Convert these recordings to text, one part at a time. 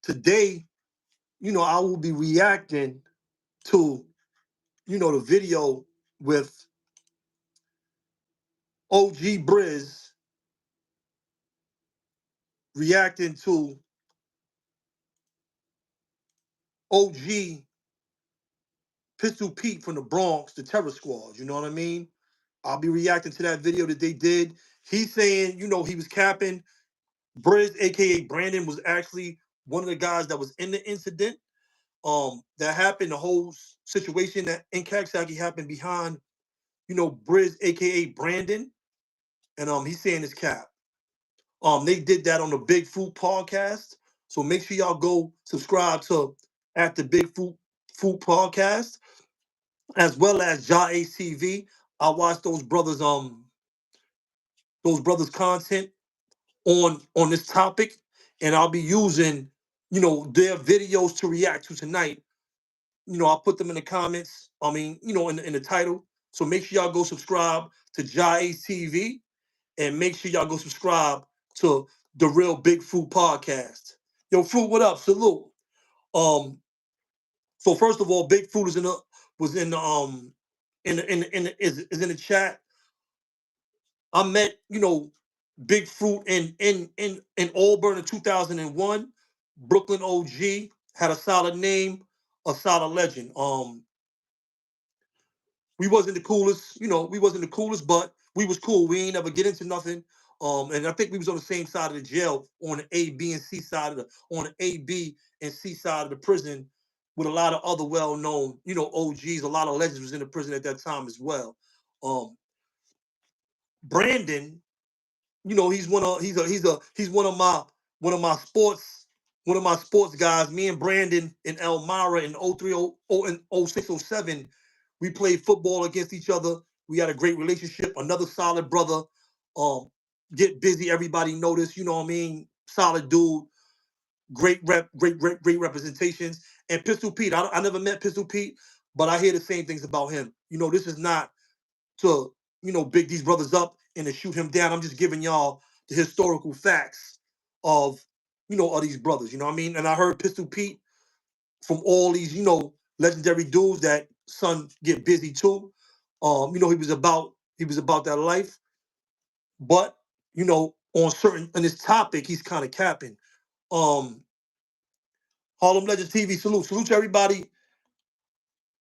today, I will be reacting to, the video with OG Brizz reacting to OG Pistol Pete from the Bronx, the Terror Squad. You know what I mean? I'll be reacting to that video that they did. He's saying, he was capping. Brizz, aka Brandon, was actually one of the guys that was in the incident. That happened. The whole situation that in Kaksaki happened behind, Brizz, aka Brandon, and he's saying it's cap. They did that on the Big Fruit podcast, so make sure y'all go subscribe to at the Big Fruit podcast, as well as acetv. I watch those brothers content on this topic, and I'll be using their videos to react to tonight. I'll put them in the comments. In the title. So make sure y'all go subscribe to acetv, and make sure y'all go subscribe to the Real Big Fruit podcast. Yo, Fruit, what up? Salute. So first of all, Big Fruit is is in the chat. I met Big Fruit in Auburn in 2001. Brooklyn OG, had a solid name, a solid legend. We wasn't the coolest, but we was cool. We ain't never get into nothing. And I think we was on the same side of the jail, on the A, B, and C side on the A, B, and C side of the prison, with a lot of other well-known, OGs. A lot of legends was in the prison at that time as well. Brandon, he's one of my sports guys. Me and Brandon in Elmira in 03, and 06, 07, we played football against each other. We had a great relationship. Another solid brother. Get busy. Everybody notice. You know what I mean? Solid dude. Great representations. And Pistol Pete. I never met Pistol Pete, but I hear the same things about him. This is not to big these brothers up and to shoot him down. I'm just giving y'all the historical facts of of these brothers. You know what I mean? And I heard Pistol Pete from all these legendary dudes that son get busy too. He was about that life, but on this topic he's kind of capping. Harlem Legends TV, salute to everybody.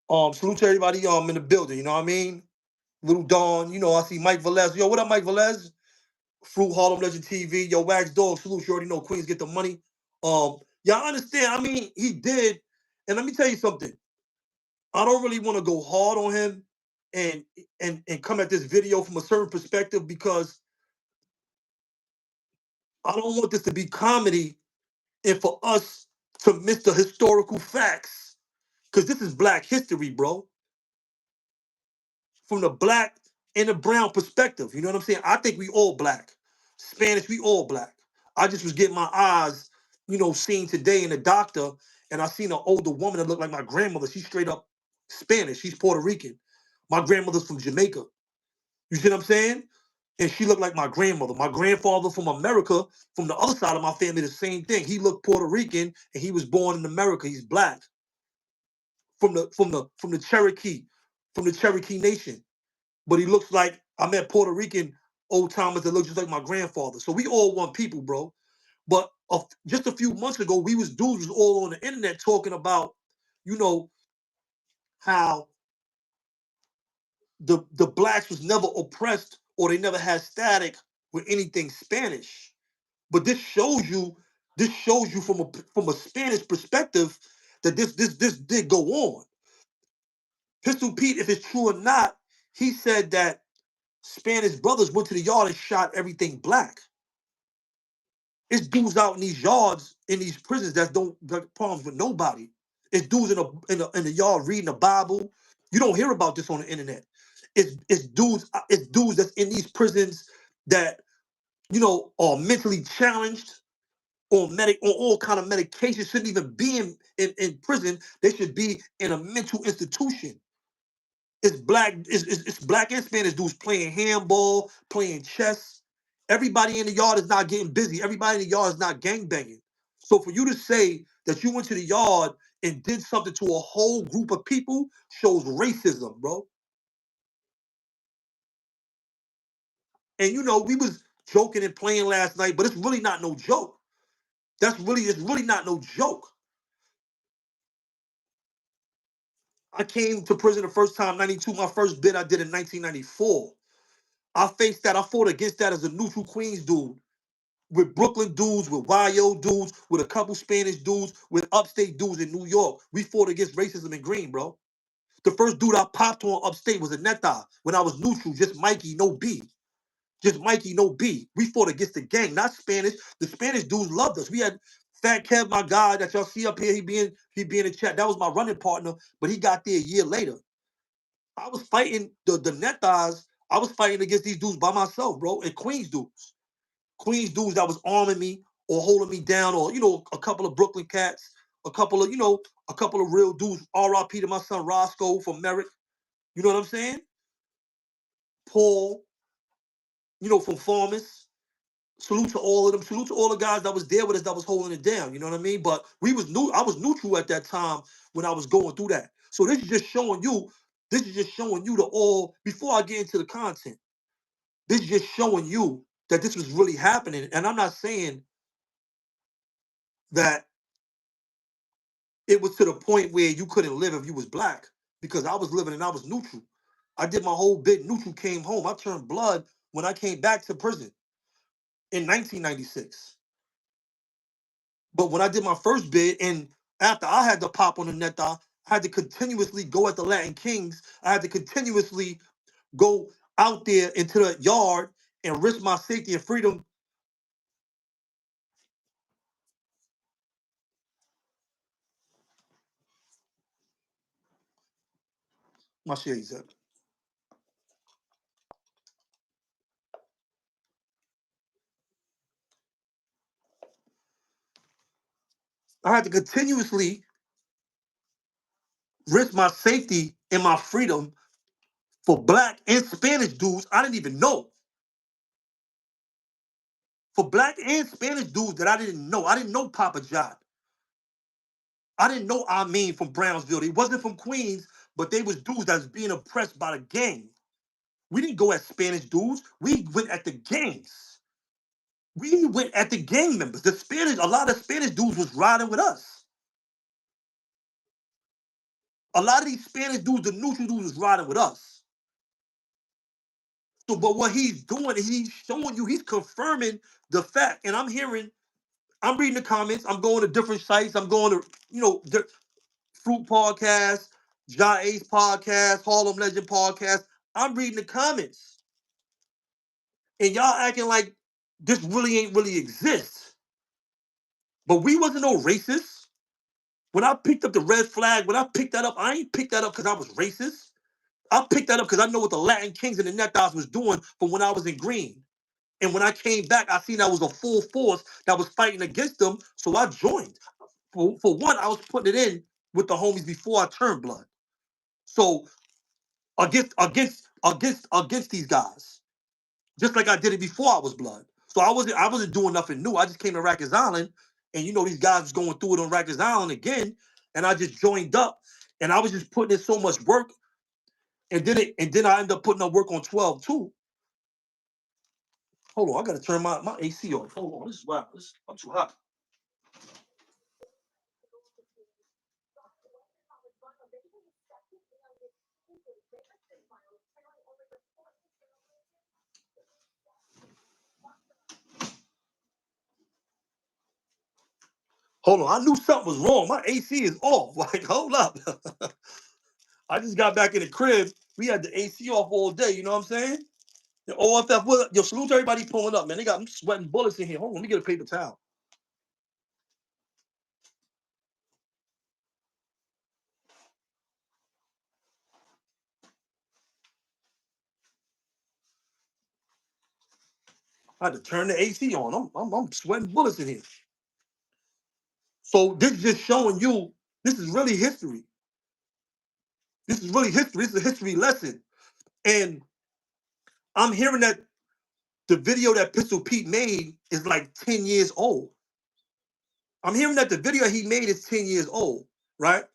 Salute to everybody in the building. You know what I mean? Little Dawn, I see Mike Velez. Yo, what up, Mike Velez? Fruit, Harlem Legend TV. Yo, Wax Dog, salute. You already know Queens get the money. Y'all understand? I mean, he did. And let me tell you something. I don't really want to go hard on him and come at this video from a certain perspective, because I don't want this to be comedy and for us to miss the historical facts. Because this is Black history, bro. From the Black and the brown perspective. You know what I'm saying? I think we all Black. Spanish, we all Black. I just was getting my eyes, seen today in the doctor, and I seen an older woman that looked like my grandmother. She's straight up Spanish. She's Puerto Rican. My grandmother's from Jamaica. You see what I'm saying? And she looked like my grandmother. My grandfather from America, from the other side of my family, the same thing. He looked Puerto Rican, and he was born in America. He's Black. From the Cherokee Nation. But he looks like, I met Puerto Rican old timers that look just like my grandfather. So we all one people, bro. But just a few months ago, dudes was all on the internet talking about, how the Blacks was never oppressed, or they never had static with anything Spanish. But this shows you from a Spanish perspective that this did go on. Pistol Pete, if it's true or not, he said that Spanish brothers went to the yard and shot everything black. It's dudes out in these yards, in these prisons, that don't got problems with nobody. It's dudes in the yard reading the Bible. You don't hear about this on the internet. It's dudes that's in these prisons that are mentally challenged, on all kind of medication, shouldn't even be in prison. They should be in a mental institution. It's Black and Spanish dudes playing handball, playing chess. Everybody in the yard is not getting busy. Everybody in the yard is not gangbanging. So for you to say that you went to the yard and did something to a whole group of people shows racism, bro. And we was joking and playing last night, but it's really not no joke. It's really not no joke. I came to prison the first time, 92. My first bid I did in 1994. I faced that. I fought against that as a neutral Queens dude. With Brooklyn dudes, with YO dudes, with a couple Spanish dudes, with upstate dudes in New York. We fought against racism in Green, bro. The first dude I popped on upstate was a Neta when I was neutral, just Mikey, no B. Just Mikey, no B. We fought against the gang, not Spanish. The Spanish dudes loved us. We had Fat Kev, my guy that y'all see up here. He be in the chat. That was my running partner, but he got there a year later. I was fighting the Netas. I was fighting against these dudes by myself, bro, and Queens dudes. Queens dudes that was arming me or holding me down, or a couple of Brooklyn cats, a couple of real dudes. R.I.P. to my son Roscoe from Merrick. You know what I'm saying? Paul, from Farmers. Salute to all of them. Salute to all the guys that was there with us that was holding it down. You know what I mean? But I was neutral at that time when I was going through that. So this is just showing you. This is just showing you the all. Before I get into the content, this is just showing you that this was really happening. And I'm not saying that it was to the point where you couldn't live if you was black, because I was living and I was neutral. I did my whole bit neutral, came home. I turned blood when I came back to prison in 1996. But when I did my first bid, and after I had to pop on the net, I had to continuously go at the Latin Kings. I had to continuously go out there into the yard and risk my safety and freedom. My shit is up. I had to continuously risk my safety and my freedom for black and Spanish dudes I didn't even know. For black and Spanish dudes that I didn't know. I didn't know Papa John. I didn't know Amin from Brownsville. He wasn't from Queens, but they was dudes that was being oppressed by the gang. We didn't go at Spanish dudes. We went at the gangs. We went at the gang members. A lot of Spanish dudes was riding with us. A lot of these Spanish dudes, the neutral dudes, was riding with us. So, but what he's doing is he's showing you, he's confirming the fact. And I'm reading the comments. I'm going to different sites. I'm going to, Fruit Podcast, John Ace Podcast, Harlem Legend Podcast. I'm reading the comments. And y'all acting like this really ain't really exist. But we wasn't no racists. When I picked up the red flag, when I picked that up, I ain't picked that up because I was racist. I picked that up because I know what the Latin Kings and the Netas was doing from when I was in Green. And when I came back, I seen that was a full force that was fighting against them. So I joined. For one, I was putting it in with the homies before I turned blood. So against these guys, just like I did it before I was blood. So I wasn't doing nothing new. I just came to Rikers Island, and these guys was going through it on Rikers Island again, and I just joined up, and I was just putting in so much work, and then I ended up putting up work on 12 too. Hold on, I gotta turn my AC off. Hold on, this is wow. I'm too hot. Hold on, I knew something was wrong. My AC is off. Like, hold up. I just got back in the crib. We had the AC off all day. You know what I'm saying? The OFF, yo, salute to everybody pulling up, man. They got me sweating bullets in here. Hold on, let me get a paper towel. I had to turn the AC on. I'm sweating bullets in here. So this is just showing you this is really history. This is really history. This is a history lesson. And I'm hearing that the video that Pistol Pete made is like 10 years old. I'm hearing that the video he made is 10 years old, right?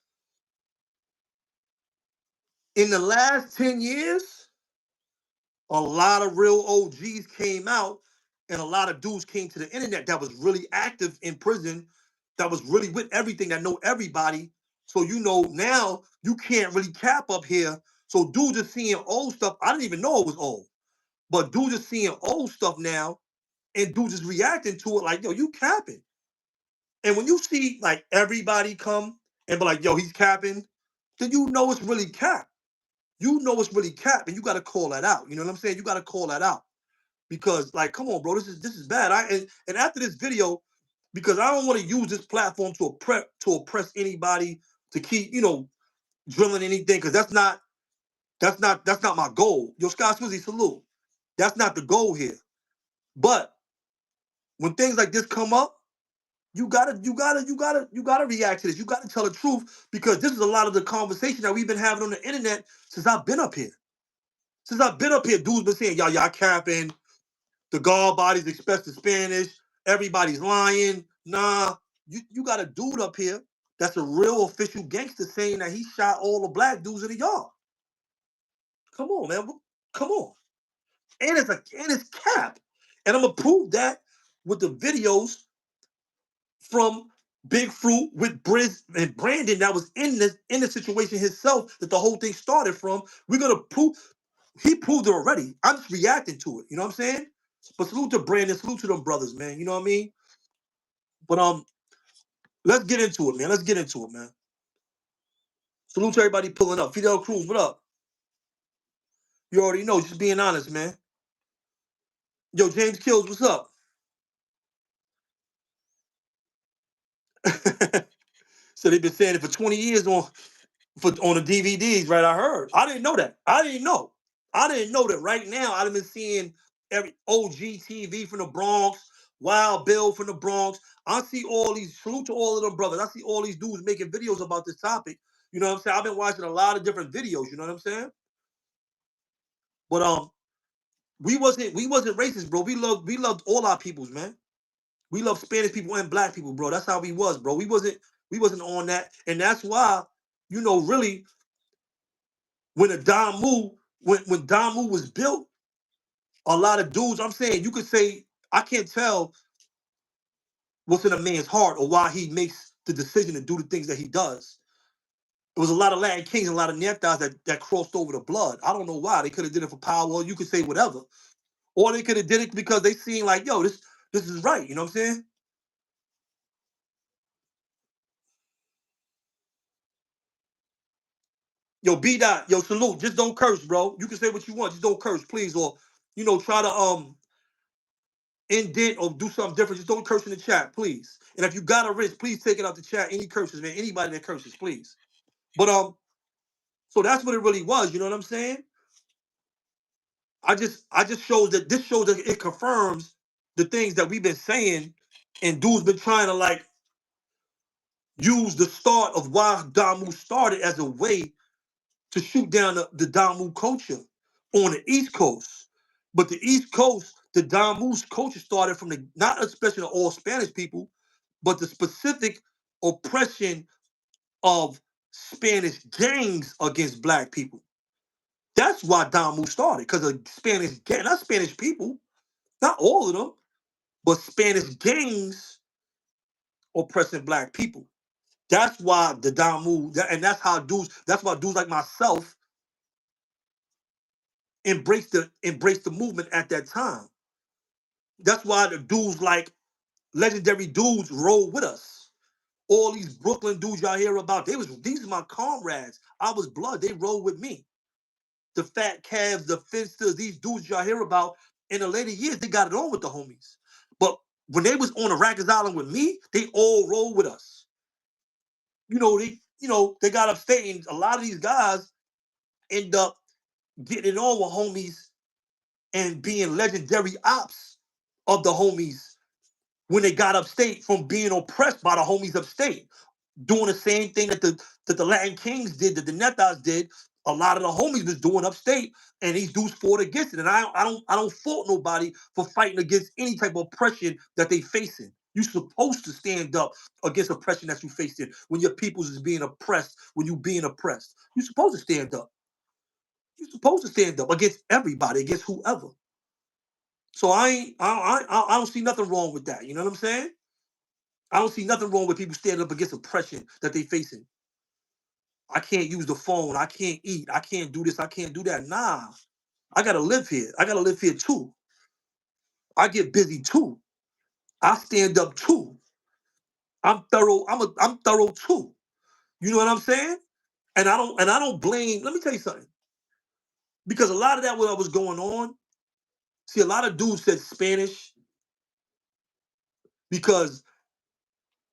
In the last 10 years, a lot of real OGs came out, and a lot of dudes came to the internet that was really active in prison, that was really with everything, that know everybody. So now you can't really cap up here. So dudes are seeing old stuff. I didn't even know it was old, but dudes are seeing old stuff now, and dudes is reacting to it like, yo, you capping. And when you see like everybody come and be like, yo, he's capping, then you know it's really cap. You know it's really cap, and you got to call that out. You know what I'm saying? You got to call that out because, like, come on, bro, this is bad. And after this video, because I don't want to use this platform to oppress anybody, to keep drilling anything, because that's not my goal. Yo, Scott Swizzy, salute. That's not the goal here. But when things like this come up, you gotta react to this. You gotta tell the truth, because this is a lot of the conversation that we've been having on the internet since I've been up here. Dudes been saying, y'all capping, the guard bodies express the Spanish, everybody's lying. Nah, you got a dude up here that's a real official gangster saying that he shot all the black dudes in the yard. Come on, man. Come on. And it's cap. And I'm gonna prove that with the videos from Big Fruit with Brizz and Brandon that was in the situation himself that the whole thing started from. We're gonna prove he proved it already. I'm just reacting to it. You know what I'm saying? But salute to Brandon, salute to them brothers, man. You know what I mean? But let's get into it, man. Let's get into it, man. Salute to everybody pulling up. Fidel Cruz, what up? You already know, just being honest, man. Yo, James Kills, what's up? So they've been saying it for 20 years on the DVDs, right? I heard. I didn't know that. I didn't know that right now. I've been seeing every OG TV from the Bronx, Wild Bill from the Bronx. I see all these, salute to all of them brothers. I see all these dudes making videos about this topic. You know what I'm saying? I've been watching a lot of different videos, you know what I'm saying? But we wasn't racist, bro. We loved all our peoples, man. We love Spanish people and black people, bro. That's how we was, bro. We wasn't on that. And that's why, really, when when Damu was built, a lot of dudes, I'm saying, you could say, I can't tell what's in a man's heart or why he makes the decision to do the things that he does. It was a lot of Latin kings and a lot of Neanderthals that crossed over the blood. I don't know why. They could have did it for power, or you could say whatever. Or they could have did it because they seen like, yo, this is right. You know what I'm saying? Yo, B dot, yo, salute. Just don't curse, bro. You can say what you want, just don't curse, please. Or, try to indent or do something different. Just don't curse in the chat, please. And if you got a risk, please take it out the chat. Any curses, man. Anybody that curses, please. But so that's what it really was. You know what I'm saying? I just shows that this shows that it confirms the things that we've been saying, and dudes been trying to like use the start of why Damu started as a way to shoot down the Damu culture on the East Coast. But the East Coast, the Damu's culture started from not especially all Spanish people, but the specific oppression of Spanish gangs against black people. That's why Damu started, because of Spanish gang, not Spanish people, not all of them, but Spanish gangs oppressing black people. That's why the Damu, and that's why dudes like myself embraced the movement at that time. That's why the dudes like legendary dudes roll with us. All these Brooklyn dudes y'all hear about, these are my comrades. I was blood. They roll with me. The Fat Cavs, the Finsters, these dudes y'all hear about, in the later years, they got it on with the homies. But when they was on the Rikers Island with me, they all roll with us. They got upstate, and a lot of these guys end up getting it on with homies and being legendary ops of the homies when they got upstate from being oppressed by the homies upstate, doing the same thing that the Latin Kings did, that the Netas did. A lot of the homies was doing upstate, and these dudes fought against it. And I don't fault nobody for fighting against any type of oppression that they facing. You're supposed to stand up against oppression that you faced in. When your peoples is being oppressed, when you being oppressed, you're supposed to stand up. You're supposed to stand up against everybody, against whoever. So I don't see nothing wrong with that. You know what I'm saying? I don't see nothing wrong with people standing up against oppression that they facing. I can't use the phone. I can't eat. I can't do this. I can't do that. Nah, I gotta live here. I gotta live here too. I get busy too. I stand up too. I'm thorough. I'm thorough too. You know what I'm saying? And I don't blame. Let me tell you something. Because a lot of that what was going on. See, a lot of dudes said Spanish because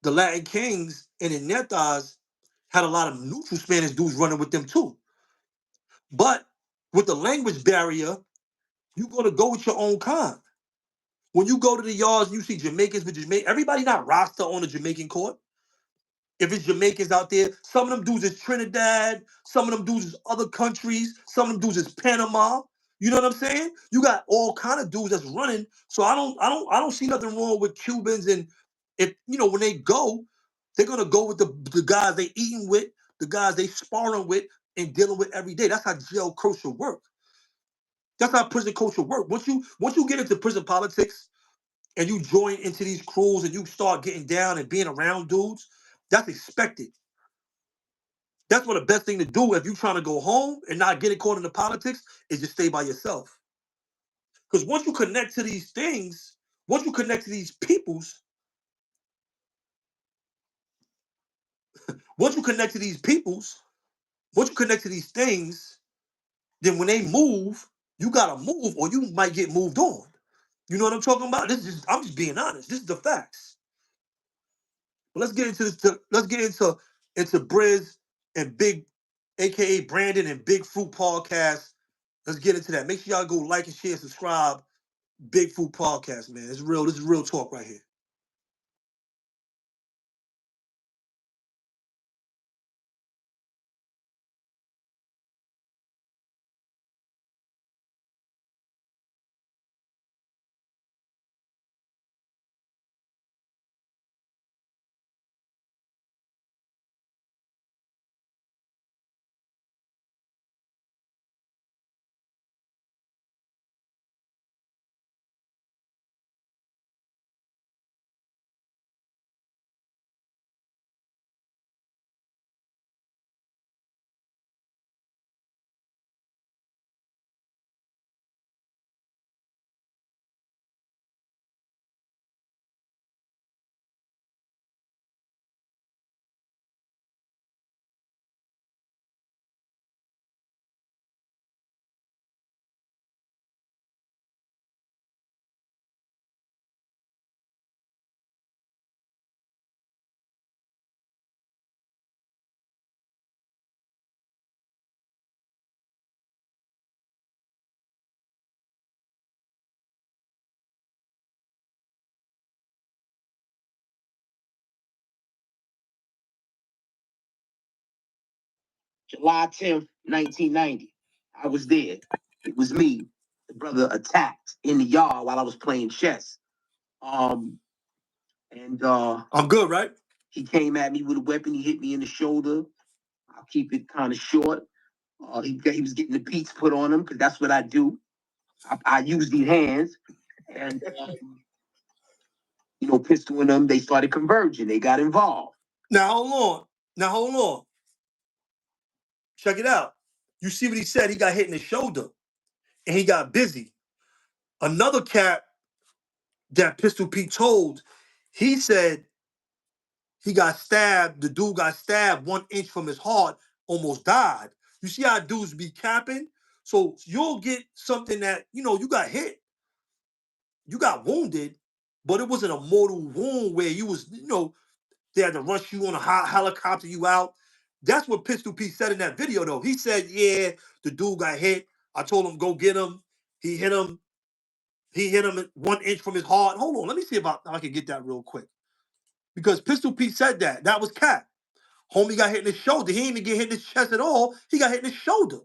the Latin Kings and the Netas had a lot of neutral Spanish dudes running with them too. But with the language barrier, you're gonna go with your own kind. When you go to the yards, you see Jamaicans with Jamaican. Everybody not roster on the Jamaican court. If it's Jamaicans out there, some of them dudes is Trinidad, some of them dudes is other countries, some of them dudes is Panama. You know what I'm saying? You got all kind of dudes that's running. So I don't see nothing wrong with Cubans. And if when they go, they're gonna go with the guys they eating with, the guys they sparring with and dealing with every day. That's how jail culture work. That's how prison culture work. Once you get into prison politics and you join into these crews and you start getting down and being around dudes, that's expected. That's what the best thing to do if you're trying to go home and not get caught into politics is just stay by yourself. Because once you connect to these things, once you connect to these peoples, once you connect to these peoples, once you connect to these things, then when they move, you gotta move or you might get moved on. You know what I'm talking about? I'm just being honest. This is the facts. But let's get into this. Let's get into Brizz and Big, aka Brandon and Big Fruit Podcast. Let's get into that. Make sure y'all go like and share, subscribe. Big Fruit Podcast, man. It's real. This is real talk right here. July 10th, 1990. I was there. It was me. The brother attacked in the yard while I was playing chess. And I'm good, right? He came at me with a weapon. He hit me in the shoulder. I'll keep it kind of short. He was getting the beats put on him because that's what I do. I use these hands, and pistoling them. They started converging. They got involved. Now hold on. Check it out. You see what he said? He got hit in the shoulder, and he got busy. Another cat that Pistol Pete told, he said he got stabbed. The dude got stabbed 1 inch from his heart, almost died. You see how dudes be capping? So you'll get something that you got hit, you got wounded, but it wasn't a mortal wound where you was they had to rush you on a helicopter you out. That's what Pistol Pete said in that video, though. He said, yeah, the dude got hit. I told him, go get him. He hit him. He hit him 1 inch from his heart. Hold on. Let me see if I can get that real quick. Because Pistol Pete said that. That was cat. Homie got hit in the shoulder. He didn't even get hit in his chest at all. He got hit in the shoulder.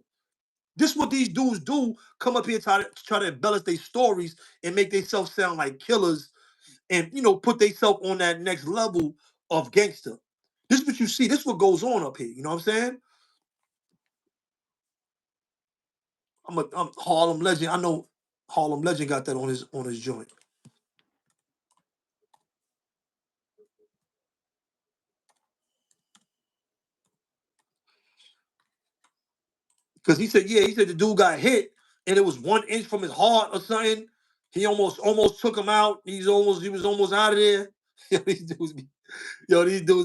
This is what these dudes do. Come up here try to embellish their stories and make themselves sound like killers and put themselves on that next level of gangster. This is what you see. This is what goes on up here. You know what I'm saying? I'm Harlem Legend. I know Harlem Legend got that on his joint. Because he said the dude got hit and it was 1 inch from his heart or something. He almost took him out. He was almost out of there. These dudes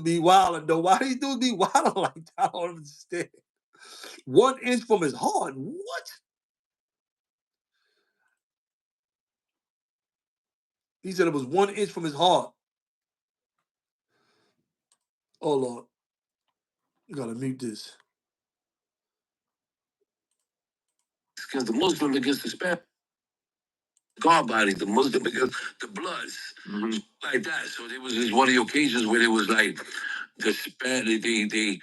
be wilding though. Why these dudes be wilding like that? I don't understand. 1 inch from his heart. What? He said it was 1 inch from his heart. Oh Lord. You gotta mute this. Because the Muslim against the Spanish. God bodies, the Muslim against the Bloods. Mm-hmm. Like that. So there was this one of the occasions where it was like the Spanish, a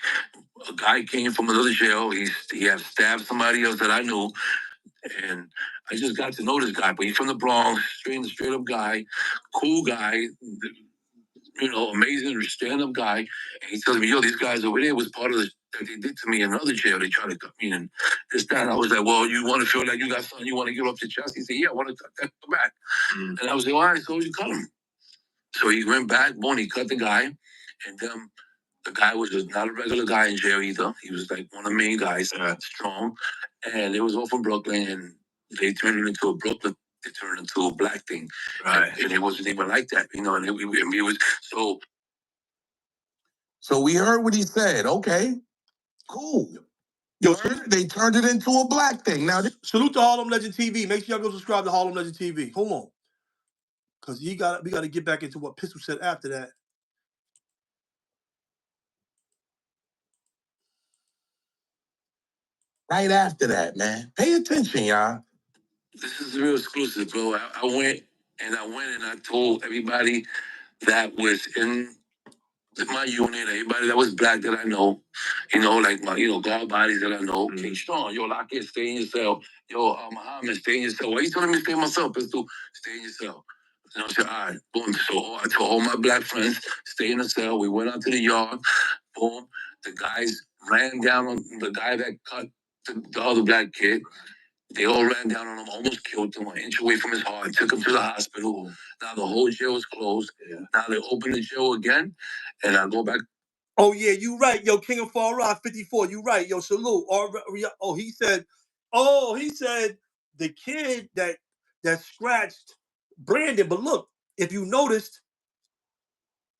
guy came from another jail. He had stabbed somebody else that I knew. And I just got to know this guy, but he's from the Bronx, straight up guy, cool guy, amazing stand-up guy. And he tells me, yo, these guys over there was part of that they did to me in another jail. They tried to cut me and this, that. And I was like, well, you want to feel like you got something you want to get off your chest? He said, yeah, I want to cut that back. Mm. And I was like, all right, so you cut him. So he went back, he cut the guy. And the guy was not a regular guy in jail either. He was like one of the main guys, strong. And it was all from Brooklyn. And they turned it into a Brooklyn. They turned it into a black thing. Right. And it wasn't even like that, and it was so. So we heard what he said. Okay, cool. Yo, they turned it into a black thing. Now, salute to Harlem Legend TV. Make sure y'all go subscribe to Harlem Legend TV. Hold on. Because we got to get back into what Pistol said after that. Right after that, man. Pay attention, y'all. This is real exclusive, bro. I went and I told everybody that was in my unit, everybody that was black that I know, like my, God bodies that I know. King Strong, yo, lock in, stay in your cell. Yo, Muhammad, stay in your cell. Why you telling me to stay in my cell, Pistol? Stay in your cell. I said, all right, boom. So I told all my black friends, stay in the cell. We went out to the yard, boom. The guys ran down on the guy that cut the other black kid. They all ran down on him, almost killed him, 1 inch away from his heart, took him to the hospital. Now the whole jail was closed. Yeah. Now they opened the jail again, and I go back. Oh, yeah, you right. Yo, King of Far Rock 54, you right. Yo, salute. He said the kid that scratched Brandon. But look, if you noticed,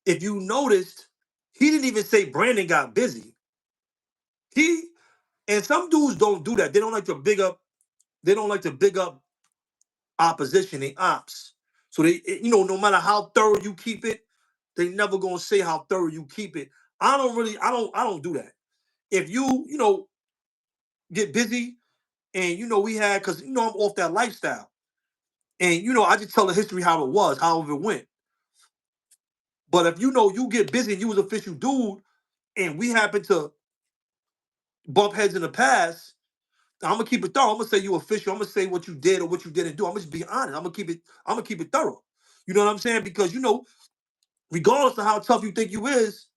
he didn't even say Brandon got busy. And some dudes don't do that. They don't like to big up opposition and ops. So they, no matter how thorough you keep it, they never gonna say how thorough you keep it. I don't do that. If you, get busy and we had, because I'm off that lifestyle. And I just tell the history how it was, however it went. But if you get busy and you was an official dude and we happen to bump heads in the past, I'm gonna keep it thorough. I'm gonna say you official. I'm gonna say what you did or what you didn't do. I'm gonna just be honest. I'm gonna keep it thorough. You know what I'm saying? Because regardless of how tough you think you is,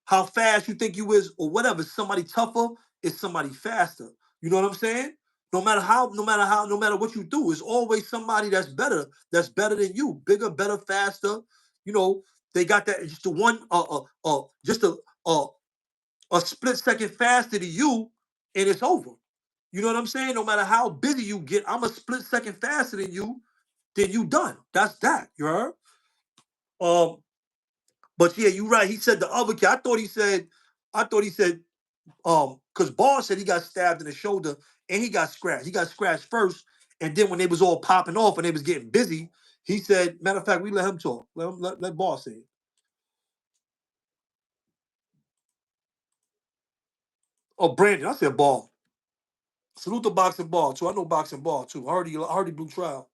how fast you think you is, or whatever, somebody tougher is somebody faster. You know what I'm saying? No matter what you do, it's always somebody that's better than you, bigger, better, faster. They got that just a split second faster than you, and it's over. You know what I'm saying? No matter how busy you get, I'm a split second faster than you, then you done. That's that. You heard? But yeah, you're right. He said the other kid. I thought he said, because Ball said he got stabbed in the shoulder and he got scratched. He got scratched first, and then when they was all popping off and they was getting busy, he said, matter of fact, we let him talk. Let Ball say it. Oh, Brandon, I said Ball. Salute the boxing Ball too. I know boxing Ball too. I heard he blew trial.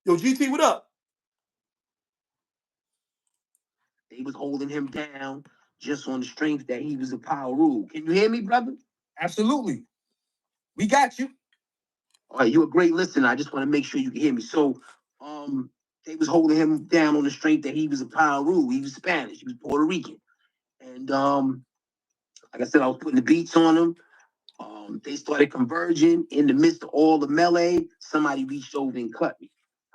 Yo, GT, what up? They was holding him down just on the strength that he was a power rule. Can you hear me, brother? Absolutely. We got you. All right, you're a great listener. I just want to make sure you can hear me. So They was holding him down on the strength that he was a Peru. He was Spanish. He was Puerto Rican. And like I said, I was putting the beats on him. They started converging in the midst of all the melee. Somebody reached over and cut me.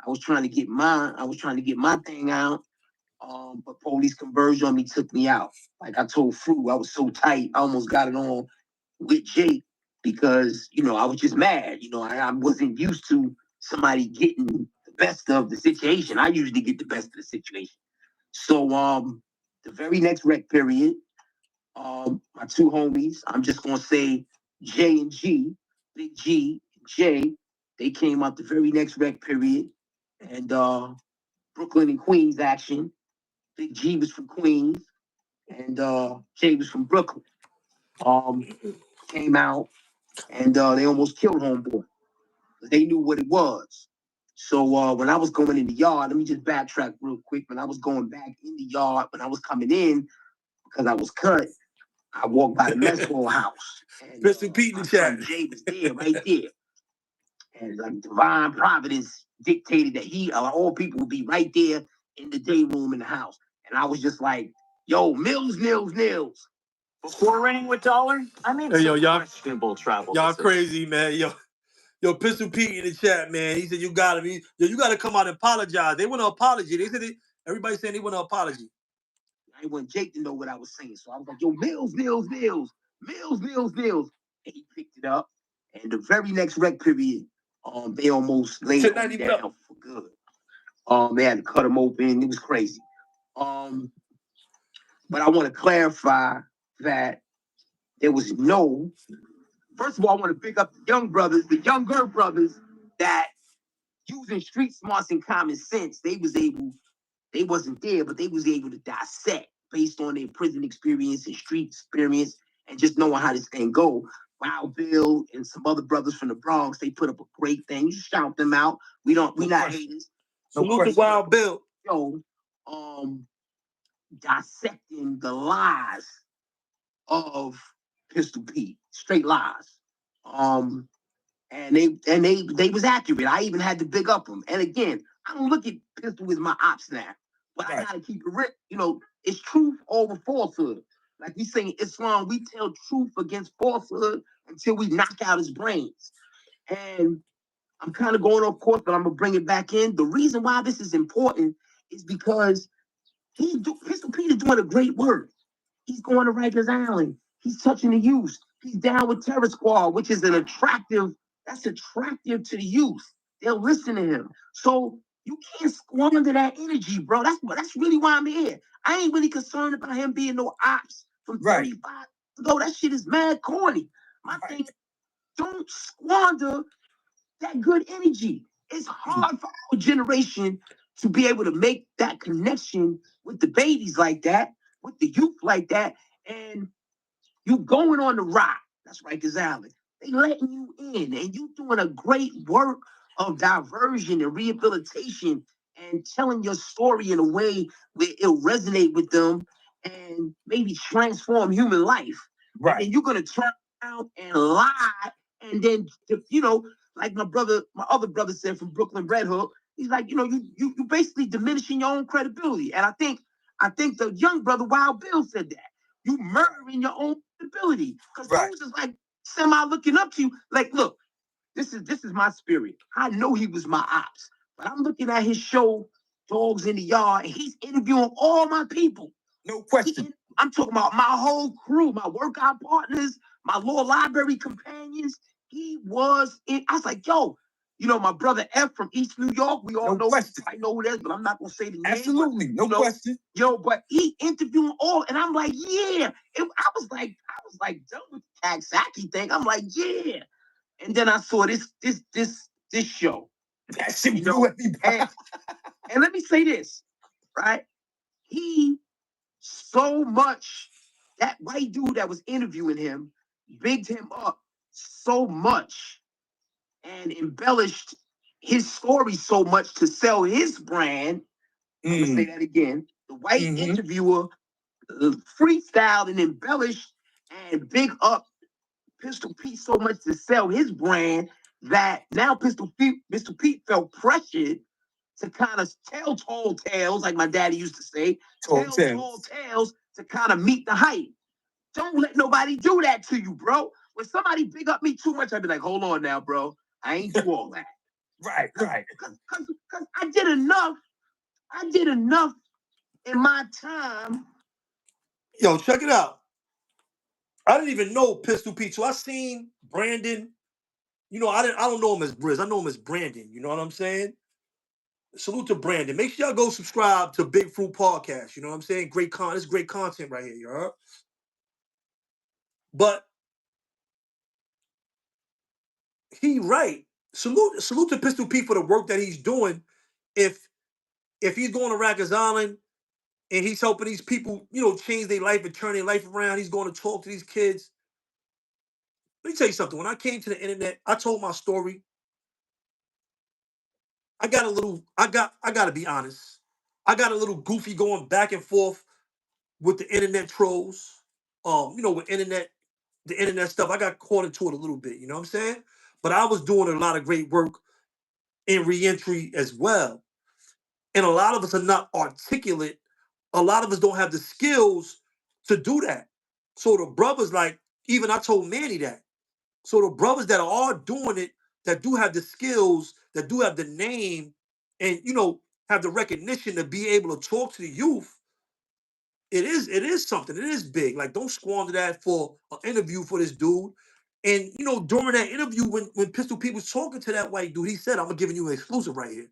I was trying to get my thing out. But police converged on me, took me out. Like I told Fru, I was so tight, I almost got it on with Jake because, I was just mad. I wasn't used to somebody getting the best of the situation. I usually get the best of the situation. So the very next rec period, my two homies, I'm just gonna say J and G, Big G, J, they came out the very next rec period, and Brooklyn and Queens action. Big G was from Queens, and Jay was from Brooklyn. Came out, and they almost killed homeboy. They knew what it was. So when I was going in the yard, let me just backtrack real quick. When I was going back in the yard, when I was coming in, because I was cut, I walked by the mess hall house. And Mr. Pete in the chat. Jay was there, right there. And like divine providence dictated that all people would be right there in the day room in the house. And I was just like, yo, Mills. Before renting with Dollar, I made some questionable travel Y'all decisions. crazy, man. Yo, Pistol Pete in the chat, man. He said you gotta come out and apologize. They want an apology. They said everybody saying they want an apology. I want Jake to know what I was saying. So I was like, yo, Mills. And he picked it up. And the very next rec period, they almost laid him down for good. They had to cut him open. It was crazy. But I want to clarify that there was no. First of all, I want to pick up the younger brothers that using street smarts and common sense, they wasn't there, but they was able to dissect based on their prison experience and street experience and just knowing how this thing go. Wild Bill and some other brothers from the Bronx, they put up a great thing. You shout them out. We not haters. Salute to Wild Bill. Yo, dissecting the lies of Pistol Pete, straight lies. And they was accurate. I even had to big up them. And again, I don't look at Pistol as my ops now, but I gotta keep it real. It's truth over falsehood. Like we say in Islam, we tell truth against falsehood until we knock out his brains. And I'm kind of going off course, but I'm gonna bring it back in. The reason why this is important is because Pistol Pete is doing a great work. He's going to Rikers Island. He's touching the youth. He's down with Terror Squad, which is attractive to the youth. They'll listen to him. So you can't squander that energy, bro. That's really why I'm here. I ain't really concerned about him being no ops from 35 ago. That shit is mad corny. My thing, don't squander that good energy. It's hard for our generation to be able to make that connection with the babies like that, with the youth like that, and you going on the rock. That's Rikers Island. They letting you in, and you doing a great work of diversion and rehabilitation and telling your story in a way where it'll resonate with them and maybe transform human life. Right. And you're gonna turn around and lie, and then like my other brother said from Brooklyn Red Hook, he's like, you basically diminishing your own credibility. And I think the young brother Wild Bill said that. You murdering your own credibility. Because those is like semi looking up to you. Like, look, this is my spirit. I know he was my ops. But I'm looking at his show, Dogs in the Yard, and he's interviewing all my people. No question. I'm talking about my whole crew, my workout partners, my law library companions. He was in. I was like, yo, my brother F from East New York. We all know. I know who that is, but I'm not gonna say the name. Absolutely, no question. But he interviewing all, and I'm like, yeah. I was like done with the Taxaki thing. I'm like, yeah. And then I saw this show. That shit blew everybody. And let me say this, right? He so much, that white dude that was interviewing him bigged him up so much and embellished his story so much to sell his brand. I'm gonna say that again. The white interviewer freestyled and embellished and big up Pistol Pete so much to sell his brand that now Pistol Pete felt pressured to kind of tell tall tales, like my daddy used to say, tall tales to kind of meet the hype. Don't let nobody do that to you, bro. When somebody big up me too much, I'd be like, hold on now, bro. I ain't do all that. Right. Because I did enough. I did enough in my time. Yo, check it out. I didn't even know Pistol Pete. So I seen Brandon. You know, I don't know him as Brizz. I know him as Brandon. You know what I'm saying? Salute to Brandon. Make sure y'all go subscribe to Big Fruit Podcast. You know what I'm saying? It's great content right here, you heard? But he right. Salute to Pistol Pete for the work that he's doing. If he's going to Rikers Island and he's helping these people, you know, change their life and turn their life around, he's going to talk to these kids. Let me tell you something. When I came to the internet, I told my story. I gotta be honest. I got a little goofy going back and forth with the internet trolls. You know, with the internet stuff, I got caught into it a little bit, you know what I'm saying? But I was doing a lot of great work in reentry as well. And a lot of us are not articulate. A lot of us don't have the skills to do that. So the brothers, like, even I told Manny that. So the brothers that are doing it, that do have the skills, that do have the name, and, you know, have the recognition to be able to talk to the youth, it is something. It is big. Like, don't squander that for an interview for this dude. And, you know, during that interview, when Pistol Pete was talking to that white dude, he said, I'm giving you an exclusive right here.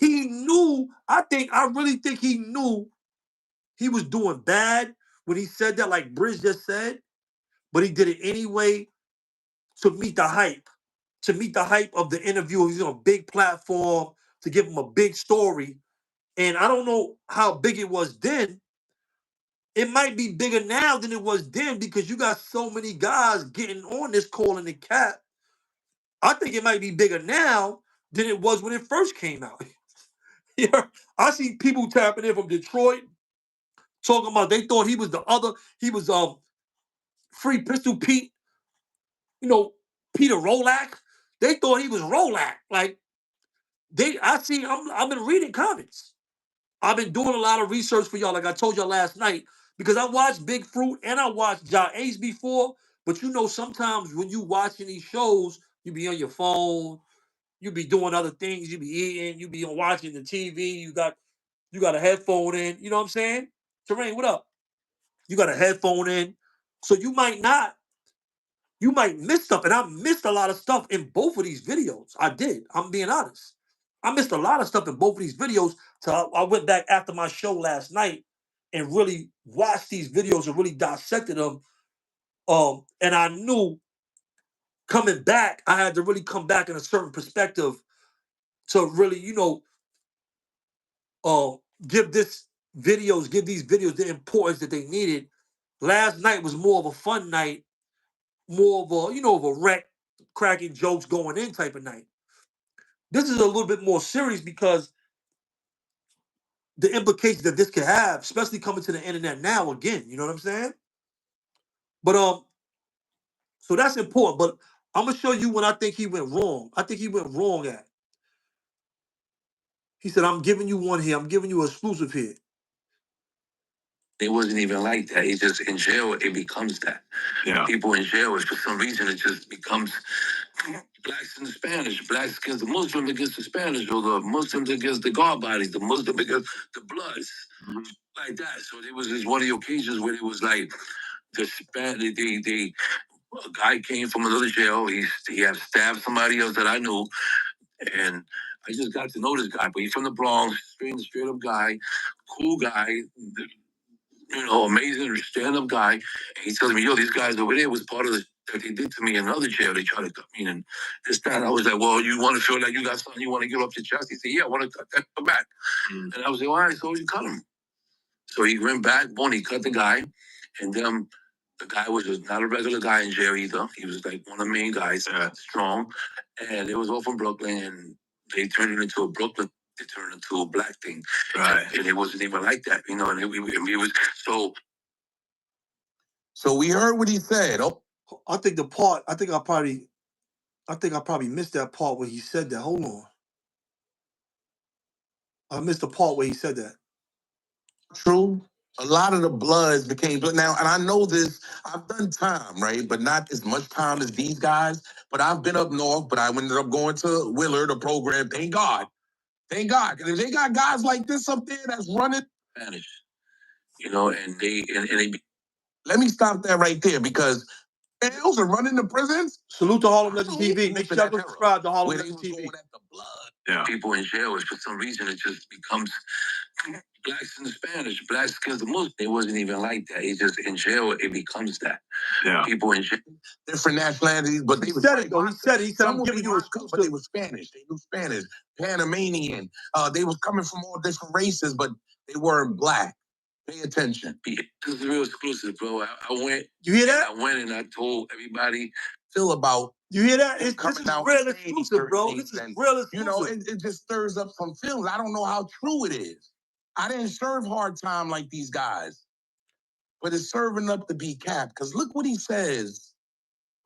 He knew, I really think he knew he was doing bad when he said that, like Brizz just said, but he did it anyway to meet the hype. To meet the hype of the interview. He's on a big platform, to give him a big story. And I don't know how big it was then. It might be bigger now than it was then because you got so many guys getting on this calling the cap. I think it might be bigger now than it was when it first came out. Yeah, I see people tapping in from Detroit talking about they thought he was Free Pistol Pete, you know, Peter Rolak. They thought he was Rolak. Like, I've been reading comments. I've been doing a lot of research for y'all, like I told y'all last night, because I watched Big Fruit and I watched Ja Ace before. But you know, sometimes when you watching these shows, you be on your phone, you be doing other things, you be eating, you be watching the TV, you got a headphone in, you know what I'm saying? Terrain, what up? You got a headphone in. So you might miss stuff. And I missed a lot of stuff in both of these videos. I did. I'm being honest. I missed a lot of stuff in both of these videos. So I went back after my show last night and really watched these videos and really dissected them. And I knew coming back, I had to really come back in a certain perspective to really, you know, give these videos the importance that they needed. Last night was more of a fun night, more of a, you know, of a wreck, cracking jokes going in type of night. This is a little bit more serious because the implications that this could have, especially coming to the internet now again, you know what I'm saying? But so that's important. But I'm gonna show you when I think he went wrong. I think he went wrong at. He said, I'm giving you one here, I'm giving you an exclusive here. It wasn't even like that. It's just in jail, it becomes that. Yeah. People in jail, for some reason, it just becomes blacks and the Spanish, blacks against the Muslims against the Spanish, or the Muslims against the guard bodies, the Muslim against the Bloods, like that. So it was just one of the occasions where it was like the Spanish, a guy came from another jail. He had stabbed somebody else that I knew, and I just got to know this guy. But he's from the Bronx, straight up guy, cool guy. You know, amazing stand-up guy. And he tells me, yo, these guys over there was part of the that they did to me in another jail. They tried to cut me and this, that. I was like, well, you want to feel like you got something you want to get off your chest? He said, yeah, I want to cut that back. And I was like, all right, so you cut him. So he went back, he cut the guy. And then the guy was just not a regular guy in jail either. He was like one of the main guys, strong. And it was all from Brooklyn. And they turned it into a Brooklyn. They turned it into a black thing. Right. And it wasn't even like that, you know. And it was so. So we heard what he said. Oh, I think I probably missed that part where he said that. Hold on. I missed the part where he said that. True. A lot of the Bloods became now, and I know this. I've done time, right, but not as much time as these guys. But I've been up north, but I ended up going to Willard, a program. Thank God, because if they got guys like this up there that's running Spanish, and they. Let me stop that right there because jails are running the prisons. Salute to Harlem Legend TV. Make sure y'all go subscribe to Harlem Legend TV. People in jail, for some reason, it just becomes blacks and Spanish, blacks against the Muslims. It wasn't even like that. It's just in jail, it becomes that. Yeah. People in jail, different nationalities, but they said it though. He said I'm giving you a scoop, but they were Spanish. They knew Spanish, Panamanian. They was coming from all different races, but they weren't black. Pay attention. This is real exclusive, bro. I went. You hear that? I went and I told everybody feel about. You hear that? This is real exclusive, bro. This is real exclusive. It just stirs up some feelings. I don't know how true it is. I didn't serve hard time like these guys, but it's serving up to be capped. Because look what he says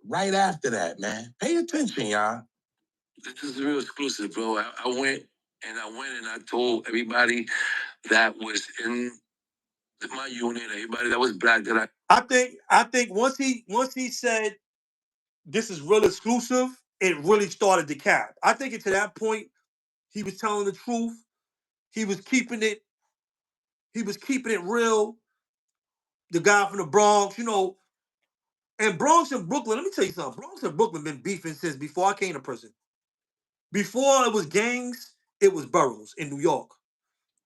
right after that, man. Pay attention, y'all. This is real exclusive, bro. I went and I told everybody that was in my unit, everybody that was black that I think once he said this is real exclusive, it really started to cap. I think to that point, he was telling the truth. He was keeping it real. The guy from the Bronx, and Bronx and Brooklyn, let me tell you something. Bronx and Brooklyn been beefing since before I came to prison. Before it was gangs, it was boroughs in New York.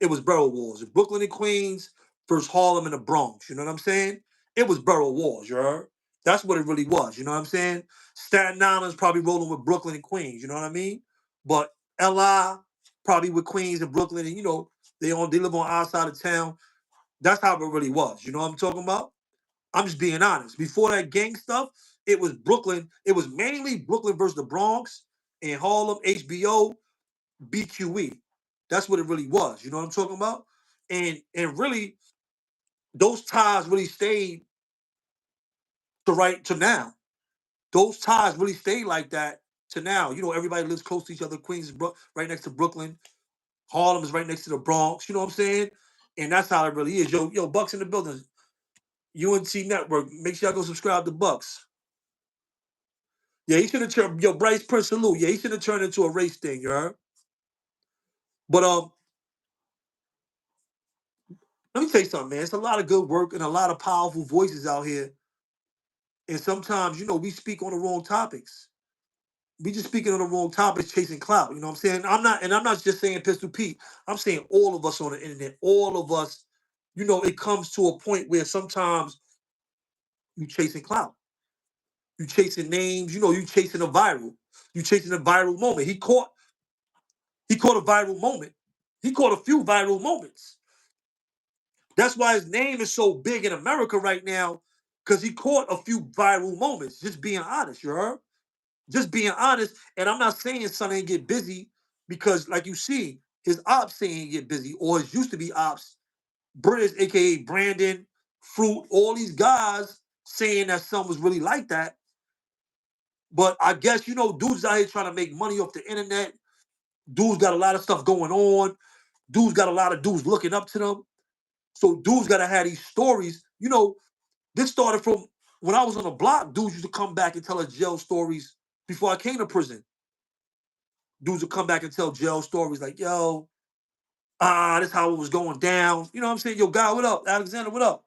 It was borough wars. Brooklyn and Queens versus Harlem and the Bronx. You know what I'm saying? It was borough wars, you heard? That's what it really was. You know what I'm saying? Staten Island's probably rolling with Brooklyn and Queens. You know what I mean? But LI probably with Queens and Brooklyn, and they live on our side of town. That's how it really was. You know what I'm talking about? I'm just being honest. Before that gang stuff, it was Brooklyn. It was mainly Brooklyn versus the Bronx and Harlem, HBO, BQE. That's what it really was. You know what I'm talking about? And really, those ties really stayed to now. Those ties really stayed like that to now. Everybody lives close to each other. Queens is right next to Brooklyn. Harlem is right next to the Bronx. You know what I'm saying? And that's how it really is. Yo, Bucks in the building. UNT Network. Make sure y'all go subscribe to Bucks. Yeah, he should have turned. Yo, Bryce Prince, salute. Yeah, he should have turned into a race thing, you heard? But let me tell you something, man. It's a lot of good work and a lot of powerful voices out here. And sometimes, we speak on the wrong topics. We just speaking on the wrong topics, chasing clout. You know what I'm saying? I'm not just saying Pistol Pete. I'm saying all of us on the internet, all of us, it comes to a point where sometimes you chasing clout. You chasing names, you chasing a viral. You chasing a viral moment. He caught a viral moment. He caught a few viral moments. That's why his name is so big in America right now, because he caught a few viral moments. Just being honest, you heard? Just being honest. And I'm not saying son ain't get busy, because like you see, his ops saying get busy, or his used to be ops, Brizz, aka Brandon, Fruit, all these guys saying that son was really like that. But I guess, dudes out here trying to make money off the internet. Dudes got a lot of stuff going on. Dudes got a lot of dudes looking up to them. So dudes got to have these stories. This started from when I was on the block. Dudes used to come back and tell us jail stories before I came to prison. Dudes would come back and tell jail stories like, yo, this is how it was going down. You know what I'm saying? Yo, guy, what up? Alexander, what up?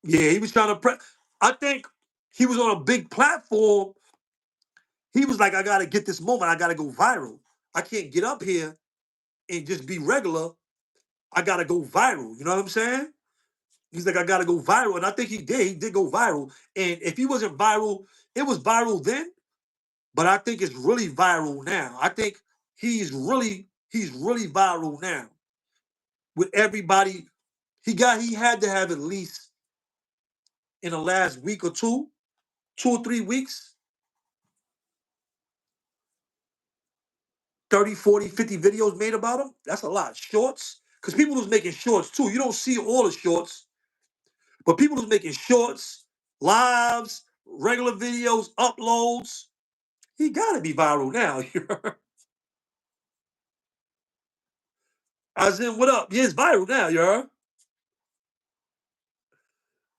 Yeah, he was trying to I think he was on a big platform. He was like, I got to get this moment. I got to go viral. I can't get up here and just be regular. I got to go viral. You know what I'm saying? He's like, I got to go viral. And I think he did. He did go viral. And if he wasn't viral, it was viral then. But I think it's really viral now. I think he's really viral now. With everybody, he had to have at least in the last week or 2 or 3 weeks, 30, 40, 50 videos made about him. That's a lot. Shorts. Because people was making shorts too. You don't see all the shorts. But people was making shorts, lives, regular videos, uploads. He gotta be viral now. I said, what up? Yeah, it's viral now, you heard?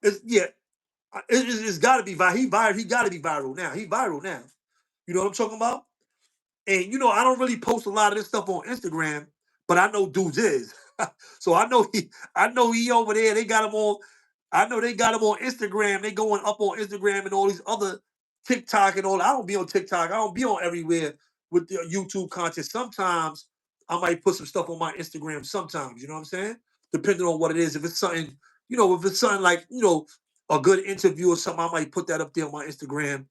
It's gotta be viral. He gotta be viral now. He viral now. You know what I'm talking about? And I don't really post a lot of this stuff on Instagram, but I know dudes is. So I know he over there. They got him on. I know they got him on Instagram. They going up on Instagram and all these other TikTok and all. I don't be on TikTok. I don't be on everywhere with the YouTube content. Sometimes I might put some stuff on my Instagram. Sometimes, you know what I'm saying? Depending on what it is. If it's something, if it's something like a good interview or something, I might put that up there on my Instagram.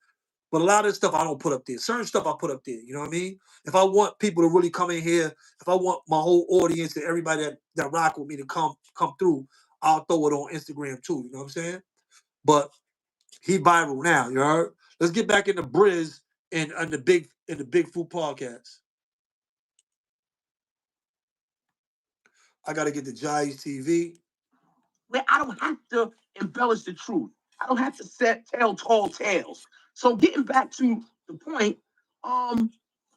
But a lot of stuff I don't put up there. Certain stuff I put up there. You know what I mean? If I want people to really come in here, if I want my whole audience and everybody that rock with me to come through, I'll throw it on Instagram too. You know what I'm saying? But he viral now. You heard? Let's get back into Brizz and the Big Food podcast. I gotta get the Giants TV. Where I don't have to embellish the truth. I don't have to tell tall tales. So getting back to the point,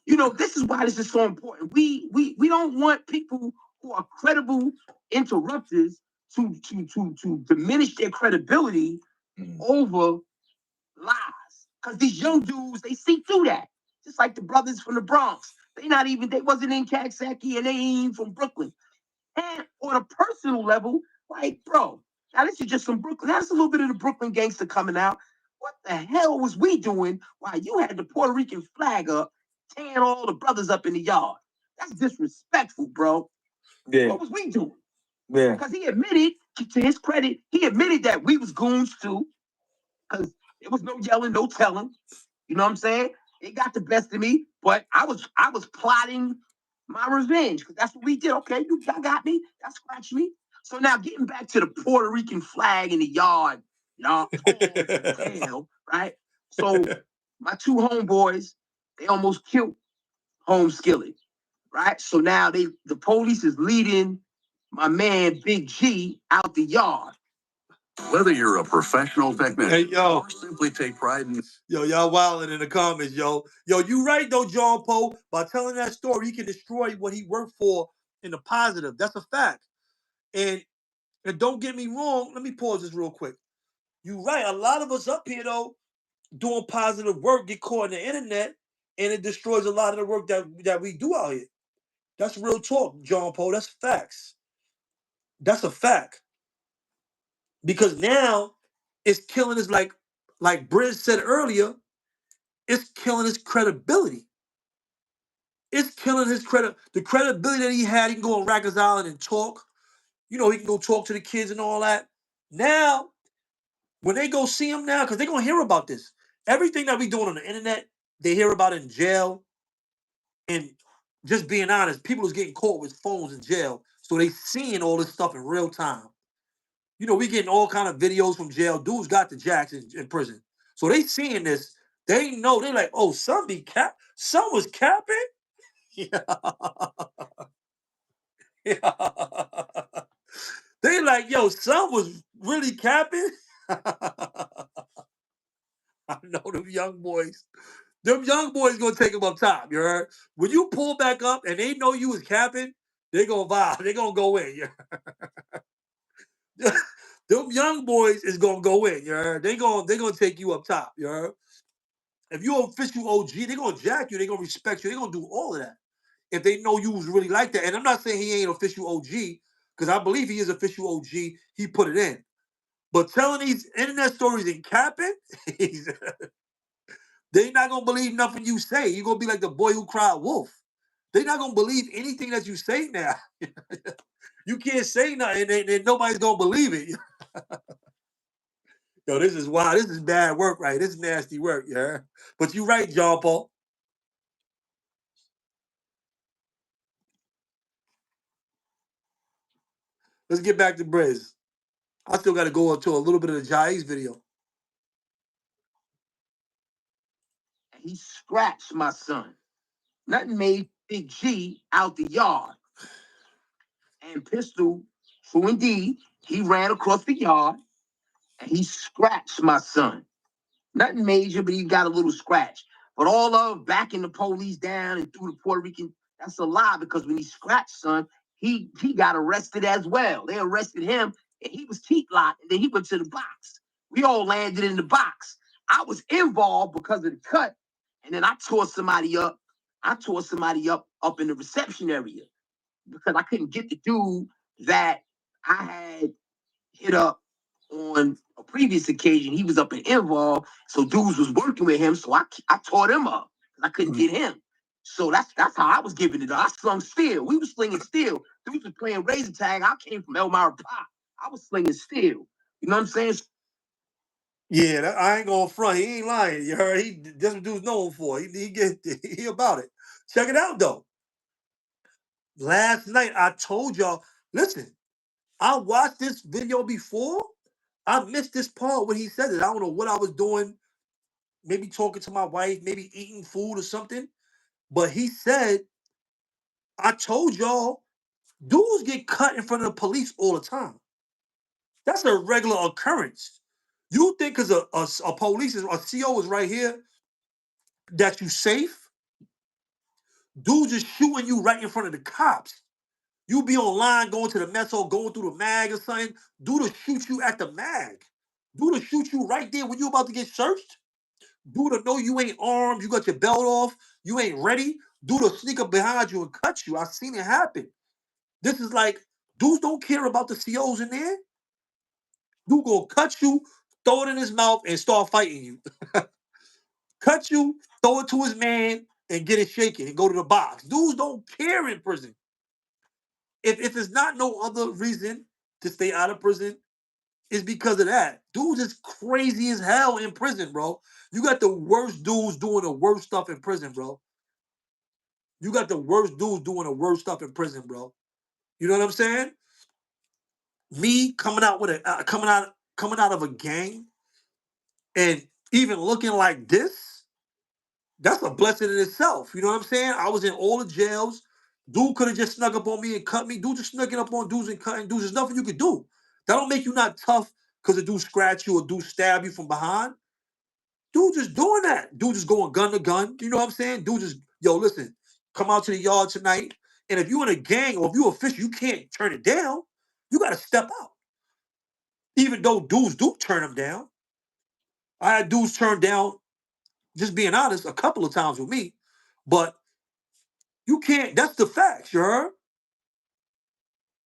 this is why this is so important. We don't want people who are credible interrupters to diminish their credibility over lies. Because these young dudes, they see through that. Just like the brothers from the Bronx. They wasn't in Kaksaki and they ain't even from Brooklyn. And on a personal level, like, bro, now this is just some Brooklyn. That's a little bit of the Brooklyn gangster coming out. What the hell was we doing while you had the Puerto Rican flag up, tearing all the brothers up in the yard? That's disrespectful, bro. Yeah. What was we doing? Yeah. Because he admitted, to his credit, he admitted that we was goons too. Because there was no yelling, no telling. You know what I'm saying? It got the best of me, but I was plotting my revenge because that's what we did. Okay, y'all got me. Y'all scratched me. So now getting back to the Puerto Rican flag in the yard, y'all, tail, right? So my two homeboys, they almost killed Home Skillet, right? So now the police is leading my man Big G out the yard. Whether you're a professional technician or simply take pride in... Y'all wilding in the comments, yo. Yo, you right, though, John Poe. By telling that story, he can destroy what he worked for in the positive. That's a fact. And don't get me wrong. Let me pause this real quick. You right. A lot of us up here, though, doing positive work, get caught in the internet, and it destroys a lot of the work that we do out here. That's real talk, John Poe. That's facts. That's a fact. Because now it's killing his, like Brizz said earlier, it's killing his credibility. It's killing his the credibility that he had. He can go on Rikers Island and talk. He can go talk to the kids and all that. Now, when they go see him now, because they're going to hear about this. Everything that we doing on the internet, they hear about it in jail. And just being honest, people is getting caught with phones in jail. So they seeing all this stuff in real time. We getting all kind of videos from jail. Dudes got the jacks in prison. So they seeing this. They know. They're like, oh, some was capping? Yeah. Yeah. They like, yo, some was really capping? I know them young boys. Them young boys gonna take them up top, you heard? When you pull back up and they know you was capping, they gonna vibe. They gonna go in, you heard? Them young boys is gonna go in, you heard? They gonna take you up top, you heard? If you official OG, they gonna jack you, they gonna respect you, they gonna do all of that. If they know you was really like that. And I'm not saying he ain't official OG, because I believe he is official OG, he put it in. But telling these internet stories and capping, they not gonna believe nothing you say. You're gonna be like the boy who cried wolf. They not gonna believe anything that you say now. You can't say nothing and nobody's gonna believe it. Yo, this is wild. This is bad work, right? This is nasty work, yeah. But you right, John Paul. Let's get back to Brizz. I still got to go into a little bit of the Jai's video. He scratched my son. Nothing made Big G out the yard. And Pistol, true indeed, he ran across the yard and he scratched my son. Nothing major, but he got a little scratch. But all of backing the police down and threw the Puerto Rican, that's a lie, because when he scratched, son, he got arrested as well. They arrested him and he was teeth locked, and then he went to the box. We all landed in the box. I was involved because of the cut, and then I tore somebody up. Up in the reception area because I couldn't get the dude that I had hit up on a previous occasion. He was up in involved, so dudes was working with him. So I tore him up because I couldn't get him. So that's how I was giving it. I slung steel. We was slinging steel. Dudes was playing razor tag. I came from Elmira Pop. I was slinging steel. You know what I'm saying? Yeah, I ain't gonna front. He ain't lying. You heard? That's what dude's known for. He about it. Check it out though. Last night I told y'all. Listen, I watched this video before. I missed this part when he said it. I don't know what I was doing. Maybe talking to my wife. Maybe eating food or something. But he said, "I told y'all, dudes get cut in front of the police all the time. That's a regular occurrence. You think because a police is a CO is right here that you safe? Dudes is shooting you right in front of the cops. You be online going to the metro, going through the mag or something. Dude will shoot you at the mag. Dude will shoot you right there when you about to get searched. Dude will know you ain't armed, you got your belt off, you ain't ready. Dude will sneak up behind you and cut you. I've seen it happen. This is like, dudes don't care about the COs in there. Dude gonna cut you, throw it in his mouth, and start fighting you. Cut you, throw it to his man, and get it shaken and go to the box. Dudes don't care in prison. If it's not no other reason to stay out of prison, it's because of that. Dudes is crazy as hell in prison, bro. You got the worst dudes doing the worst stuff in prison, bro. You got the worst dudes doing the worst stuff in prison, bro. You know what I'm saying? Me coming out with a coming out of a gang and even looking like this, that's a blessing in itself. You know what I'm saying? I was in all the jails. Dude could have just snuck up on me and cut me. Dude just snugging up on dudes and cutting dudes. There's nothing you could do. That don't make you not tough because a dude scratch you or dude stab you from behind. Dude just doing that. Dude just going gun to gun. You know what I'm saying? Dude just, yo, listen, come out to the yard tonight. And if you in a gang or if you official, you can't turn it down. You got to step out. Even though dudes do turn them down. I had dudes turn down, just being honest, a couple of times with me. But you can't, that's the facts, you heard?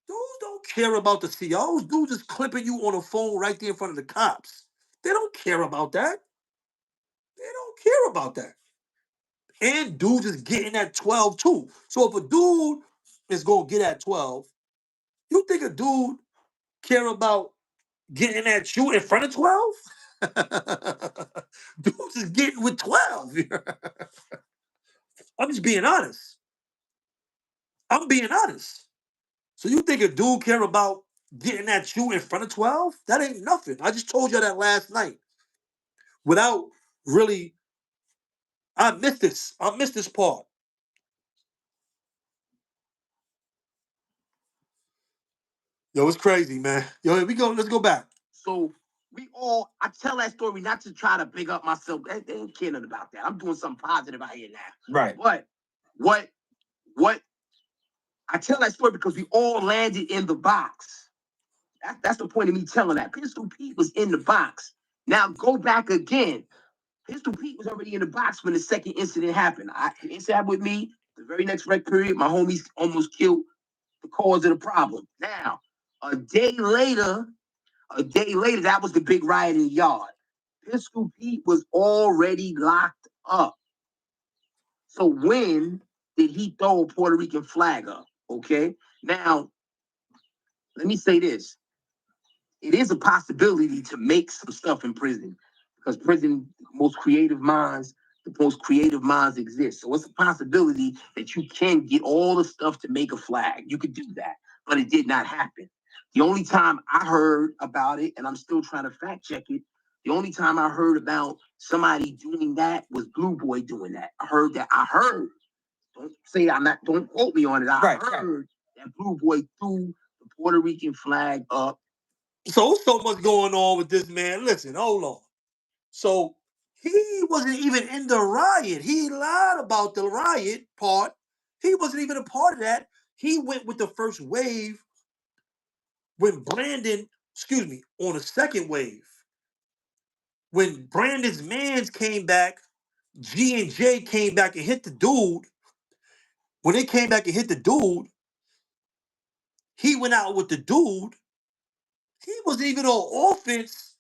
Dudes don't care about the COs. Dudes just clipping you on the phone right there in front of the cops. They don't care about that. They don't care about that. And dudes is getting at 12 too. So if a dude is gonna get at 12, you think a dude care about getting at you in front of 12? Dudes is getting with 12. I'm just being honest. I'm being honest. So you think a dude care about getting at you in front of 12? That ain't nothing. I just told you that last night. Without really, I missed this. I missed this part. Yo, it's crazy, man. Yo, here we go. Let's go back. So I tell that story not to try to big up myself. They ain't caring about that. I'm doing something positive out here now. Right. But what I tell that story because we all landed in the box. That's the point of me telling that. Pistol Pete was in the box. Now go back again. Pistol Pete was already in the box when the second incident happened. The incident happened with me. The very next rec period, my homies almost killed the cause of the problem. Now, a day later, that was the big riot in the yard. Pistol Pete was already locked up. So when did he throw a Puerto Rican flag up? Okay. Now, let me say this. It is a possibility to make some stuff in prison because prison, the most creative minds exist. So it's a possibility that you can get all the stuff to make a flag. You could do that, but it did not happen. The only time I heard about it, and I'm still trying to fact check it, the only time I heard about somebody doing that was Blue Boy doing that. I heard. Don't quote me on it. I heard that Blue Boy threw the Puerto Rican flag up. So much going on with this man. Listen, hold on. So He wasn't even in the riot. He lied about the riot part. He wasn't even a part of that. He went with the first wave when Brandon, excuse me, on the second wave. When Brandon's mans came back, G and J came back and hit the dude. When they came back and hit the dude, he went out with the dude. He wasn't even on offense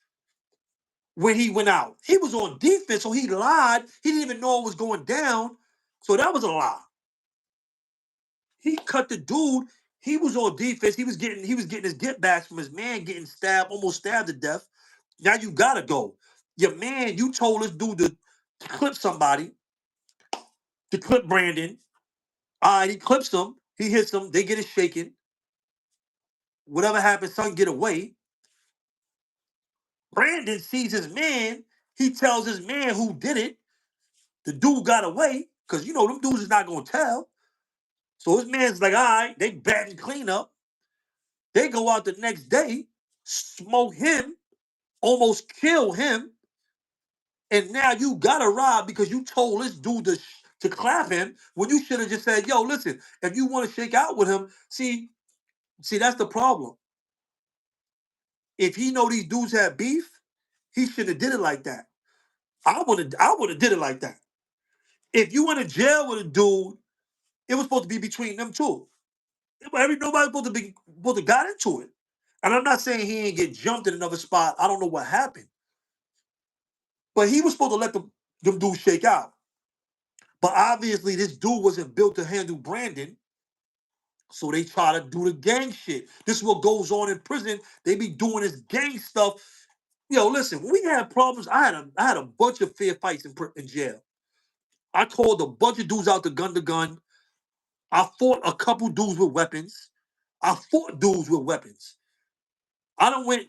when he went out. He was on defense, so he lied. He didn't even know it was going down. So that was a lie. He cut the dude. He was on defense. He was getting his get backs from his man getting stabbed, almost stabbed to death. Now you gotta go. Your man, you told this dude to clip somebody, to clip Brandon. All right, he clips him. He hits him. They get it shaken. Whatever happens, son, get away. Brandon sees his man. He tells his man who did it. The dude got away because you know them dudes is not gonna tell. So his man's like, all right, they bat and clean up. They go out the next day, smoke him, almost kill him, and now you gotta rob because you told this dude to clap him when you should have just said, yo, listen, if you want to shake out with him, see, that's the problem. If he know these dudes have beef, he shouldn't have did it like that. I would have did it like that. If you went to jail with a dude, it was supposed to be between them two. Nobody supposed to got into it. And I'm not saying he ain't get jumped in another spot. I don't know what happened. But he was supposed to let them dudes shake out. But obviously, this dude wasn't built to handle Brandon. So they try to do the gang shit. This is what goes on in prison. They be doing this gang stuff. Yo, listen, when we had problems, I had a bunch of fair fights in jail. I called a bunch of dudes out to gun. I fought a couple dudes with weapons. I fought dudes with weapons. I done went,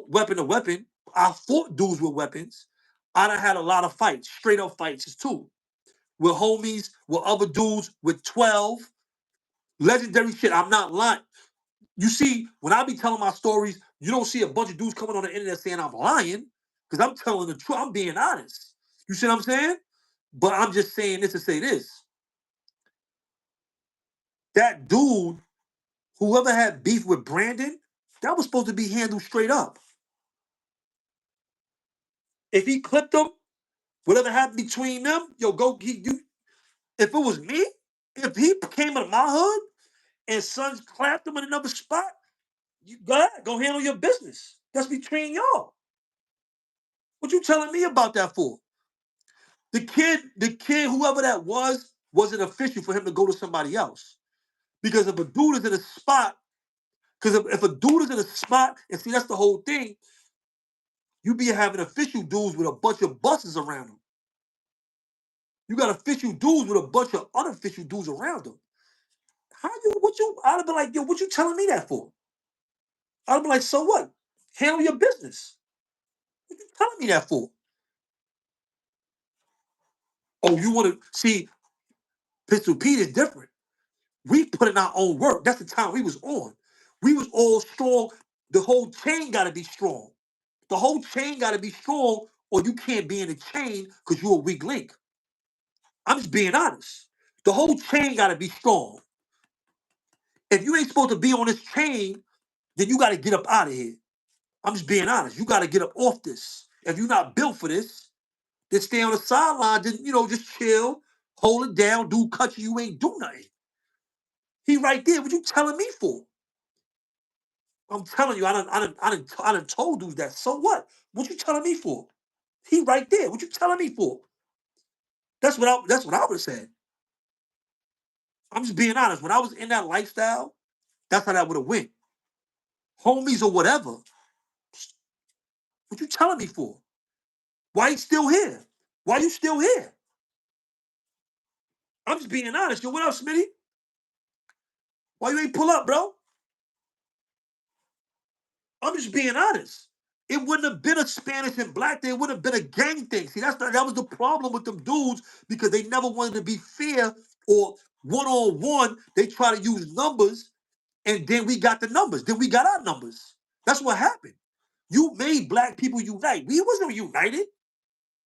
weapon to weapon. I fought dudes with weapons. I done had a lot of fights, straight up fights too. With homies, with other dudes, with 12. Legendary shit. I'm not lying. You see, when I be telling my stories, you don't see a bunch of dudes coming on the internet saying I'm lying, because I'm telling the truth. I'm being honest. You see what I'm saying? But I'm just saying this to say this. That dude, whoever had beef with Brandon, that was supposed to be handled straight up. If he clipped him, whatever happened between them, yo, if it was me, if he came into my hood and sons clapped him in another spot, you go handle your business. That's between y'all. What you telling me about that for? The kid, whoever that wasn't official for him to go to somebody else. Because if a dude is in a spot, if a dude is in a spot, and see, that's the whole thing, you be having official dudes with a bunch of buses around them. You got official dudes with a bunch of unofficial dudes around them. I'd be like, yo, what you telling me that for? I'd be like, so what? Handle your business. What you telling me that for? Oh, you want to see, Pistol Pete is different. We put in our own work. That's the time we was on. We was all strong. The whole chain got to be strong. The whole chain got to be strong, or you can't be in the chain because you're a weak link. I'm just being honest. The whole chain got to be strong. If you ain't supposed to be on this chain, then you got to get up out of here. I'm just being honest. You got to get up off this. If you're not built for this, then stay on the sideline. Just chill, hold it down, do cut you. You ain't do nothing. He right there. What you telling me for? I'm telling you, I done told dudes that. So what? What you telling me for? He right there. What you telling me for? That's what I would have said. I'm just being honest. When I was in that lifestyle, that's how that would have went. Homies or whatever. What you telling me for? Why you still here? Why you still here? I'm just being honest. Yo, what up, Smitty? Why you ain't pull up, bro? I'm just being honest. It wouldn't have been a Spanish and black thing. It would have been a gang thing. See, that was the problem with them dudes, because they never wanted to be fair or one-on-one. They try to use numbers, and then we got the numbers. Then we got our numbers. That's what happened. You made black people unite. We wasn't united.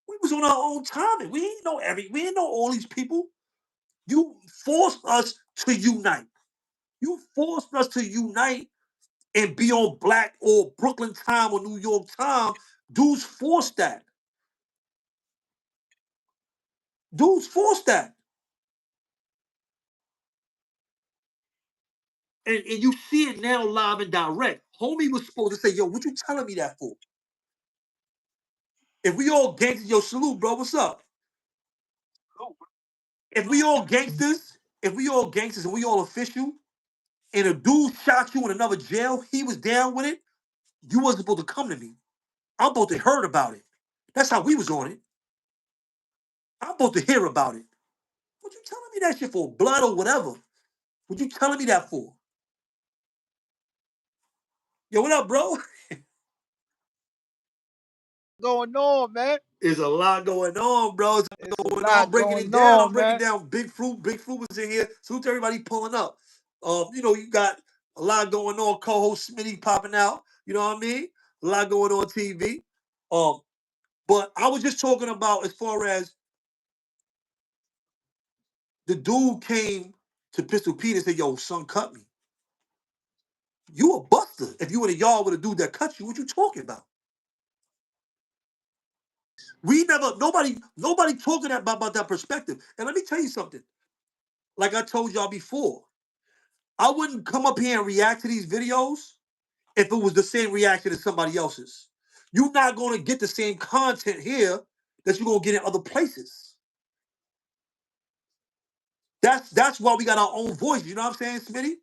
We was on our own timing. We ain't know all these people. You forced us to unite. You forced us to unite and be on Black or Brooklyn time or New York time. Dudes forced that. Dudes forced that. And you see it now live and direct. Homie was supposed to say, yo, what you telling me that for? If we all gangsters, yo, salute, bro, what's up? If we all gangsters, and we all official, and a dude shot you in another jail, he was down with it, you wasn't supposed to come to me. I'm supposed to heard about it. That's how we was on it. I'm supposed to hear about it. What you telling me that shit for? Blood or whatever? What you telling me that for? Yo, what up, bro? Going on, man? There's a lot going on, bro. It's a Going on. I'm lot breaking it going down. on, I'm breaking man. down Big Fruit. Big Fruit was in here. Salute to everybody pulling up. You got a lot going on. Co-host Smitty popping out. You know what I mean? A lot going on TV. But I was just talking about as far as the dude came to Pistol Pete and said, yo, son, cut me. You a buster. If you in a yard with a dude that cut you, what you talking about? Nobody talking about that perspective. And let me tell you something. Like I told y'all before, I wouldn't come up here and react to these videos if it was the same reaction as somebody else's. You're not going to get the same content here that you're going to get in other places. That's why we got our own voice. You know what I'm saying, Smitty?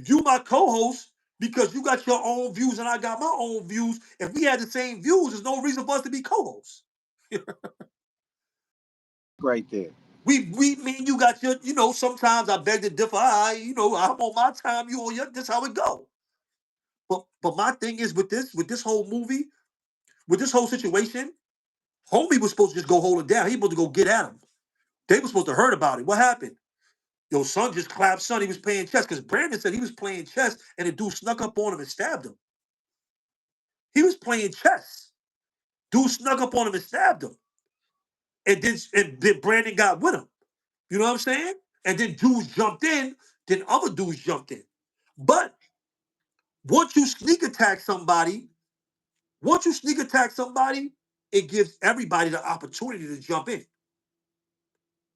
You my co-host because you got your own views and I got my own views. If we had the same views, there's no reason for us to be co-hosts. Right there. We mean you got your, sometimes I beg to differ. I'm on my time, you on your, that's how it go. But my thing is with this whole movie, with this whole situation, homie was supposed to just go hold it down. He was supposed to go get at him. They were supposed to heard about it. What happened? Yo, son just clapped son. He was playing chess because Brandon said he was playing chess and the dude snuck up on him and stabbed him. He was playing chess. Dude snuck up on him and stabbed him. And then Brandon got with him. You know what I'm saying? And then dudes jumped in, then other dudes jumped in. But once you sneak attack somebody, it gives everybody the opportunity to jump in.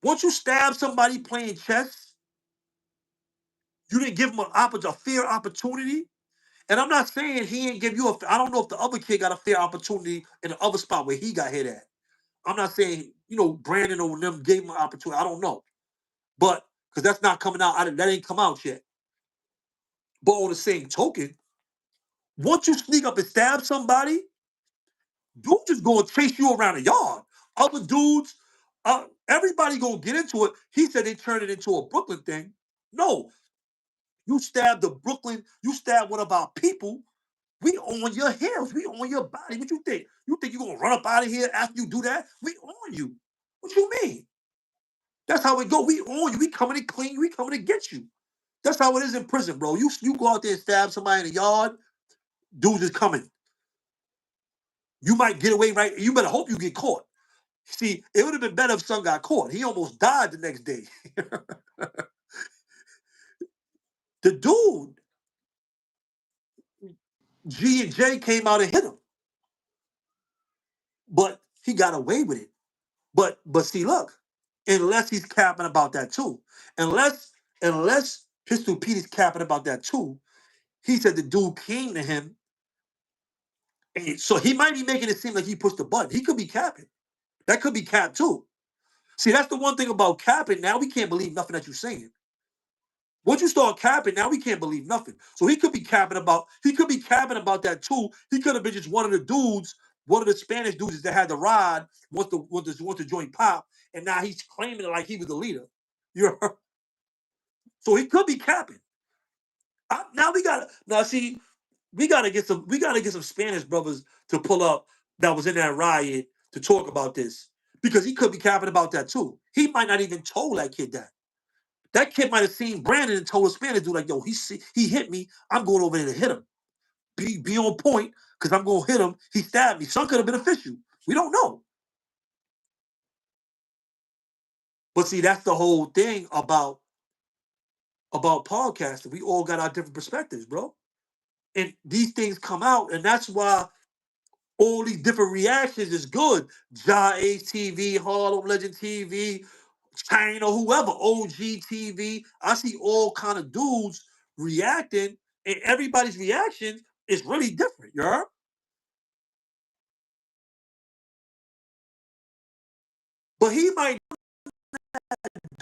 Once you stab somebody playing chess, you didn't give him a fair opportunity. And I'm not saying he ain't give you I don't know if the other kid got a fair opportunity in the other spot where he got hit at. I'm not saying, Brandon or them gave him an opportunity. I don't know. But, because that's not coming out. That ain't come out yet. But on the same token, once you sneak up and stab somebody, dude just gonna chase you around the yard. Other dudes, everybody gonna get into it. He said they turned it into a Brooklyn thing. No, you stabbed you stabbed one of our people. We on your heels. We on your body. What you think? You think you gonna run up out of here after you do that? We on you. What you mean? That's how it go. We on you. We coming to clean you. We coming to get you. That's how it is in prison, bro. You go out there and stab somebody in the yard, dudes is coming. You might get away, right? You better hope you get caught. See, it would have been better if son got caught. He almost died the next day. The dude, G and J came out and hit him. But he got away with it. But see, look, unless he's capping about that too. Unless Pistol Pete is capping about that too, he said the dude came to him. And so he might be making it seem like he pushed the button. He could be capping. That could be cap too. See, that's the one thing about capping. Now we can't believe nothing that you're saying. Once you start capping, now we can't believe nothing. So he could be capping about that too. He could have been just one of the dudes, one of the Spanish dudes that had the rod once the joint pop, and now he's claiming it like he was the leader. So he could be capping. We gotta get some Spanish brothers to pull up that was in that riot to talk about this. Because he could be capping about that too. He might not even told that kid that. That kid might have seen Brandon and told a Spanish dude, like, yo, he hit me. I'm going over there to hit him. Be on point, because I'm going to hit him. He stabbed me. Son could have been official. We don't know. But see, that's the whole thing about podcasting. We all got our different perspectives, bro. And these things come out, and that's why all these different reactions is good. Ja TV, Harlem Legend TV, China, whoever, OG TV. I see all kind of dudes reacting, and everybody's reaction is really different, you heard? But he might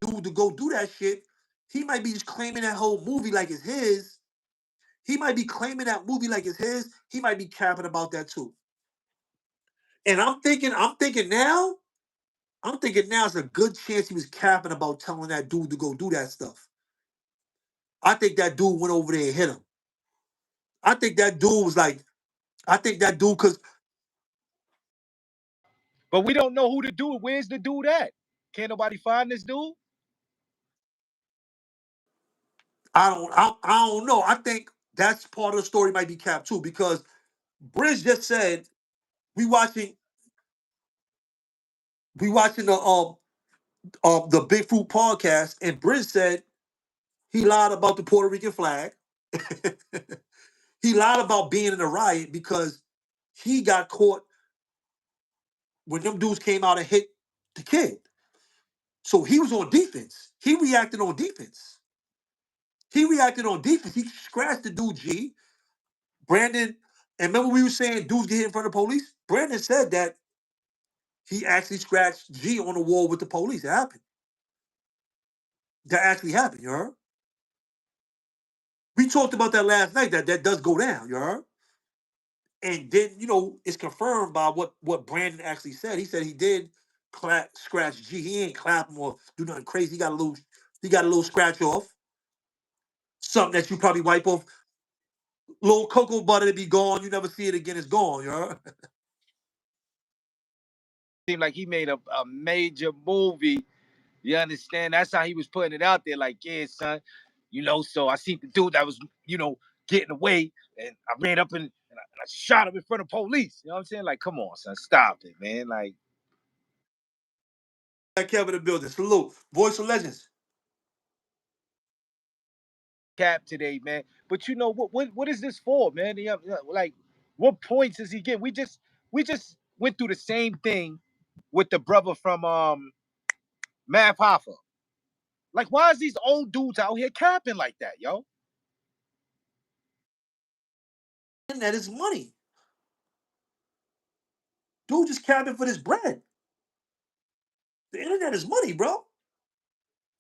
do to go do that shit. He might be just claiming that whole movie like it's his. He might be claiming that movie like it's his. He might be capping about that too. And I'm thinking now it's a good chance he was capping about telling that dude to go do that stuff. I think that dude went over there and hit him. I think that dude was like, I think that dude, because But we don't know who the dude. Where's the dude at? Can't nobody find this dude? I don't know. I think that's part of the story might be capped too, because Brizz just said we watching the Big Fruit podcast, and Brizz said he lied about the Puerto Rican flag. He lied about being in a riot because he got caught when them dudes came out and hit the kid. So he was on defense. He reacted on defense. He scratched the dude G. Brandon, and remember we were saying dudes get hit in front of the police? Brandon said that he actually scratched G on the wall with the police. It happened. That actually happened, you heard? We talked about that last night, that does go down, you heard? And then, it's confirmed by what Brandon actually said. He said he did scratch G. He ain't clap him or do nothing crazy. He got a little scratch off. Something that you probably wipe off. Little cocoa butter to be gone. You never see it again. It's gone, you heard? Seemed like he made a major movie. You understand? That's how he was putting it out there. Like, yeah, son, so I see the dude that was, getting away, and I ran up and I shot him in front of police. You know what I'm saying? Like, come on, son, stop it, man. Like, Kevin in the building. Salute. Voice of Legends. cap today, man. But what is this for, man? Like, what points is he getting? We just went through the same thing with the brother from Math Hoffa. Like, why is these old dudes out here capping like that, yo? And that is money. Dude just capping for this bread. The internet is money, bro.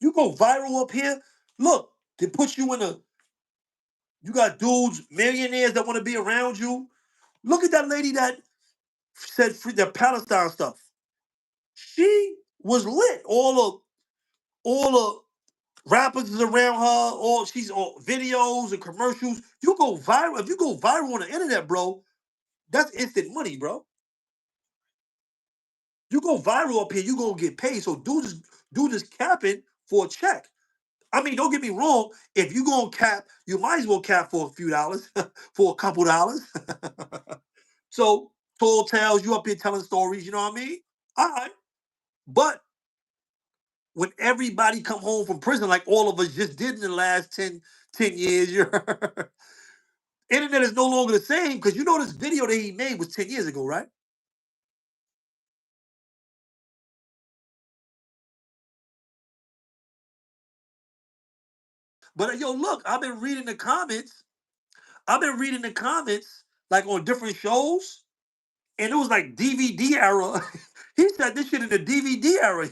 You go viral up here. Look, they put you in a. You got dudes, millionaires that want to be around you. Look at that lady that said free the Palestine stuff. She was lit. All the rappers is around her. All she's on videos and commercials. You go viral. If you go viral on the internet, bro, that's instant money, bro. You go viral up here, you gonna get paid. So dude is capping for a check. I mean, don't get me wrong. If you gonna cap, you might as well cap for a few dollars, for a couple dollars. So tall tales, you up here telling stories. You know what I mean? All right, but when everybody come home from prison, like all of us just did in the last 10 years, internet is no longer the same because this video that he made was 10 years ago, right? But yo, look, I've been reading the comments. Like on different shows, and it was like DVD era. He said this shit in the DVD era.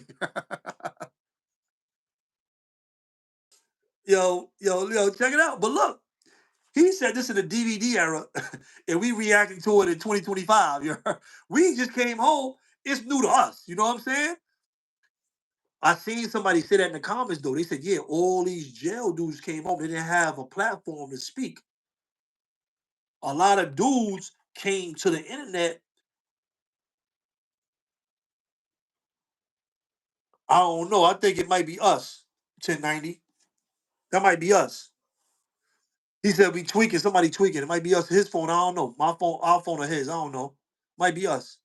Yo, check it out. But look, he said this in the DVD era, and we reacting to it in 2025. We just came home. It's new to us. You know what I'm saying? I seen somebody say that in the comments though. They said, yeah, all these jail dudes came home. They didn't have a platform to speak. A lot of dudes came to the internet. I don't know. I think it might be us. 1090. That might be us. He said we tweaking. Somebody tweaking. It might be us. His phone. I don't know. My phone. Our phone or his. I don't know. Might be us.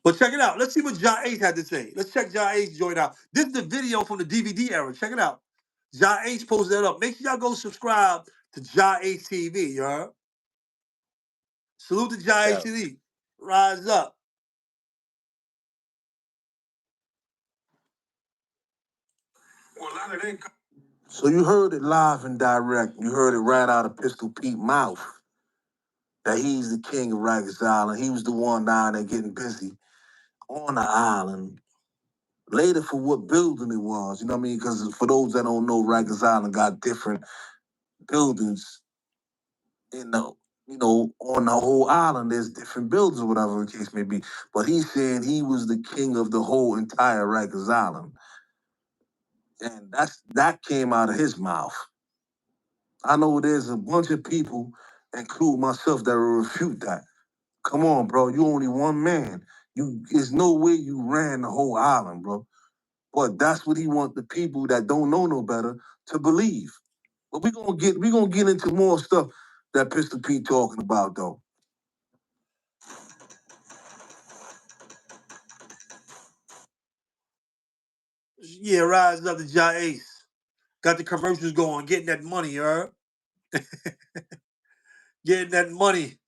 But check it out. Let's see what Ja Ace had to say. Let's check Ja Ace joint out. This is the video from the DVD era. Check it out. Ja Ace posted that up. Make sure y'all go subscribe to Ja Ace TV, you heard? Salute to Ja Ace TV. Rise up. Well, a lot of that. So you heard it live and direct. You heard it right out of Pistol Pete's mouth that he's the king of Rikers Island. He was the one down there getting busy on the island. Later, for what building it was, you know what I mean? Because for those that don't know, Rikers Island got different buildings in the, you know, on the whole island. There's different buildings, or whatever the case may be. But he's saying he was the king of the whole entire Rikers Island, and that came out of his mouth. I know there's a bunch of people, including myself, that will refute that. Come on, bro. You only one man. There's no way you ran the whole island, bro. But that's what he want the people that don't know no better to believe. But we gonna get into more stuff that Pistol Pete talking about though. Yeah, rise up to Ja Ace. Got the commercials going, getting that money, you heard? Getting that money.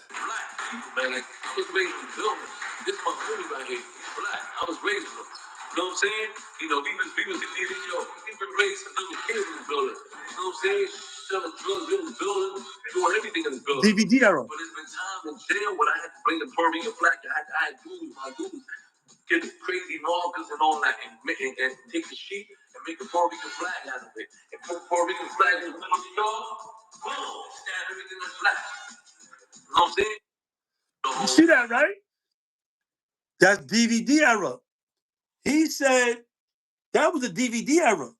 Black people, man. Like, I was raised in the building. This is my homie right here. He's black. I was raised with him. You know what I'm saying? You know, we was we've been raised some little kids in the building. You know what I'm saying? Selling drugs in the building, doing everything in the building. DVD era. But there's been time in jail when I had to bring the Puerto Rican flag. I had dudes, my dudes, get the crazy markers and all that, and take the sheet and make a Puerto Rican flag out of it. And put Puerto Rican flag in the middle of the yard. Boom! Stab everything that's black. You know what I'm saying? You see that, right? That's DVD era. He said that was a DVD era.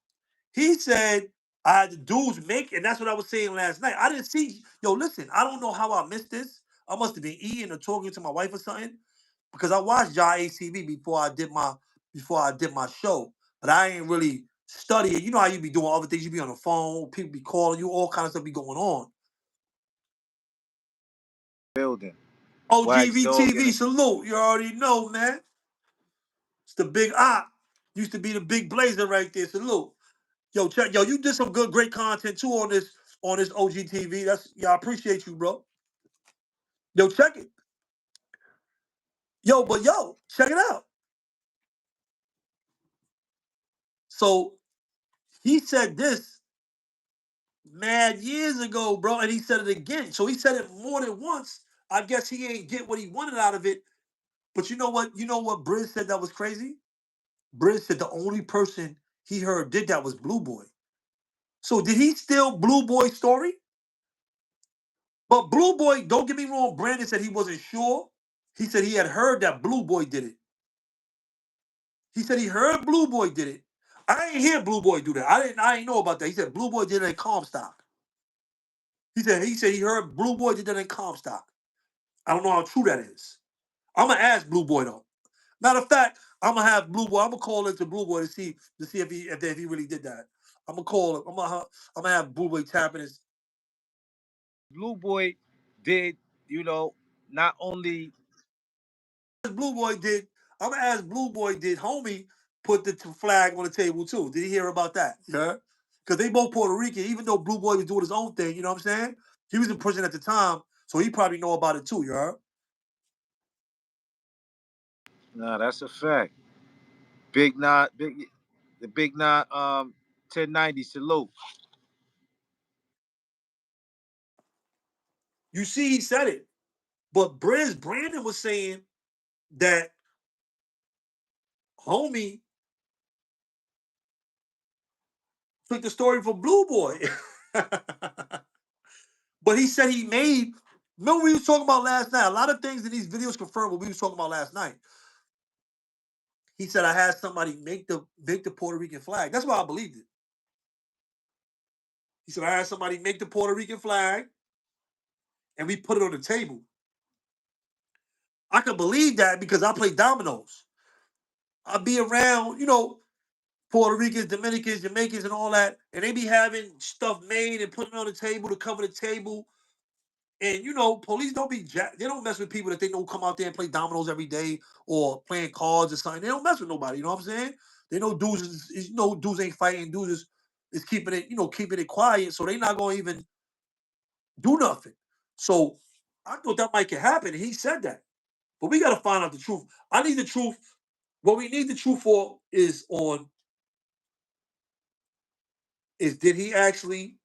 He said I had the dudes make, and that's what I was saying last night. I didn't see. Yo, listen, I don't know how I missed this. I must have been eating or talking to my wife or something, because I watched Ja ACV before I did my show, but I ain't really study it. You know how you be doing other things. You be on the phone, people be calling you, all kinds of stuff be going on. Building. OGV TV, salute. You already know, man. It's the big op. Used to be the big blazer right there. Salute. Yo, check. Yo, you did some great content too on this OGTV. I appreciate you, bro. Yo, check it. Yo, check it out. So he said this mad years ago, bro, and he said it again. So he said it more than once. I guess he ain't get what he wanted out of it. But you know what? You know what Brizz said that was crazy? Brizz said the only person he heard did that was Blue Boy. So did he steal Blue Boy's story? But Blue Boy, don't get me wrong, Brandon said he wasn't sure. He said he had heard that Blue Boy did it. He said he heard Blue Boy did it. I ain't hear Blue Boy do that. I didn't know about that. He said Blue Boy did it in Comstock. He said he heard Blue Boy did that in Comstock. I don't know how true that is. I'm gonna ask Blue Boy though. Matter of fact, I'm gonna have Blue Boy. I'm gonna call into Blue Boy to see if he really did that. I'm gonna call him. I'm gonna have Blue Boy tapping his. Blue Boy did, you know, not only Blue Boy did. I'm gonna ask Blue Boy, did homie put the flag on the table too? Did he hear about that? Yeah. Because they both Puerto Rican, even though Blue Boy was doing his own thing, you know what I'm saying? He was in prison at the time, so he probably know about it too, you heard? nah, that's a fact. The Big Knot 1090 salute. You see, he said it. But Brandon was saying that homie took the story from Blue Boy. But he said he made, remember we was talking about last night? A lot of things in these videos confirm what we was talking about last night. He said I had somebody make the Puerto Rican flag. That's why I believed it. He said I had somebody make the Puerto Rican flag and we put it on the table. I could believe that because I play dominoes. I'd be around, Puerto Ricans, Dominicans, Jamaicans, and all that, and they be having stuff made and putting it on the table to cover the table. And police don't they don't mess with people that they know come out there and play dominoes every day or playing cards or something. They don't mess with nobody. You know what I'm saying? They know dudes dudes ain't fighting. Dudes is keeping it keeping it quiet. So they not gonna even do nothing. So I thought that might could happen. And he said that, but we gotta find out the truth. I need the truth. What we need the truth for is did he actually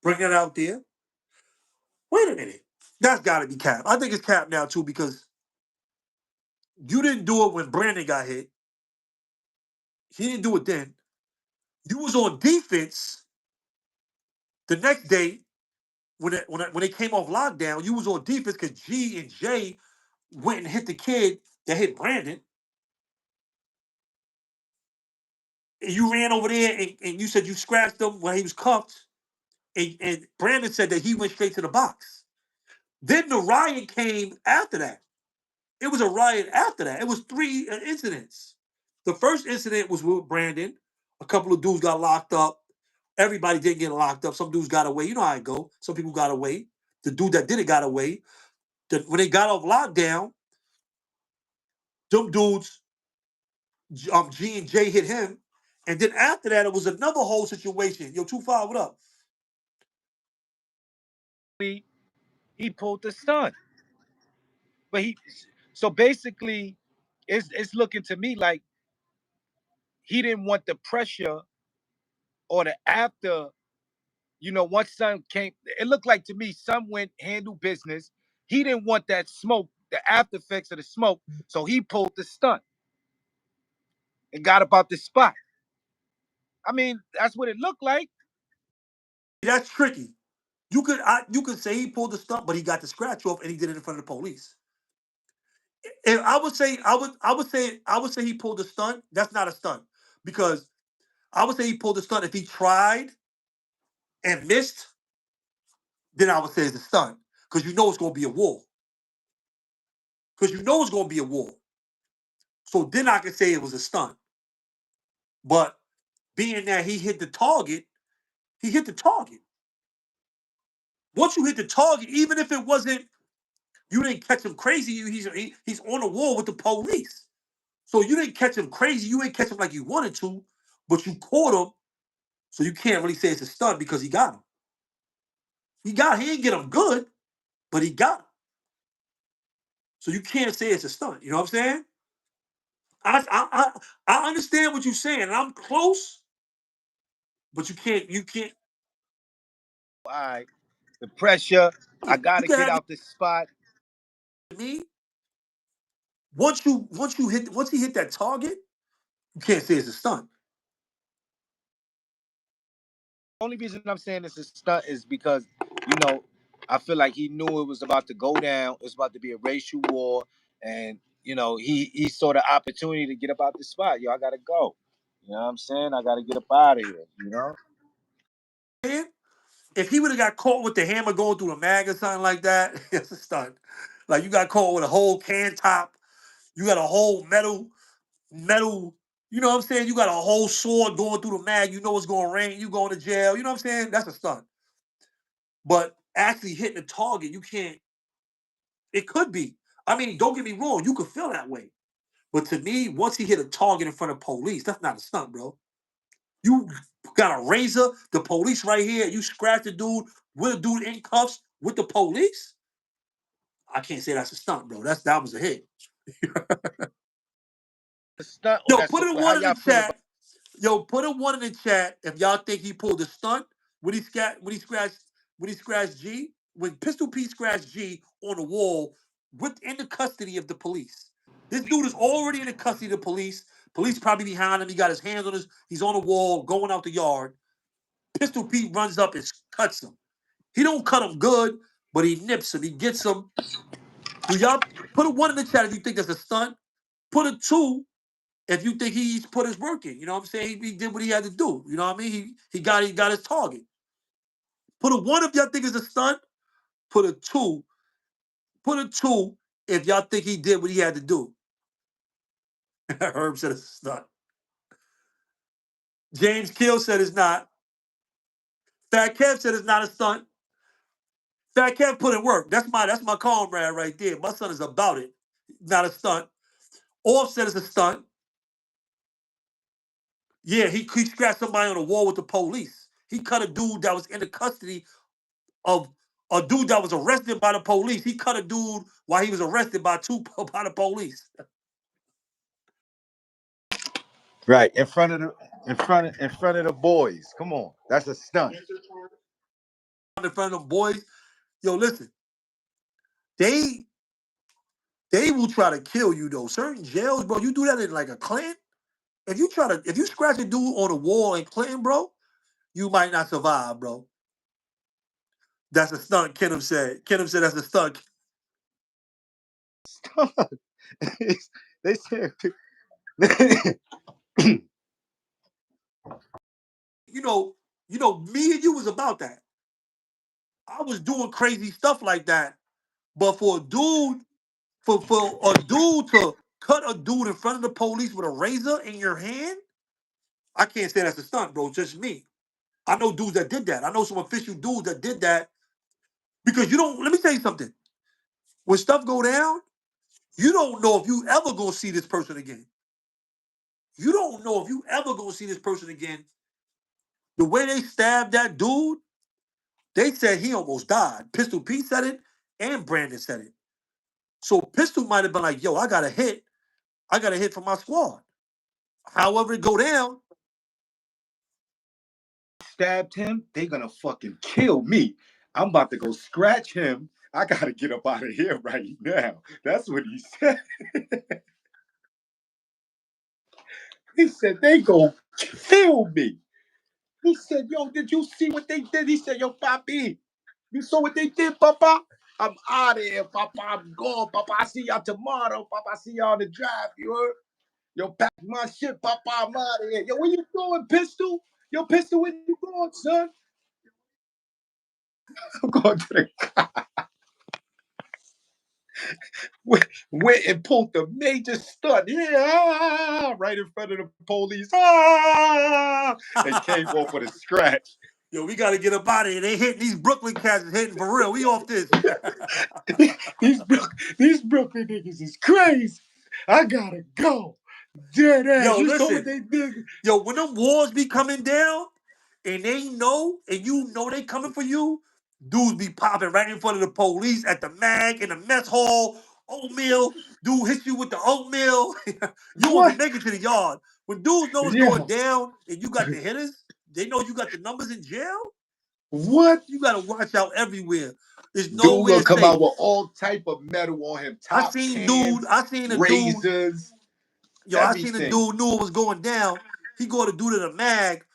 bring that out there? Wait a minute. That's got to be cap. I think it's cap now too because you didn't do it when Brandon got hit. He didn't do it then. You was on defense the next day when they came off lockdown. You was on defense because G and J went and hit the kid that hit Brandon. And you ran over there and you said you scratched him when he was cuffed. And Brandon said that he went straight to the box. Then the riot came after that. It was a riot after that. It was 3 incidents. The first incident was with Brandon. A couple of dudes got locked up. Everybody didn't get locked up. Some dudes got away. You know how it go. Some people got away. The dude that did it got away. When they got off lockdown, them dudes, G and J hit him. And then after that, it was another whole situation. Yo, 2-5, what up? He pulled the stunt. But so basically, it's looking to me like he didn't want the pressure or the after. Once Son came, it looked like to me Son went handle business. He didn't want that smoke, the after effects of the smoke, so he pulled the stunt and got about the spot. I mean, that's what it looked like. That's tricky. You could say he pulled the stunt, but he got the scratch off and he did it in front of the police. And I would say he pulled the stunt. That's not a stunt because I would say he pulled the stunt. If he tried and missed, then I would say it's a stunt because it's going to be a war. Because it's going to be a war. So then I could say it was a stunt. But being that he hit the target, he hit the target. Once you hit the target, even if it wasn't, you didn't catch him crazy. He's on the wall with the police. So you didn't catch him crazy. You didn't catch him like you wanted to, but you caught him. So you can't really say it's a stunt because he got him. He didn't get him good, but he got him. So you can't say it's a stunt. You know what I'm saying? I understand what you're saying, and I'm close, but you can't. All right, the pressure. I You gotta can get have out this spot. me. Once he hit that target, you can't say it's a stunt. Only reason I'm saying it's a stunt is because I feel like he knew it was about to go down. It was about to be a racial war, and he saw the opportunity to get up out the spot. I gotta go. You know what I'm saying? I gotta get up out of here. If he would have got caught with the hammer going through the mag or something like that, it's a stunt. Like you got caught with a whole can top, you got a whole metal. You know what I'm saying? You got a whole sword going through the mag. You know it's going to rain. You going to jail. You know what I'm saying? That's a stunt. But actually hitting the target, you can't. It could be. I mean, don't get me wrong. You could feel that way. But to me, once he hit a target in front of police, that's not a stunt, bro. You got a razor, the police right here. You scratch the dude with a dude in cuffs with the police. I can't say that's a stunt, bro. That was a hit. A stunt or Yo, that's put a how one in y'all the feel about chat. Yo, put a one in the chat if y'all think he pulled a stunt when he scratched G. When Pistol Pete scratched G on the wall within the custody of the police. This dude is already in the custody of the police. Police probably behind him. He got his hands on he's on the wall, going out the yard. Pistol Pete runs up and cuts him. He don't cut him good, but he nips him. He gets him. Do y'all put a one in the chat if you think that's a stunt? Put a 2 if you think he's put his work in. You know what I'm saying? He did what he had to do. You know what I mean? He got his target. Put a 1 if y'all think it's a stunt. Put a 2. Put a 2 if y'all think he did what he had to do. Herb said it's a stunt. James Kill said it's not. Fat Kev said it's not a stunt. Fat Kev put in work. That's my comrade right there. My son is about it. Not a stunt. Offset is a stunt. Yeah, he scratched somebody on the wall with the police. He cut a dude that was in the custody of a dude that was arrested by the police. He cut a dude while he was arrested by the police. Right in front of the boys. Come on, that's a stunt. In front of them boys, yo, listen, they will try to kill you though. Certain jails, bro, you do that in like a Clinton. If you scratch a dude on the wall in Clinton, bro, you might not survive, bro. That's a stunt, Kenneth said. Kenneth said that's a stunt. They said you know, me and you was about that. I was doing crazy stuff like that. But for a dude to cut a dude in front of the police with a razor in your hand, I can't say that's a stunt, bro. Just me. I know dudes that did that. I know some official dudes that did that. Because you don't, let me tell you something. When stuff go down, you don't know if you ever gonna see this person again. You don't know if you ever gonna see this person again. The way they stabbed that dude, they said he almost died. Pistol Pete said it, and Brandon said it. So Pistol might have been like, yo, I got a hit from my squad. However it go down, stabbed him, they gonna fucking kill me. I'm about to go scratch him. I gotta get up out of here right now. That's what he said. He said they gonna kill me. He said, yo, did you see what they did? He said, yo, Papi, you saw what they did, Papa? I'm out of here, Papa. I'm gone, Papa. I see y'all tomorrow, Papa. I see y'all on the drive, you heard? Yo, pack my shit, Papa. I'm out of here. Yo, where you going, Pistol? Yo, Pistol, where you going, son? I'm going to the went and pulled the major stunt. Yeah, right in front of the police. And came off with a scratch. Yo, we gotta get up out of here. They hitting these Brooklyn cats is hitting for real. We off this. these Brooklyn niggas is crazy. I gotta go. Dead ass. Yo, you listen. saw what they did. Yo, when them wars be coming down and they know, and you know they coming for you, dudes be popping right in front of the police at the mag, in the mess hall, oatmeal. Dude hit you with the oatmeal. You won't even make it to the yard. When dudes know it's going down and you got the hitters, they know you got the numbers in jail. What? You gotta watch out everywhere. There's Dude nowhere will come safe. out with all type of metal on him. I seen a razors, dude. Yo, everything. I seen a dude knew it was going down. He go to do to the mag.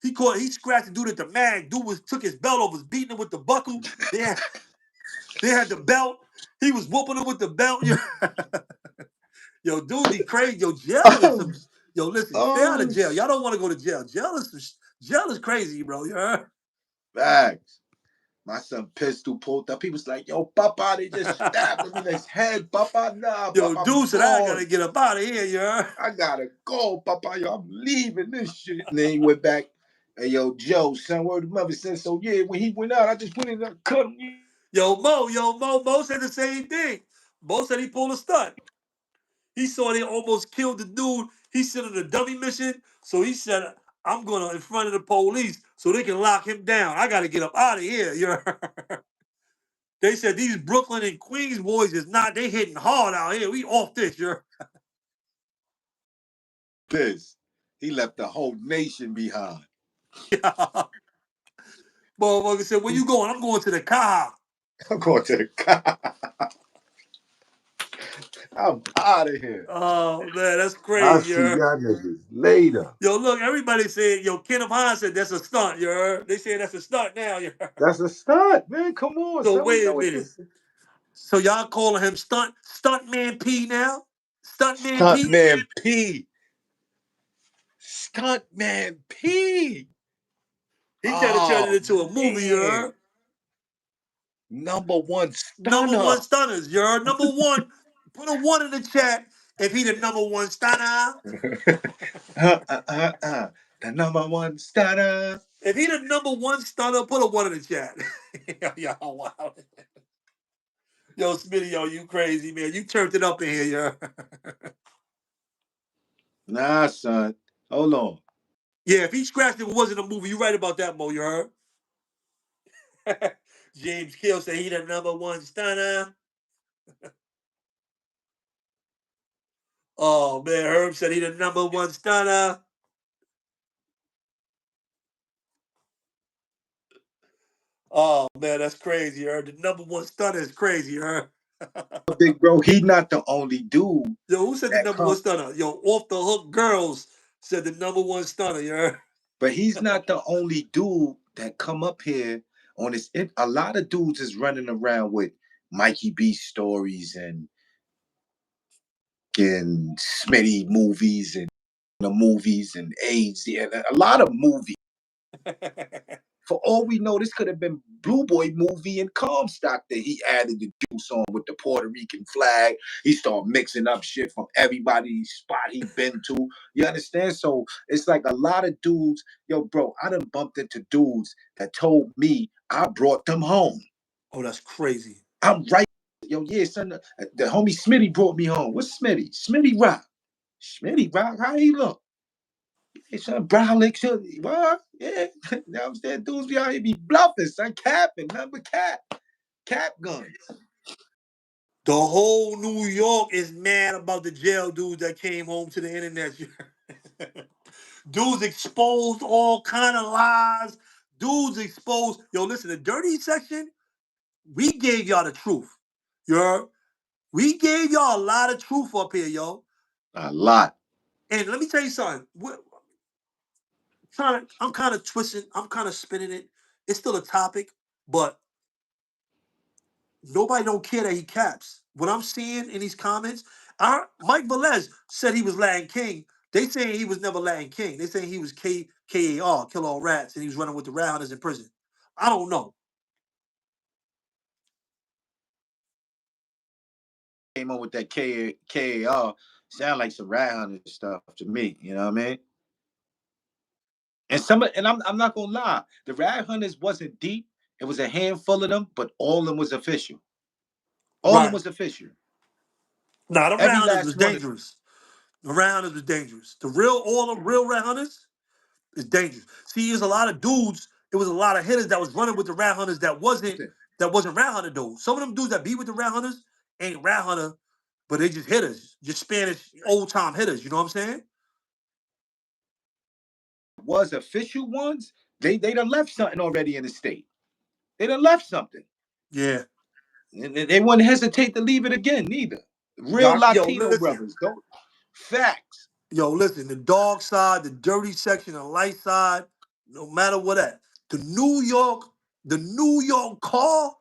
He scratched the dude at the mag. Dude took his belt off, was beating him with the buckle. They had the belt. He was whooping him with the belt. Yo, dude be crazy. Yo, jail is some. Yo, listen, stay out of jail. Y'all don't want to go to jail. Jail is crazy, bro. You heard? Facts. My son Pistol pulled up. He was like, yo, Papa, they just stabbed him in his head, Papa. Nah, yo, Papa, dude said, I gotta get up out of here, you heard? I gotta go, Papa. Yo, I'm leaving this shit. And then he went back. Hey, yo, Joe, son, word of mother said, so yeah, when he went out, I just went in and cut him. Mo said the same thing. Mo said he pulled a stunt. He saw they almost killed the dude. He sent on a dummy mission. So he said, I'm going to in front of the police so they can lock him down. I got to get up out of here. You heard? They said these Brooklyn and Queens boys is not, they hitting hard out here. We off this, you heard? This. He left the whole nation behind. Motherfucker said, where you going? I'm going to the car. I'm going to the car. I'm out of here. Oh, man, that's crazy. I'll see y'all niggas later. Yo, look, everybody said, yo, Kenneth Hines said that's a stunt, you heard? They said that's a stunt now, you heard? That's a stunt, man. Come on. So wait a minute. So y'all calling him Stuntman P now? Stuntman P. Stuntman P. He tried to turn it into a movie, you heard? Number one stunner. Number one stunners, you heard? Number one. Put a 1 in the chat if he the number one stunner. The number one stunner. If he the number one stunner, put a one in the chat. Yo, wow. Yo, Smitty, yo, you crazy, man. You turned it up in here, yo. Nah, son. Hold on. Yeah, if he scratched it, it wasn't a movie. You right about that, Mo, you heard? James Kill said he the number one stunner. Oh, man, Herb said he the number one stunner. Oh, man, that's crazy, Herb. The number one stunner is crazy, Herb. Big bro, he not the only dude. Yo, who said the number one stunner? Yo, Off the Hook Girls said the number one stunner, you heard? But he's not the only dude that come up here on this. A lot of dudes is running around with Mikey B stories and Smitty movies and the movies and AIDS. Yeah, a lot of movies. For all we know, this could have been Blue Boy movie in Comstock that he added the juice on with the Puerto Rican flag. He started mixing up shit from everybody's spot he been to. You understand? So it's like a lot of dudes. Yo, bro, I done bumped into dudes that told me I brought them home. Oh, that's crazy. I'm right. Yo, yeah, son. The homie Smitty brought me home. What's Smitty? Smitty Rock. Smitty Rock? How he look? Hey, son, brown lick, what? Yeah, now I'm dudes be out here be bluffing, son, capping, nothing but cap guns. The whole New York is mad about the jail dudes that came home to the internet. Dudes exposed all kind of lies. Dudes exposed. Yo, listen, the dirty section, we gave y'all the truth. You heard? We gave y'all a lot of truth up here, yo. A lot. And let me tell you something. I'm kind of twisting. I'm kind of spinning it. It's still a topic, but nobody don't care that he caps. What I'm seeing in these comments, Mike Velez said he was Latin King. They saying he was never Latin King. They saying he was KAR, Kill All Rats, and he was running with the Rat Hunters in prison. I don't know. Came up with that KAR, sound like some Rat Hunter stuff to me. You know what I mean? And I'm not gonna lie, the Rat Hunters wasn't deep. It was a handful of them, but all of them was official. All of them was official. Nah, the Rat Hunters was dangerous. The Rat Hunters was dangerous. All the real Rat Hunters is dangerous. See, there's a lot of dudes. It was a lot of hitters that was running with the Rat Hunters that wasn't Rat Hunter dudes. Some of them dudes that be with the Rat Hunters ain't Rat Hunter, but they just hitters, just Spanish old time hitters. You know what I'm saying? Was official ones, they done left something already in the state. They done left something. Yeah. And they wouldn't hesitate to leave it again, neither. Real Latino brothers, don't. Facts. Yo, listen, the dark side, the dirty section, the light side, no matter what that. The New York car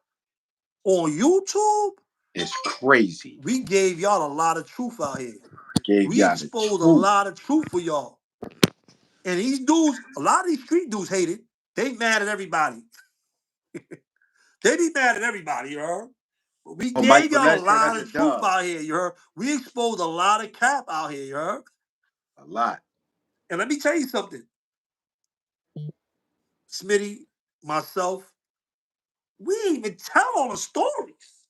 on YouTube is crazy. We gave y'all a lot of truth out here. We exposed a lot of truth for y'all. And these dudes, a lot of these street dudes hate it. They mad at everybody. They be mad at everybody, you heard? But we gave y'all a lot of truth out here, you heard? We exposed a lot of cap out here, you heard? A lot. And let me tell you something. Smitty, myself, we ain't even tell all the stories.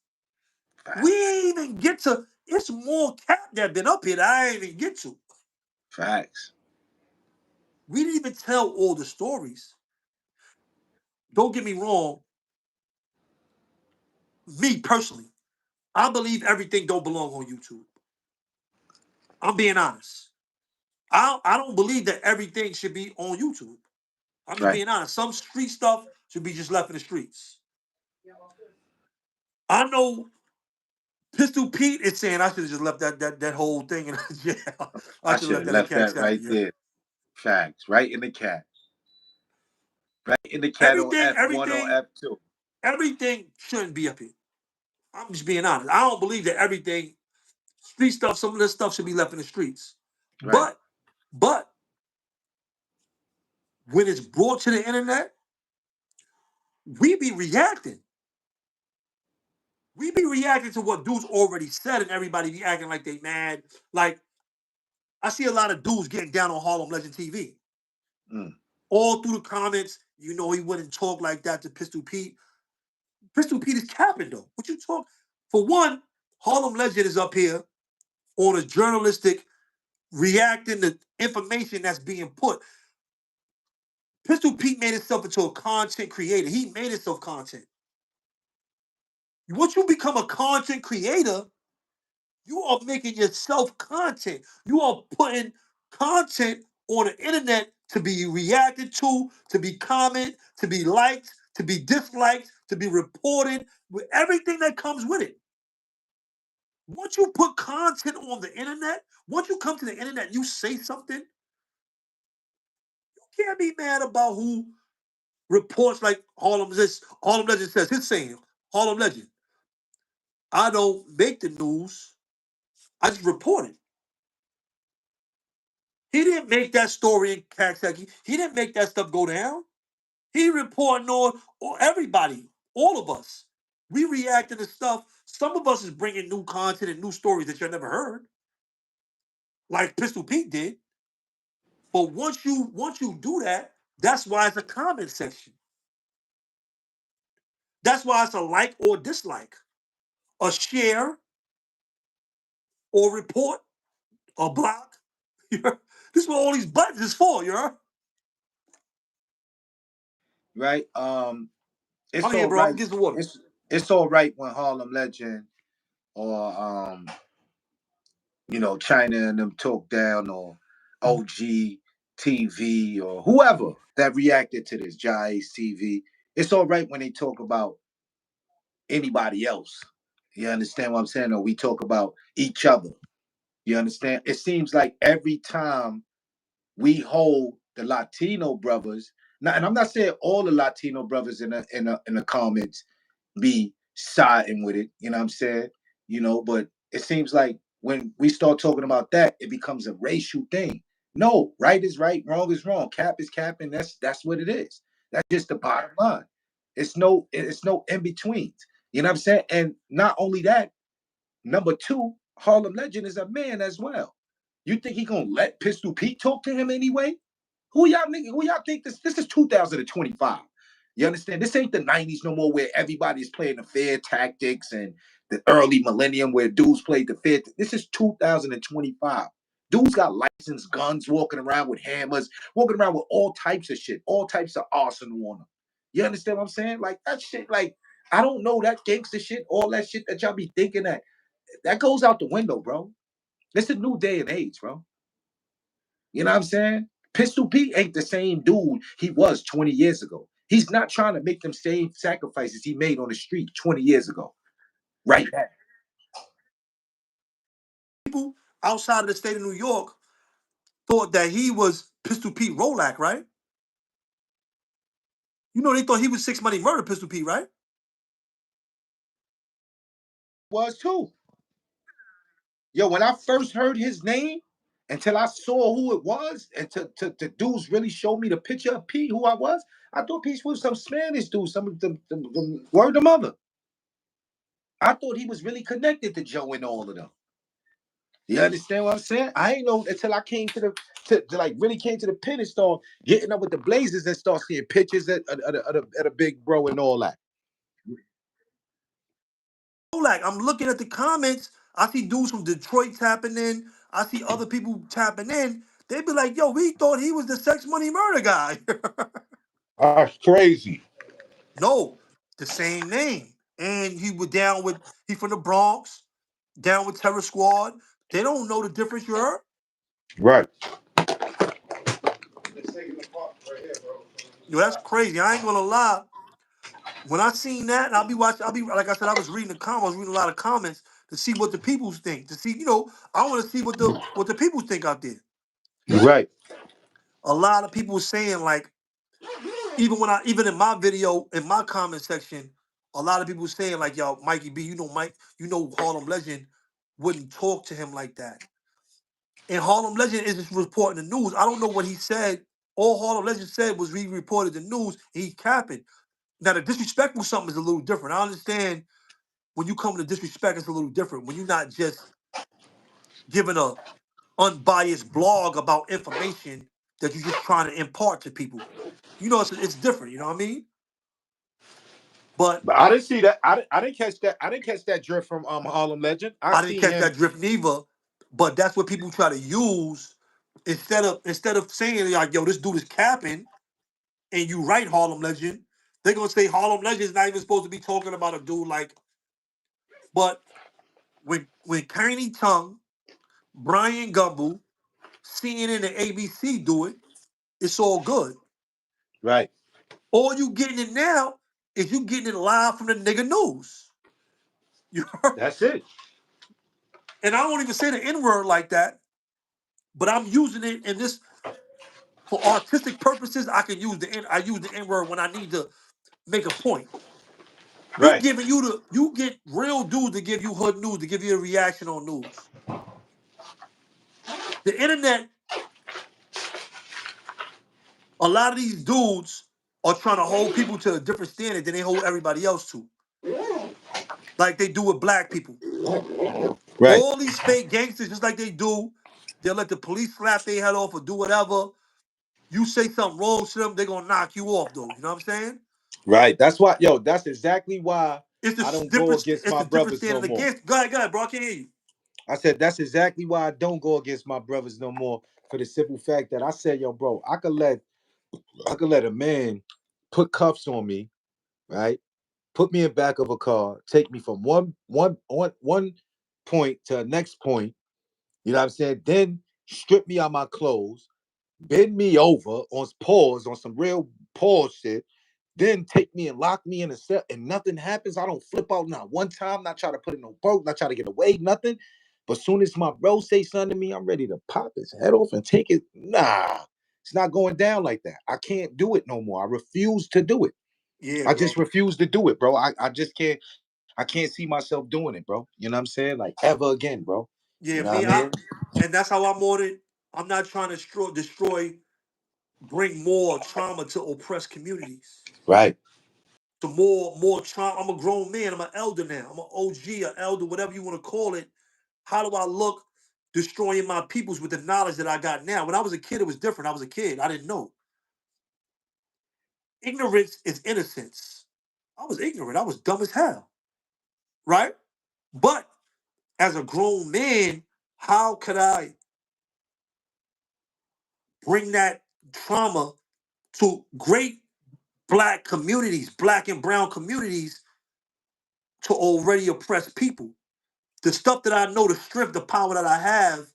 Facts. We ain't even get to, it's more cap that been up here that I ain't even get to. Facts. We didn't even tell all the stories. Don't get me wrong. Me personally, I believe everything don't belong on YouTube. I'm being honest. I don't believe that everything should be on YouTube. I'm just being honest. Some street stuff should be just left in the streets. I know Pistol Pete is saying I should have just left that whole thing in jail. I should have left that right there. Facts. Right in the cat. Right in the cat on F1 or F2. Everything shouldn't be up here. I'm just being honest. I don't believe that everything street stuff, some of this stuff should be left in the streets. Right. But when it's brought to the internet, we be reacting. We be reacting to what dudes already said, and everybody be acting like they mad. Like, I see a lot of dudes getting down on Harlem Legend TV. All through the comments, you know, he wouldn't talk like that to Pistol Pete. Pistol Pete is capping though. What you talk? For one, Harlem Legend is up here on a journalistic reacting to information that's being put. Pistol Pete made himself into a content creator. He made himself content. Once you become a content creator, you are making yourself content. You are putting content on the internet to be reacted to be commented, to be liked, to be disliked, to be reported, with everything that comes with it. Once you put content on the internet, once you come to the internet, you say something, you can't be mad about who reports like Harlem Legend says. His saying, Harlem Legend, I don't make the news, I just report it. He didn't make that story in Kaksaki. He didn't make that stuff go down. He reporting on everybody, all of us. We reacting to stuff. Some of us is bringing new content and new stories that you never heard, like Pistol Pete did. But once you do that, that's why it's a comment section. That's why it's a like or dislike, a share or report, a block. This is what all these buttons is for, you know? Right. It's I'm here, all bro. right. Get the water. It's all right when Harlem Legend or you know, China and them talk down, or OG TV or whoever that reacted to this, Jai's TV. It's all right when they talk about anybody else. You understand what I'm saying? Or we talk about each other. You understand? It seems like every time we hold the Latino brothers now, and I'm not saying all the Latino brothers in the comments be siding with it, you know what I'm saying? You know, but it seems like when we start talking about that, it becomes a racial thing. No, right is right, wrong is wrong, cap is cap, and that's what it is. That's just the bottom line. It's no in betweens. You know what I'm saying? And not only that, number two, Harlem Legend is a man as well. You think he gonna let Pistol Pete talk to him anyway? Who y'all think this is 2025? You understand? This ain't the 90s no more where everybody's playing the fair tactics and the early millennium where dudes played the fair. This is 2025. Dudes got licensed guns, walking around with hammers, walking around with all types of shit, all types of arsenal on them. You understand what I'm saying? Like that shit, like, I don't know, that gangster shit, all that shit that y'all be thinking that goes out the window, bro. It's a new day and age, bro. You know what I'm saying? Pistol Pete ain't the same dude he was 20 years ago. He's not trying to make them same sacrifices he made on the street 20 years ago. Right now. People outside of the state of New York thought that he was Pistol Pete Rolak, right? You know, they thought he was 6 Money Murder Pistol Pete, right? Was too. Yo, when I first heard his name, until I saw who it was, and to dudes really showed me the picture of Pete, who I was, I thought Pete was some Spanish dude, some of the word of mother. I thought he was really connected to Joe and all of them. You understand what I'm saying? I ain't know until I came to like really came to the pit and start getting up with the Blazers and start seeing pictures at a big bro and all that. Rolak, I'm looking at the comments. I see dudes from Detroit tapping in. I see other people tapping in. They be like, yo, we thought he was the Sex Money Murder guy. That's crazy. No, the same name. And he from the Bronx, down with Terror Squad. They don't know the difference, you heard? Right. Yo, that's crazy. I ain't gonna lie. When I seen that, I'll be like I said, I was reading the comments, reading a lot of comments to see what the people think. To see, I want to see what the people think out there. Right. A lot of people saying, like, even in my video, in my comment section, a lot of people saying, like, yo, Mikey B, Harlem Legend wouldn't talk to him like that. And Harlem Legend is just reporting the news. I don't know what he said. All Harlem Legend said was he reported the news. He's capping. Now the disrespectful something is a little different. I understand when you come to disrespect, it's a little different. When you're not just giving a unbiased blog about information that you're just trying to impart to people. You know, it's different. You know what I mean? But I didn't see that. I didn't catch that. I didn't catch that drift from Harlem Legend. I didn't catch that drift neither. But that's what people try to use instead of saying like, yo, this dude is capping, and you write Harlem Legend. They're gonna say Harlem Legend is not even supposed to be talking about a dude like. But when Tiny Tongue, Brian Gumble, CNN and ABC do it, it's all good. Right. All you getting it now is you getting it live from the nigga news. You heard? That's it. And I don't even say the N-word like that, but I'm using it in this for artistic purposes. I use the N-word when I need to make a point. You Right. giving you get real dudes to give you hood news, to give you a reaction on news. The internet, a lot of these dudes are trying to hold people to a different standard than they hold everybody else to. Like they do with black people. Right. All these fake gangsters, just like they do, they'll let the police slap their head off or do whatever. You say something wrong to them, they're gonna knock you off though. You know what I'm saying? Right. That's why, yo, that's exactly why It's I a don't go different against it's my a different brothers no standard more. against. Go ahead, bro. I can't hear you. I said that's exactly why I don't go against my brothers no more. For the simple fact that I said, yo, bro, I could let a man put cuffs on me, right? Put me in back of a car, take me from one point to the next point. You know what I'm saying? Then strip me out my clothes, bend me over on pause on some real pause shit, then take me and lock me in a cell and nothing happens. I don't flip out not one time, not try to put in no broke, not try to get away, nothing. But soon as my bro say something to me, I'm ready to pop his head off and take it. Nah, it's not going down like that. I can't do it no more. I refuse to do it. Yeah, I bro. just refuse to do it, bro. I just can't. I can't see myself doing it, bro. You know what I'm saying? Like ever again, bro. Yeah, You know me, what I mean? and that's how I'm on it. I'm not trying to destroy, bring more trauma to oppressed communities. Right. To more trauma. I'm a grown man. I'm an elder now. I'm an OG, an elder, whatever you want to call it. How do I look destroying my peoples with the knowledge that I got now? When I was a kid, it was different. I was a kid. I didn't know. Ignorance is innocence. I was ignorant. I was dumb as hell. Right? But as a grown man, how could I bring that trauma to great black communities, black and brown communities, to already oppressed people? The stuff that I know, the strength, the power that I have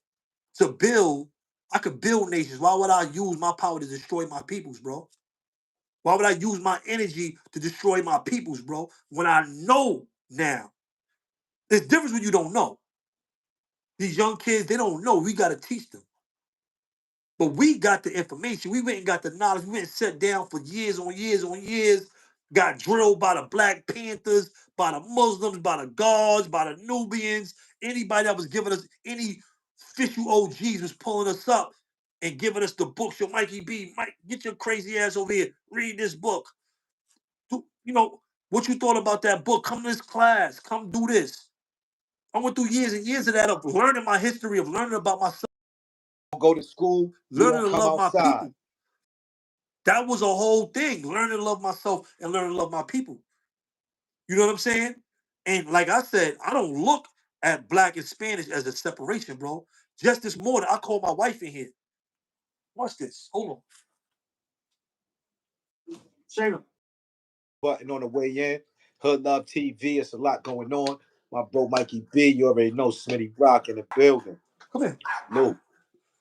to build, I could build nations. Why would I use my power to destroy my peoples, bro? Why would I use my energy to destroy my peoples, bro? When I know now. There's difference when you don't know. These young kids, they don't know. We got to teach them. But we got the information. We went and got the knowledge. We went and sat down for years on years on years. Got drilled by the Black Panthers, by the Muslims, by the Guards, by the Nubians. Anybody that was giving us, any official OGs was pulling us up and giving us the books. Yo, Mikey B, Mike, get your crazy ass over here. Read this book. You know, what you thought about that book? Come to this class. Come do this. I went through years and years of that, of learning my history, of learning about myself. Go to school, you Learning don't to come love my outside. people. That was a whole thing. Learning to love myself and learning to love my people. You know what I'm saying? And like I said, I don't look at black and Spanish as a separation, bro. Just this morning, I called my wife in here. Watch this. Hold on. Shayna. Button on the way in. Hood Love TV. It's a lot going on. My bro Mikey B, you already know Smitty Rock in the building. Come here. Lou.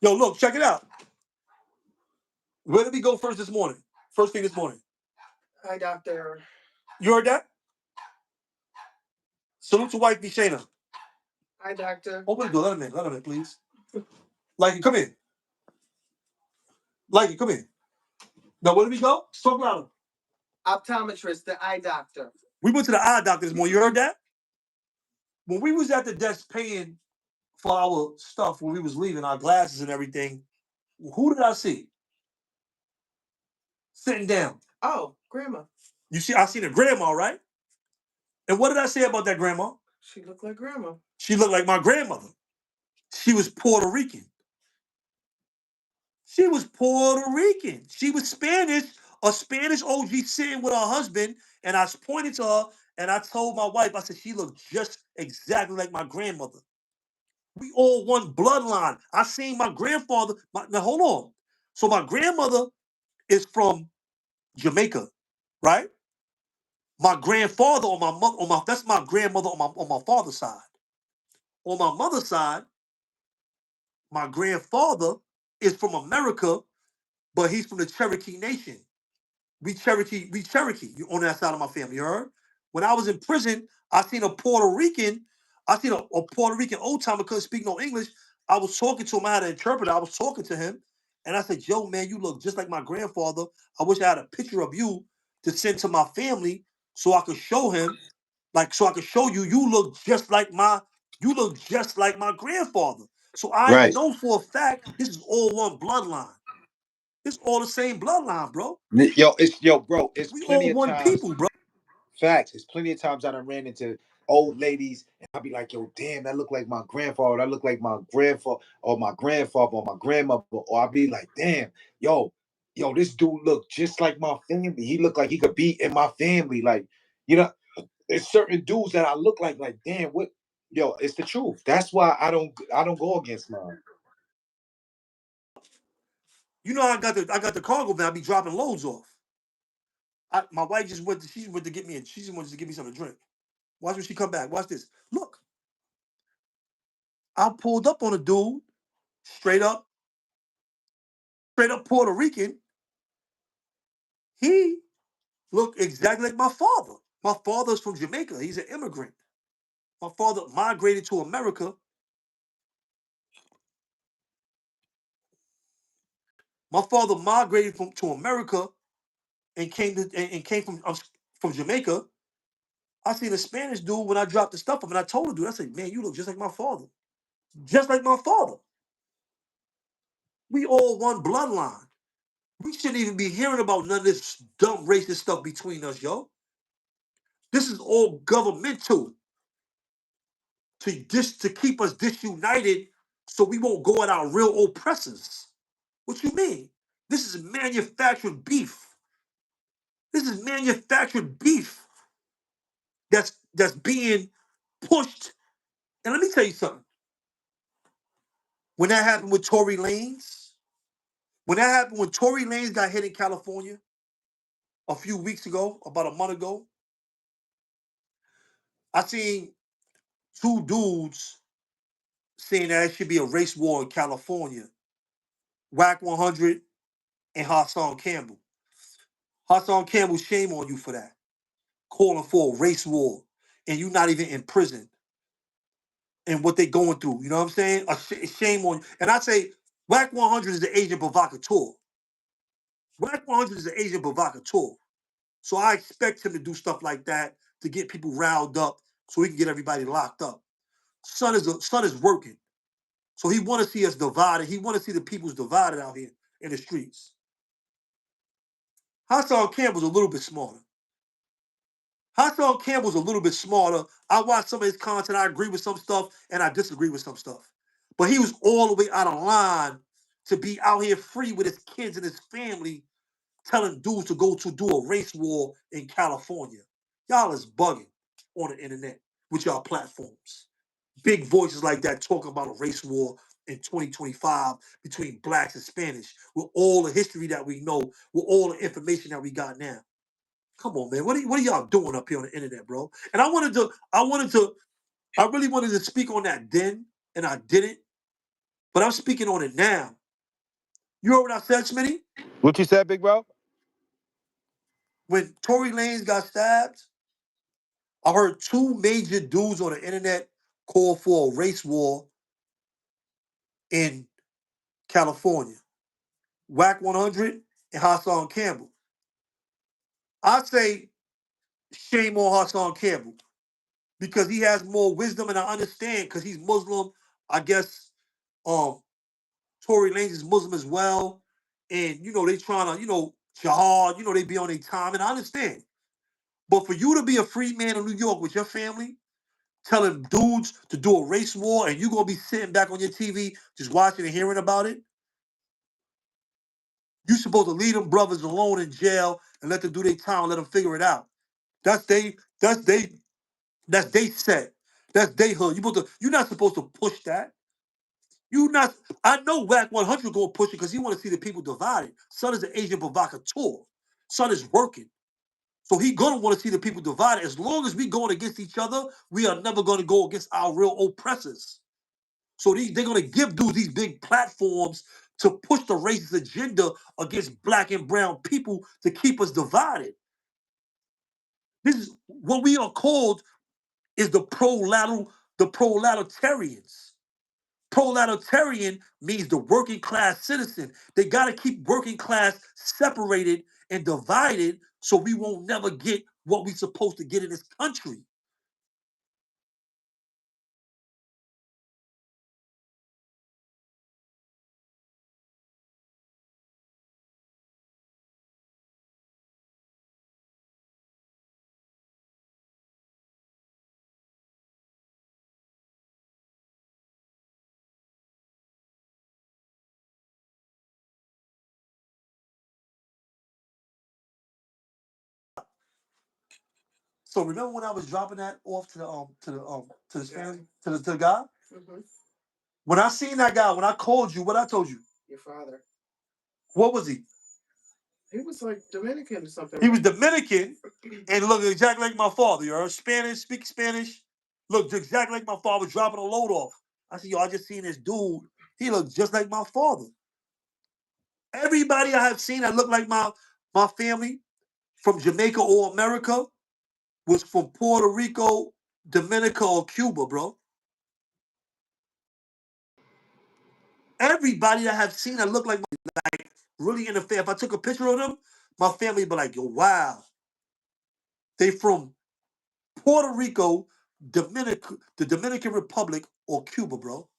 Yo, look, check it out. Where did we go first this morning? First thing this morning. Hi, doctor. You heard that? Salute to wife, Shayna. Hi, doctor. Open the door. Let him in. Let him in, please. Like, come in. Like, come in. Now, where did we go? Talk louder. Optometrist, the eye doctor. We went to the eye doctor this morning. You heard that? When we was at the desk paying for our stuff, when we was leaving, our glasses and everything, who did I see? Sitting down. Oh, grandma. You see, I seen a grandma, right? And what did I say about that grandma? She looked like grandma. She looked like my grandmother. She was Puerto Rican. She was Puerto Rican. She was Spanish, a Spanish OG sitting with her husband, and I pointed to her and I told my wife, I said, she looked just exactly like my grandmother. We all one bloodline. I seen my grandfather. Now hold on. So my grandmother is from Jamaica, right? My grandfather on my that's my grandmother on my father's side. On my mother's side, my grandfather is from America, but he's from the Cherokee Nation. We Cherokee on that side of my family, you heard? When I was in prison, I seen a Puerto Rican, a Puerto Rican old timer couldn't speak no English. I was talking to him, I had an interpreter, I was talking to him, and I said, yo, man, you look just like my grandfather. I wish I had a picture of you to send to my family so I could show him, so I could show you, you look just like my grandfather. So I Right. know for a fact this is all one bloodline. It's all the same bloodline, bro. Bro, it's We plenty all of one times. people, bro. Facts. It's plenty of times I done ran into old ladies and I'll be like, yo, damn, that look like my grandfather. That look like my grandfather or my grandfather or my grandmother. Or I'll be like, damn, yo, this dude look just like my family. He look like he could be in my family. Like, you know, there's certain dudes that I look like, damn, what it's the truth. That's why I don't go against mine. You know, I got the cargo van. I be dropping loads off. My wife she went to get me, and she just wanted to give me something to drink. Watch when she come back. Watch this. Look, I pulled up on a dude, straight up Puerto Rican. He looked exactly like my father. My father's from Jamaica. He's an immigrant. My father migrated to America. My father migrated to America and came from Jamaica. I seen a Spanish dude when I dropped the stuff up, and I told the dude, I said, man, you look just like my father. Just like my father. We all one bloodline. We shouldn't even be hearing about none of this dumb racist stuff between us, yo. This is all governmental to keep us disunited so we won't go at our real oppressors. What you mean? This is manufactured beef. This is manufactured beef that's being pushed. And let me tell you something. When that happened with Tory Lanez, when Tory Lanez got hit in California a few weeks ago, about a month ago, I seen two dudes saying that it should be a race war in California. Whack 100 and Hassan Campbell. Hassan Campbell, shame on you for that. Calling for a race war and you not even in prison and what they going through. You know what I'm saying? Shame on you. And I say, Whack 100 is the agent provocateur. Whack 100 is the agent provocateur. So I expect him to do stuff like that to get people riled up so he can get everybody locked up. Son is working. So he want to see us divided. He want to see the people's divided out here in the streets. Hassan Campbell's a little bit smarter. Hassan Campbell's a little bit smarter. I watch some of his content. I agree with some stuff and I disagree with some stuff. But he was all the way out of line to be out here free with his kids and his family telling dudes to go to do a race war in California. Y'all is bugging on the internet with y'all platforms. Big voices like that talking about a race war in 2025 between blacks and Spanish with all the history that we know, with all the information that we got now. Come on, man. What are y'all doing up here on the internet, bro? And I really wanted to speak on that then, and I didn't. But I'm speaking on it now. You heard what I said, Smitty? What you said, big bro? When Tory Lanez got stabbed, I heard two major dudes on the internet call for a race war in California. Whack 100 and Hassan Campbell. I say shame on Hassan Campbell because he has more wisdom, and I understand because he's Muslim. I guess Tory Lanez is Muslim as well, and they trying to jihad. They be on their time, and I understand. But for you to be a free man in New York with your family, telling dudes to do a race war, and you gonna be sitting back on your TV just watching and hearing about it, You supposed to leave them brothers alone in jail and let them do their time, let them figure it out. That's they set. That's they hood. You're not supposed to push that. You not. I know Whack 100 gonna push it because he want to see the people divided. Son is an agent provocateur. Son is working. So he gonna want to see the people divided. As long as we going against each other, we are never gonna go against our real oppressors. So they're gonna give dudes these big platforms to push the racist agenda against black and brown people to keep us divided. This is what we are called is the proletarians. Proletarian means the working class citizen. They got to keep working class separated and divided so we won't never get what we're supposed to get in this country. So remember when I was dropping that off to the Spanish, to the guy? Mm-hmm. When I seen that guy, when I called you, what I told you? Your father. What was he? He was like Dominican or something. He was Dominican and looked exactly like my father. You heard Spanish, speak Spanish. Looked exactly like my father dropping a load off. I said, yo, I just seen this dude. He looked just like my father. Everybody I have seen that looked like my family from Jamaica or America was from Puerto Rico, Dominica, or Cuba, bro. Everybody that I have seen that looked like really in the family. If I took a picture of them, my family would be like, yo, wow. They from Puerto Rico, the Dominican Republic, or Cuba, bro.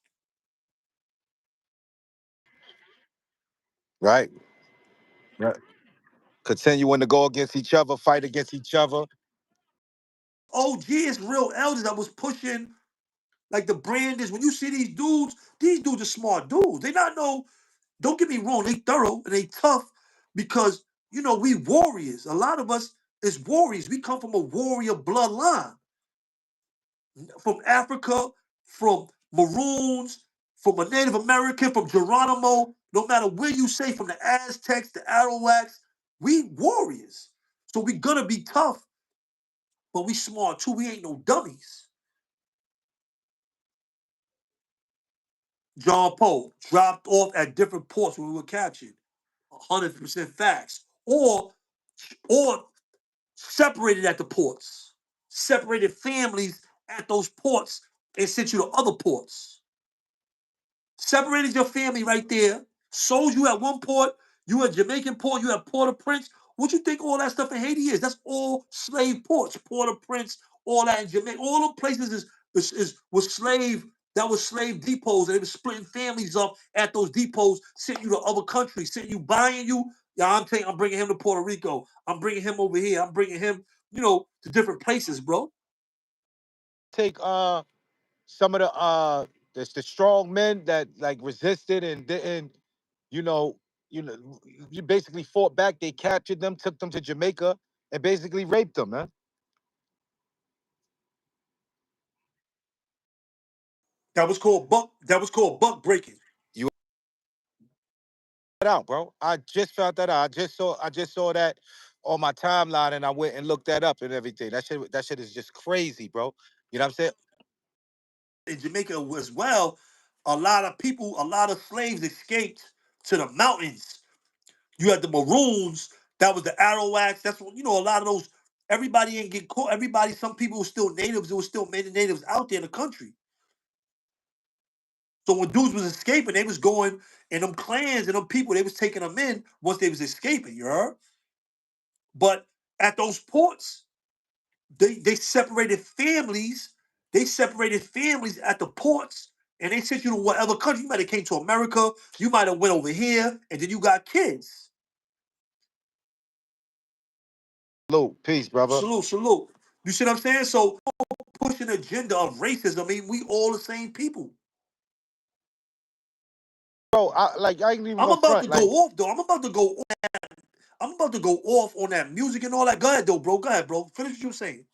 Right. Right. Continuing to go against each other, fight against each other. OG is real elders that was pushing like the Brandons. When you see these dudes are smart dudes. They not no, don't get me wrong, they thorough and they tough because, you know, we warriors. A lot of us is warriors. We come from a warrior bloodline. From Africa, from Maroons, from a Native American, from Geronimo, no matter where you say, from the Aztecs, the Arawaks, we warriors. So we gonna be tough, but we smart too. We ain't no dummies. John Poe dropped off at different ports when we were captured. 100% facts. Or separated at the ports. Separated families at those ports and sent you to other ports. Separated your family right there, sold you at one port, you at Jamaican port, you at Port-au-Prince. What you think all that stuff in Haiti is? That's all slave ports. Port-au-Prince, all that in Jamaica. All the places was slave, that was slave depots, and they were splitting families up at those depots, sending you to other countries, sending you, buying you. Yeah, I'm telling you, I'm bringing him to Puerto Rico. I'm bringing him over here. I'm bringing him, to different places, bro. Take some of the strong men that like resisted and didn't, you know, you know, you basically fought back. They captured them, took them to Jamaica, and basically raped them, man. That was called buck breaking. You out, bro. I just found that out. I just saw that on my timeline, and I went and looked that up and everything. That shit is just crazy, bro. You know what I'm saying? In Jamaica as well, a lot of people, a lot of slaves escaped to the mountains. You had the Maroons, that was the Arawaks. That's what, a lot of those, everybody didn't get caught. Everybody, some people were still natives. There was still many natives out there in the country. So when dudes was escaping, they was going, and them clans and them people, they was taking them in once they was escaping, you heard? But at those ports, they separated families. They separated families at the ports, and they sent you to whatever country. You might have came to America. You might have went over here, and then you got kids. Salute, peace, brother. Salute, salute. You see what I'm saying? So pushing the agenda of racism. I mean, we all the same people. bro. I ain't even I'm gonna about to front. go Like off though. I'm about to go off on that music and all that. Go ahead though, bro. Go ahead, bro. Finish what you were saying.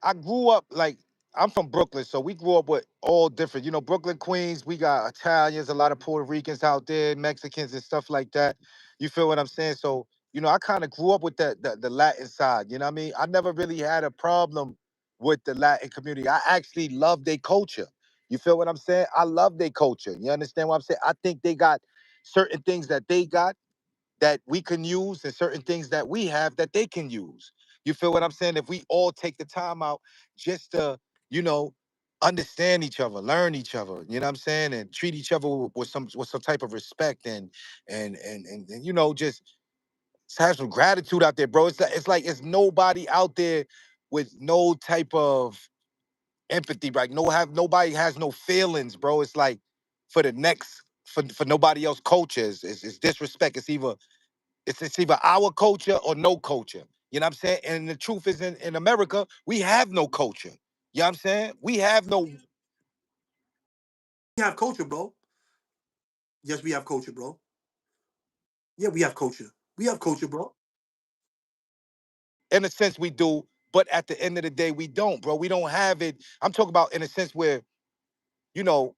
I grew up like I'm from Brooklyn, so we grew up with all different. Brooklyn, Queens. We got Italians, a lot of Puerto Ricans out there, Mexicans and stuff like that. You feel what I'm saying? So I kind of grew up with the Latin side. You know what I mean? I never really had a problem with the Latin community. I actually love their culture. You feel what I'm saying? I love their culture. You understand what I'm saying? I think they got certain things that they got that we can use and certain things that we have that they can use. You feel what I'm saying? If we all take the time out just to, you know, understand each other, learn each other, you know what I'm saying, and treat each other with some type of respect and just have some gratitude out there, bro. It's like it's nobody out there with no type of empathy, right? Nobody has no feelings, bro. It's like for nobody else culture is disrespect. It's either our culture or no culture. You know what I'm saying? And the truth is in America, we have no culture. You know what I'm saying? We have no We have culture, bro. Yes, we have culture, bro. Yeah, we have culture. We have culture, bro. in a sense we do, but at the end of the day, we don't, bro. We don't have it. I'm talking about in a sense where, you know,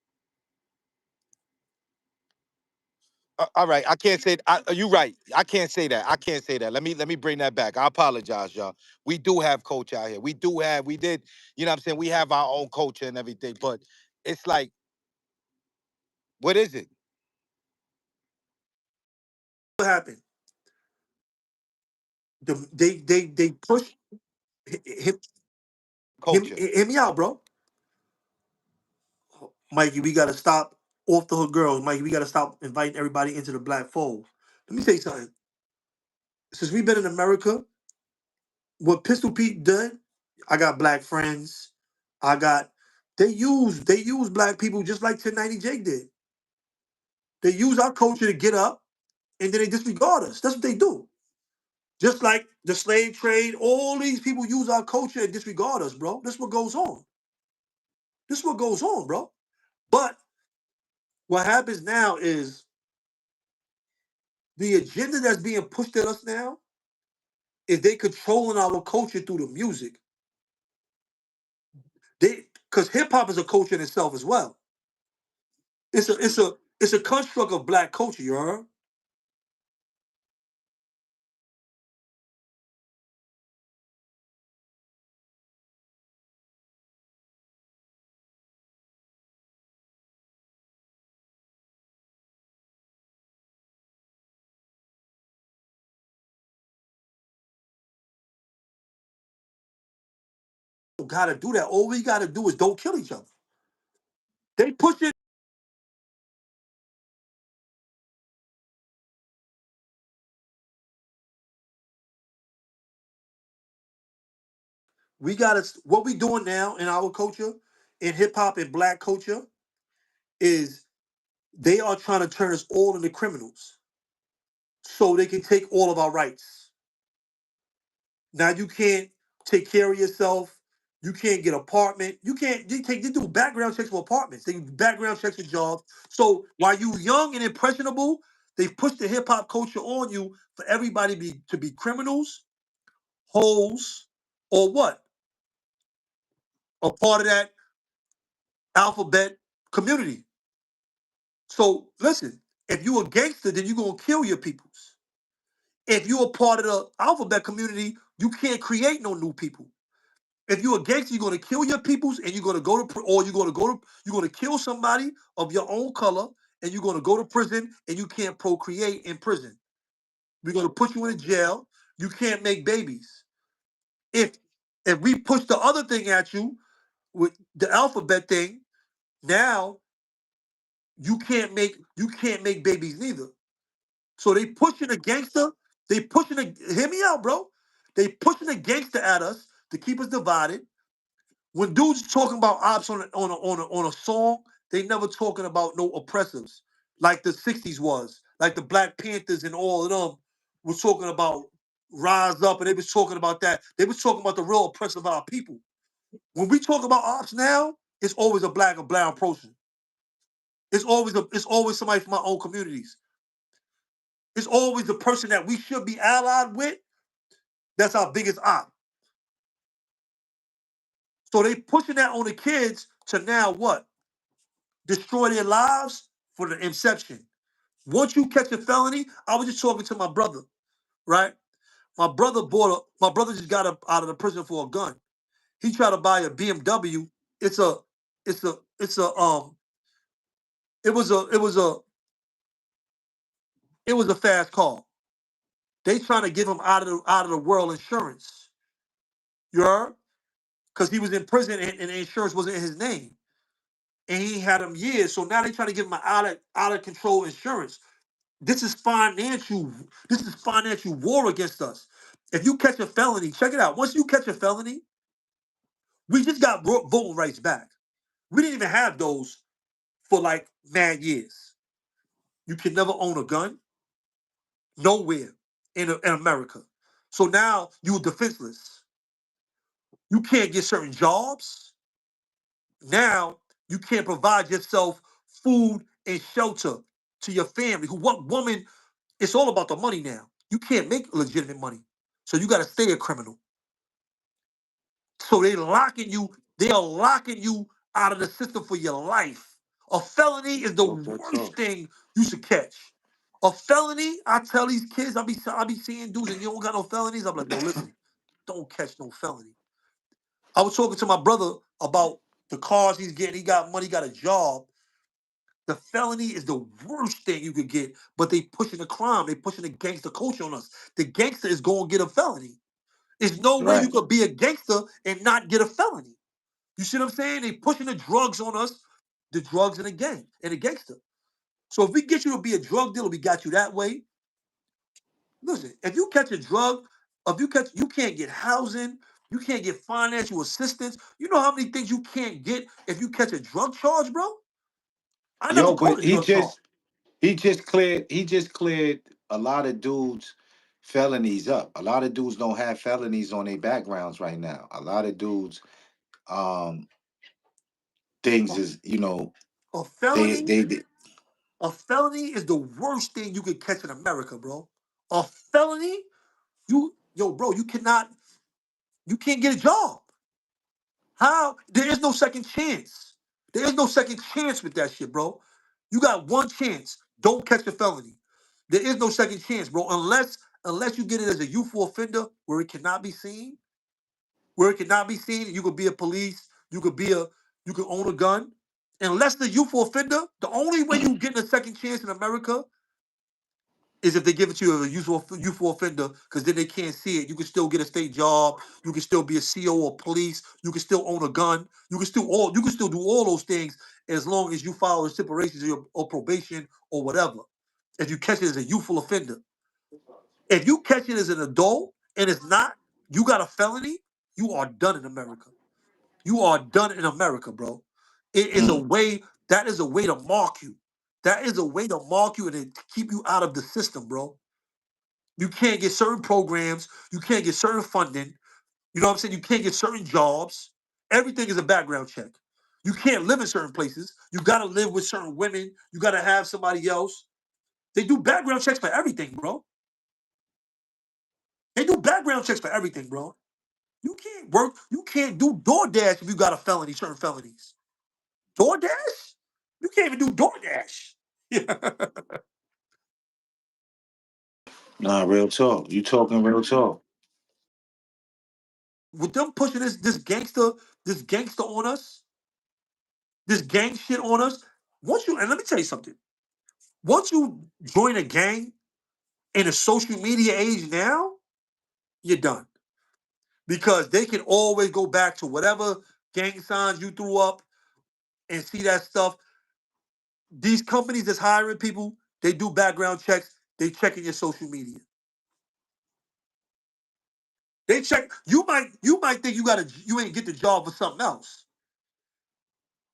all right, I can't say you're right. I can't say that. I can't say that. Let me bring that back. I apologize, y'all. We do have culture out here. We did, you know what I'm saying? We have our own culture and everything, but it's like, what is it? What happened? They push him, Culture. hear me out, bro. Mikey, we gotta stop off the hook girls. Mikey, we gotta stop inviting everybody into the black fold. Let me tell you something. Since we've been in America, what Pistol Pete did, I got black friends. I got they use black people just like 1090 Jake did. They use our culture to get up and then they disregard us. That's what they do. Just like the slave trade, all these people use our culture and disregard us, bro. This is what goes on. This is what goes on, bro. But what happens now is the agenda that's being pushed at us now is they controlling our culture through the music. They because hip hop is a culture in itself as well. It's a construct of black culture, you heard? Gotta do that. All we gotta do is don't kill each other. They push it. We gotta what we doing now in our culture, in hip hop and black culture, is they are trying to turn us all into criminals so they can take all of our rights. Now you can't take care of yourself. You can't get an apartment. You can't. They do background checks for apartments. They do background checks for jobs. So while you young and impressionable, they push the hip hop culture on you for everybody to be criminals, hoes, or what? A part of that alphabet community. So listen, if you a gangster, then you gonna kill your peoples. If you a part of the alphabet community, you can't create no new people. If you're a gangster, you're gonna kill your peoples, and you're gonna go to or you're gonna kill somebody of your own color, and you're gonna go to prison, and you can't procreate in prison. We're gonna put you in jail. You can't make babies. If we push the other thing at you with the alphabet thing, now you can't make babies neither. So they pushing a gangster. Hear me out, bro. They pushing a gangster at us to keep us divided. When dudes talking about ops on a song, they never talking about no oppressives like the '60s was, like the Black Panthers and all of them was talking about rise up, and they was talking about that. They was talking about the real oppressive of our people. When we talk about ops now, it's always a black or brown person. It's always somebody from our own communities. It's always the person that we should be allied with. That's our biggest op. So they pushing that on the kids to now what? Destroy their lives for the inception. Once you catch a felony, I was just talking to my brother, right? My brother just got up out of the prison for a gun. He tried to buy a BMW. It's a, it's a, it was a, it was a fast car. They trying to give him out of the world insurance. You heard? Because he was in prison and the insurance wasn't in his name. And he had him years. So now they trying to give him an out of control insurance. This is financial. This is financial war against us. If you catch a felony, check it out. Once you catch a felony, we just got voting rights back. We didn't even have those for like mad years. You can never own a gun nowhere in America. So now you're defenseless. You can't get certain jobs. Now you can't provide yourself food and shelter to your family. What woman? It's all about the money now. You can't make legitimate money, so you got to stay a criminal. So they are locking you out of the system for your life. A felony is the worst thing you should catch. A felony, I tell these kids, I be seeing dudes and you don't got no felonies. I'm like, no, listen, don't catch no felony. I was talking to my brother about the cars he's getting. He got money, got a job. The felony is the worst thing you could get, but they pushing the crime. They pushing the gangster culture on us. The gangster is going to get a felony. There's no way you could be a gangster and not get a felony. You see what I'm saying? They pushing the drugs on us, the drugs and the gang and the gangster. So if we get you to be a drug dealer, we got you that way. Listen, if you catch a drug, you can't get housing, you can't get financial assistance. You know how many things you can't get if you catch a drug charge, bro? I never Yo, caught but a drug charge. he just cleared a lot of dudes felonies up. A lot of dudes don't have felonies on their backgrounds right now. A lot of dudes um things is, A they felony, they a felony is the worst thing you could catch in America, bro. A felony, bro, you can't get a job. How? There is no second chance. There is no second chance with that shit, bro. You got one chance. Don't catch a felony. There is no second chance, bro. Unless you get it as a youthful offender where it cannot be seen, you could be a police, you could own a gun. Unless the youthful offender, the only way you get a second chance in America is if they give it to you as a youthful offender, because then they can't see it. You can still get a state job. You can still be a CO or police. You can still own a gun. You can still do all those things as long as you follow the stipulations or probation or whatever. If you catch it as a youthful offender, if you catch it as an adult and it's not, you got a felony. You are done in America. You are done in America, bro. It is a mm, way. That is a way to mark you. That is a way to mark you and to keep you out of the system, bro. You can't get certain programs. You can't get certain funding. You know what I'm saying? You can't get certain jobs. Everything is a background check. You can't live in certain places. You got to live with certain women. You got to have somebody else. They do background checks for everything, bro. They do background checks for everything, bro. You can't work. You can't do DoorDash if you got a felony, certain felonies. DoorDash? You can't even do DoorDash. nah, real talk. You talking real talk. With them pushing this gangster on us, this gang shit on us. And let me tell you something. Once you join a gang in a social media age now, you're done. Because they can always go back to whatever gang signs you threw up and see that stuff. These companies that's hiring people, they do background checks. They checking your social media. They check. You might think you ain't get the job for something else.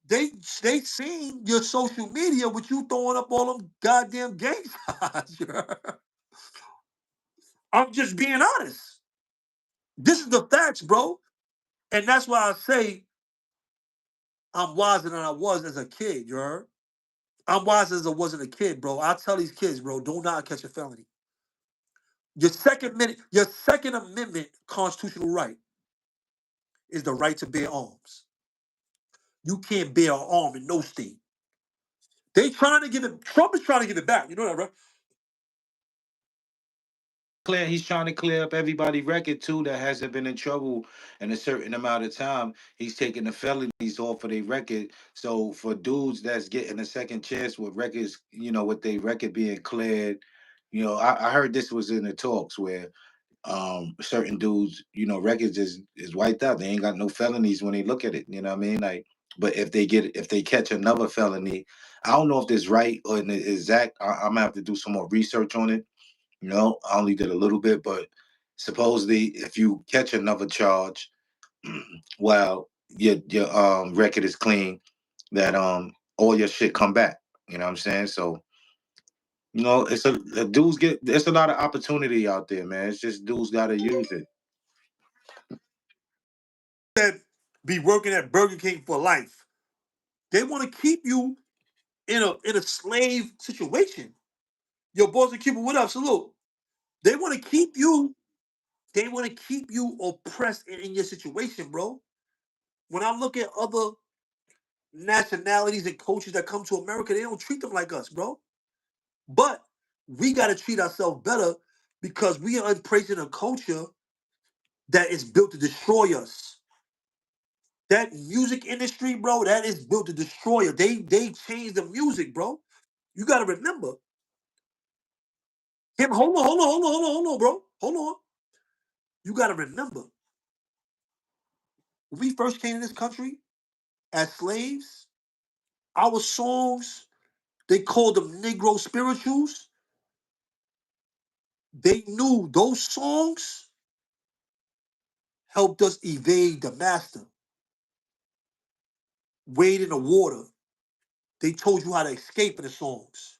They seen your social media with you throwing up all them goddamn gang signs. I'm just being honest. This is the facts, bro. And that's why I say I'm wiser than I was as a kid, you heard? I'm wise as I wasn't a kid, bro. I tell these kids, bro, do not catch a felony. Your Second Amendment constitutional right is the right to bear arms. You can't bear an arm in no state. They trying to give it. Trump is trying to give it back. You know that, right? He's trying to clear up everybody's record too that hasn't been in trouble in a certain amount of time. He's taking the felonies off of their record. So for dudes that's getting a second chance with records, with their record being cleared, I heard this was in the talks where certain dudes, records is wiped out. They ain't got no felonies when they look at it. You know what I mean? Like, but if they catch another felony, I don't know if this right or in the exact. I'm gonna have to do some more research on it. I only did a little bit, but supposedly if you catch another charge, while your record is clean, that all your shit come back. You know what I'm saying? So it's there's a lot of opportunity out there, man. It's just dudes gotta use it. That be working at Burger King for life. They want to keep you in a slave situation. Your boss and Cuba, what up? Salute. They want to keep you. They want to keep you oppressed in your situation, bro. When I look at other nationalities and cultures that come to America, they don't treat them like us, bro. But we got to treat ourselves better because we are embracing a culture that is built to destroy us. That music industry, bro, that is built to destroy us. They changed the music, bro. You got to remember. Hold on, bro. Hold on. You got to remember. When we first came to this country as slaves, our songs, they called them Negro spirituals. They knew those songs helped us evade the master. Wade in the water. They told you how to escape in the songs.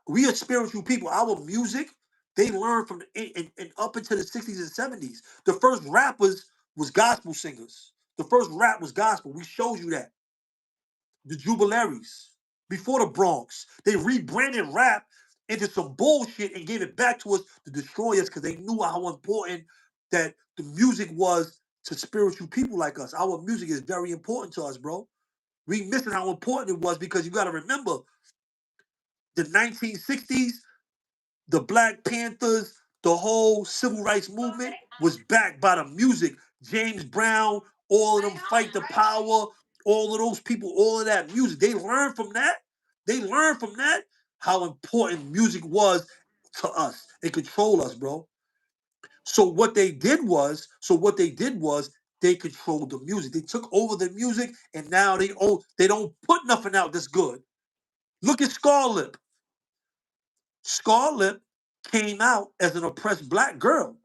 We are spiritual people. Our music, they learned from and up into the 60s and 70s. The first rappers was gospel singers. The first rap was gospel. We showed you that. The Jubilaries, before the Bronx, they rebranded rap into some bullshit and gave it back to us to destroy us because they knew how important that the music was to spiritual people like us. Our music is very important to us, bro. We missing how important it was because you got to remember the 1960s, the Black Panthers, the whole civil rights movement was backed by the music. James Brown, all of them fight the power, all of those people, all of that music. They learned from that. They learned from that how important music was to us. It controlled us, bro. So what they did was they controlled the music. They took over the music, and now they don't put nothing out that's good. Look at Scarlett. Scarlett came out as an oppressed black girl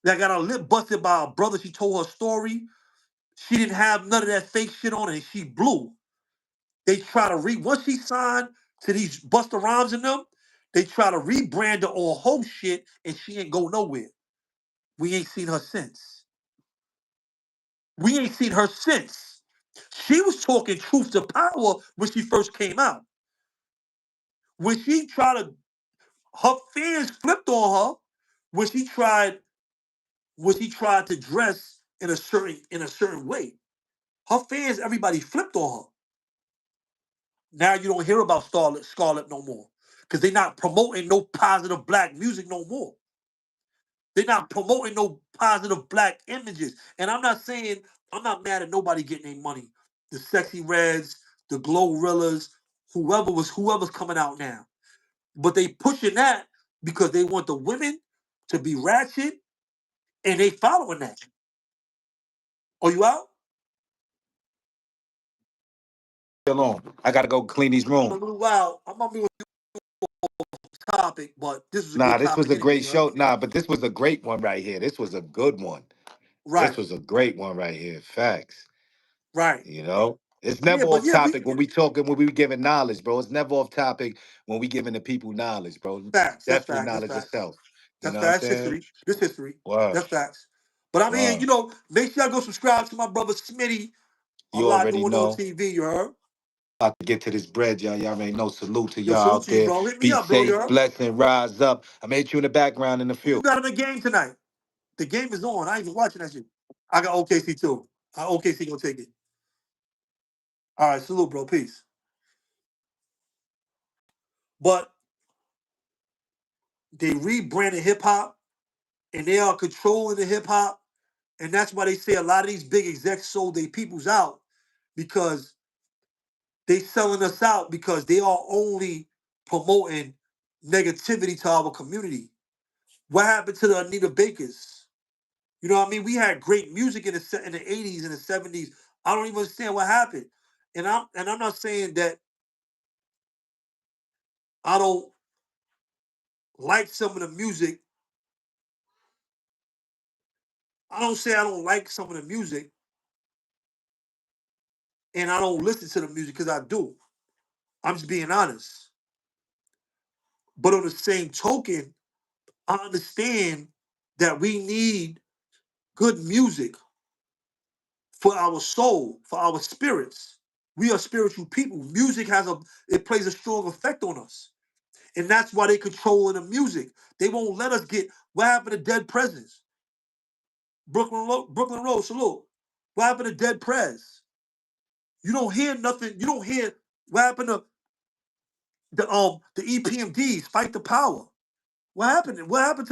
that got her lip busted by a brother. She told her story. She didn't have none of that fake shit on her, and she blew. They try to once she signed to these Busta Rhymes and them, they try to rebrand her on whole shit, and she ain't go nowhere. We ain't seen her since. We ain't seen her since. She was talking truth to power when she first came out. When she tried to, her fans flipped on her when she tried to dress in a certain way. Her fans, everybody flipped on her. Now you don't hear about Scarlett no more because they're not promoting no positive black music no more. They're not promoting no positive black images. And I'm not mad at nobody getting their money. The Sexy Reds, the Glorrillas, whoever's coming out now. But they pushing that because they want the women to be ratchet and they following that. Are you out? Alone. I gotta go clean these rooms. I'm a little wild. I'm gonna be with topic, but this was a Nah, good this topic was a anyway, great you show. heard? Nah, but this was a great one right here. This was a good one. Right, This was a great one right here. Facts. right. It's Yeah, never but off yeah, we topic when we talking, when we giving knowledge, bro. It's never off topic when we giving the people knowledge, bro. facts. That's Definitely facts. That's knowledge of facts. self. You That's know what I'm facts. saying? History. This history. Wow. That's facts. But I mean, Wow. make sure y'all go subscribe to my brother Smitty on You Lot already Doing on know. TV, you heard? About to get to this bread, y'all. Y'all ain't no salute to Yo, y'all salute out to you, there. bro. Hit me Be up, bro. safe, Yo. bless, and rise up. I made you in the background in the Who field. got in the game tonight? The game is on. I ain't even watching that shit. I got OKC too. OKC gonna take it. All right, salute, bro. Peace. But they rebranded hip hop, and they are controlling the hip hop, and that's why they say a lot of these big execs sold their peoples out because they selling us out because they are only promoting negativity to our community. What happened to the Anita Bakers? You know what I mean? We had great music in the 80s and the 70s. I don't even understand what happened. And I'm not saying that I don't like some of the music. I don't say I don't like some of the music and I don't listen to the music because I do. I'm just being honest. But on the same token, I understand that we need good music for our soul, for our spirits. We are spiritual people. Music it plays a strong effect on us. And that's why they controlling the music. They won't let us get what happened to Dead Presidents. Brooklyn Road, salute. What happened to Dead Prez? You don't hear nothing. You don't hear what happened to the EPMDs, Fight the Power. What happened? What happened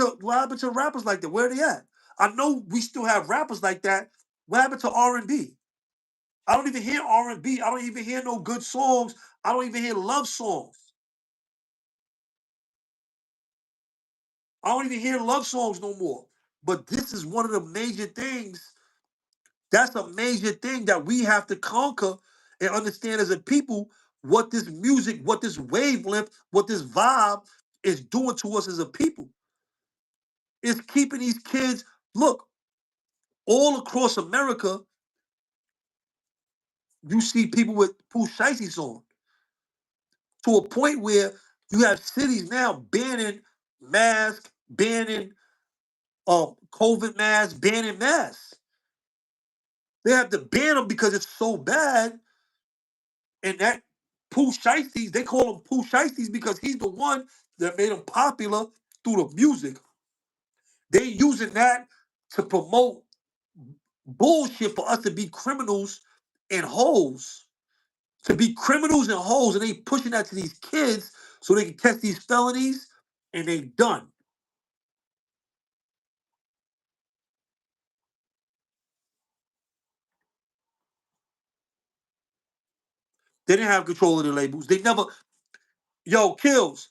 to rappers like that? Where are they at? I know we still have rappers like that. What happened to R&B? I don't even hear R&B. I don't even hear no good songs. I don't even hear love songs. I don't even hear love songs no more. But this is one of the major things. That's a major thing that we have to conquer and understand as a people what this music, what this wavelength, what this vibe is doing to us as a people. It's keeping these kids, look, all across America, you see people with Pooh Shiesties on to a point where you have cities now banning masks, banning COVID masks, banning masks. They have to ban them because it's so bad. And that Pooh Shiesties, they call him Pooh Shiesties because he's the one that made him popular through the music. They using that to promote bullshit for us to be criminals and hoes. To be criminals and hoes, and they pushing that to these kids so they can catch these felonies, and they done. They didn't have control of the labels. They never, Kills.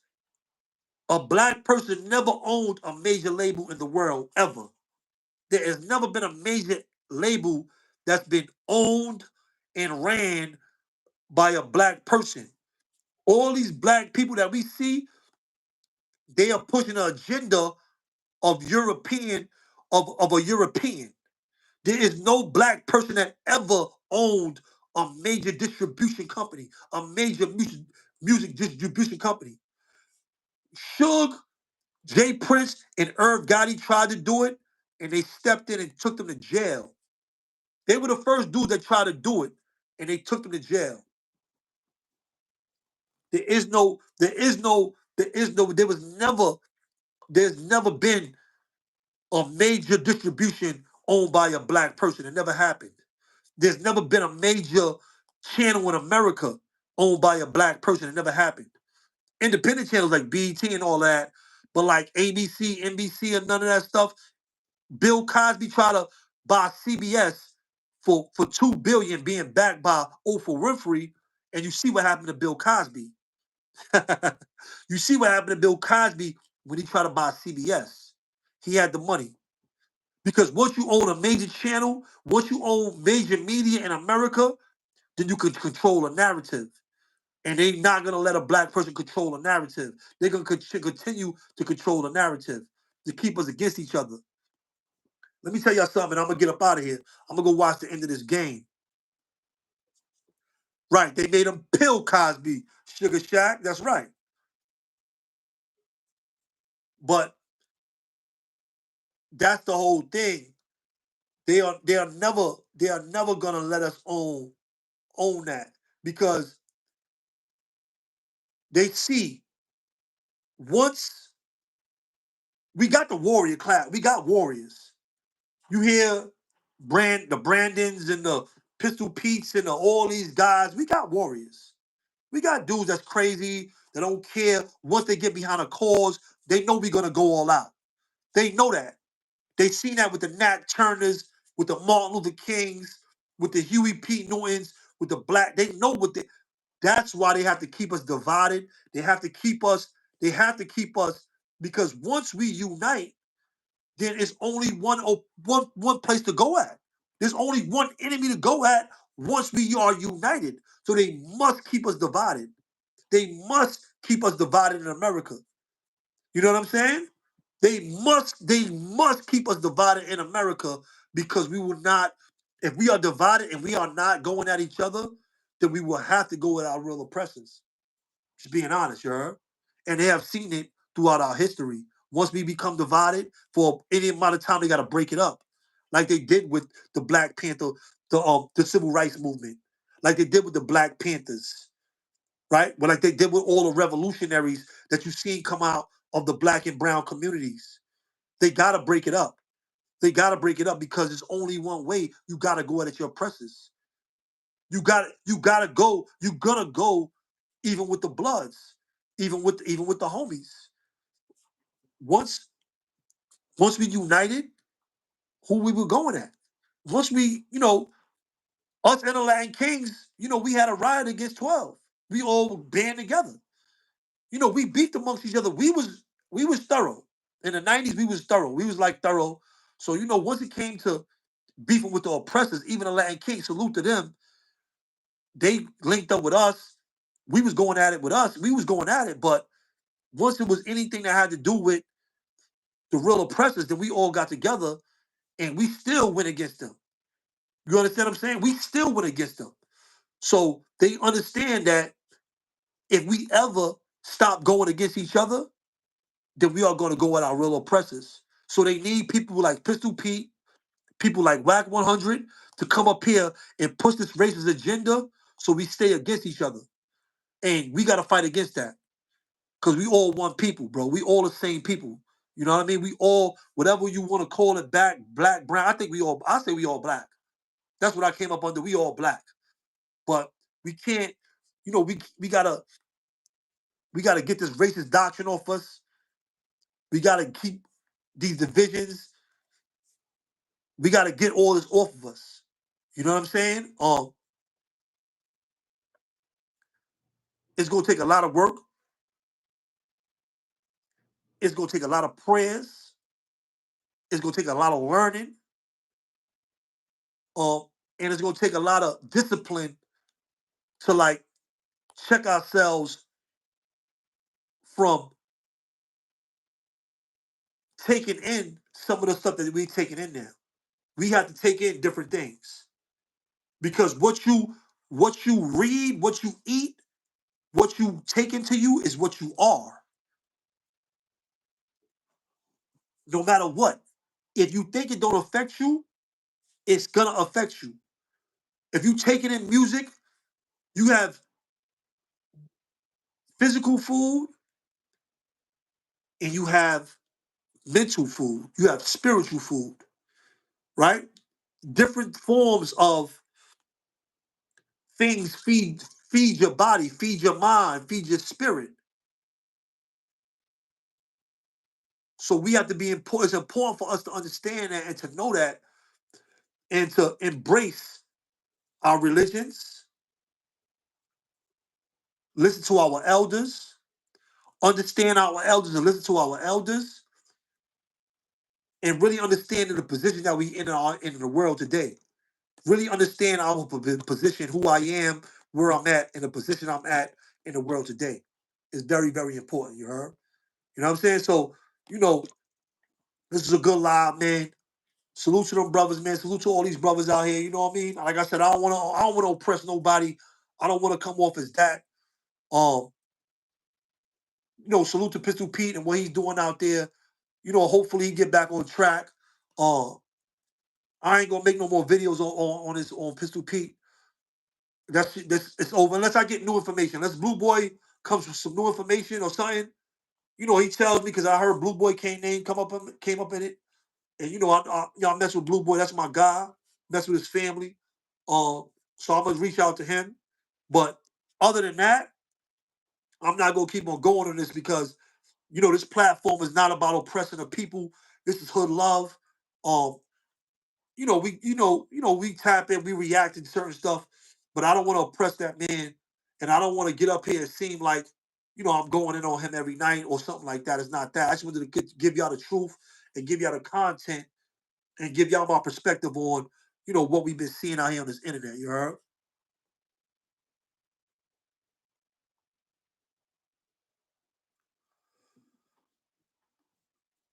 A black person never owned a major label in the world ever. There has never been a major label that's been owned and ran by a black person. All these black people that we see, they are pushing an agenda of of a European. There is no black person that ever owned a major distribution company, a major music distribution company. Suge, Jay Prince, and Irv Gotti tried to do it, and they stepped in and took them to jail. They were the first dudes that tried to do it, and they took them to jail. There's never been a major distribution owned by a black person. It never happened. There's never been a major channel in America owned by a black person. It never happened. Independent channels like BET and all that, but like ABC, NBC, and none of that stuff. Bill Cosby tried to buy CBS for $2 billion, being backed by Oprah Winfrey, and you see what happened to Bill Cosby. You see what happened to Bill Cosby when he tried to buy CBS. He had the money. Because once you own a major channel, once you own major media in America, then you can control a narrative. And they're not going to let a black person control a narrative. They're going to continue to control the narrative to keep us against each other. Let me tell y'all something. I'm going to get up out of here. I'm going to go watch the end of this game. Right. They made him Pill Cosby, Sugar Shack. That's right. But that's the whole thing. They are never gonna let us own that because They see once we got the warrior class, we got warriors. You hear the Brandons and the Pistol Pete's and all these guys. We got warriors. We got dudes that's crazy. They don't care. Once they get behind a cause, they know we're gonna go all out. They know that. They seen that with the Nat Turners, with the Martin Luther Kings, with the Huey P. Newtons, with the black. They know what they. That's why they have to keep us divided. They have to keep us. They have to keep us because once we unite, then it's only one place to go at. There's only one enemy to go at once we are united. So they must keep us divided. They must keep us divided in America. You know what I'm saying? They must keep us divided in America because we will not, if we are divided and we are not going at each other, then we will have to go with our real oppressors. Just being honest, you heard? And they have seen it throughout our history. Once we become divided, for any amount of time, they got to break it up, like they did with the Black Panther, the Civil Rights Movement, like they did with the Black Panthers, right? But like they did with all the revolutionaries that you seen come out of the Black and brown communities. They got to break it up. They got to break it up because it's only one way. You got to go at your oppressors. You got to go. You're gonna go even with the Bloods, even with the homies. Once once we united, who we were going at. Once we, us and the Latin Kings, we had a riot against 12. We all band together. We beat amongst each other. We was thorough. In the 90s, we was thorough. We was like thorough. So, once it came to beefing with the oppressors, even the Latin Kings, salute to them, they linked up with us. We was going at it with us. We was going at it. But once it was anything that had to do with the real oppressors, then we all got together and we still went against them. You understand what I'm saying? We still went against them. So they understand that if we ever stop going against each other, then we are going to go at our real oppressors. So they need people like Pistol Pete, people like Whack 100 to come up here and push this racist agenda so we stay against each other. And we got to fight against that because we all one people, bro. We all the same people. You know what I mean? We all, whatever you want to call it, black, brown. I say we all black. That's what I came up under. We all black. But we can't, we gotta get this racist doctrine off us. We gotta keep these divisions. We gotta get all this off of us. You know what I'm saying? It's gonna take a lot of work. It's gonna take a lot of prayers. It's gonna take a lot of learning. Um, and it's gonna take a lot of discipline to like check ourselves from taking in some of the stuff that we taking in there. We have to take in different things because what you read, what you eat, what you take into you is what you are. No matter what. If you think it don't affect you, it's gonna affect you. If you take it in music, you have physical food and you have mental food. You have spiritual food, right? Different forms of things feed your body, feed your mind, feed your spirit. So we have to be important. It's important for us to understand that and to know that and to embrace our religions, listen to our elders, understand our elders and listen to our elders, and really understand the position that we in the world today. Really understand our position, who I am, where I'm at, and the position I'm at in the world today. Is very, very important, you heard? You know what I'm saying? So, you know, this is a good live, man. Salute to them brothers, man. Salute to all these brothers out here. You know what I mean? Like I said, I don't want to oppress nobody. I don't want to come off as that. Um, salute to Pistol Pete and what he's doing out there. Hopefully he get back on track. Uh, I ain't gonna make no more videos on this on Pistol Pete. That's it's over unless I get new information. Let's Blue Boy comes with some new information or something, you know, he tells me because I heard Blue Boy Kane name came up in it, and you know, I mess with Blue Boy. That's my guy. Mess with his family. So I'm gonna reach out to him. But other than that, I'm not gonna keep on going on this because you know this platform is not about oppressing the people. This is hood love. Um, we tap in, we react to certain stuff, but I don't want to oppress that man, and I don't want to get up here and seem like, you know, I'm going in on him every night or something like that. It's not that. I just wanted to give y'all the truth and give y'all the content and give y'all my perspective on, you know, what we've been seeing out here on this internet. You heard?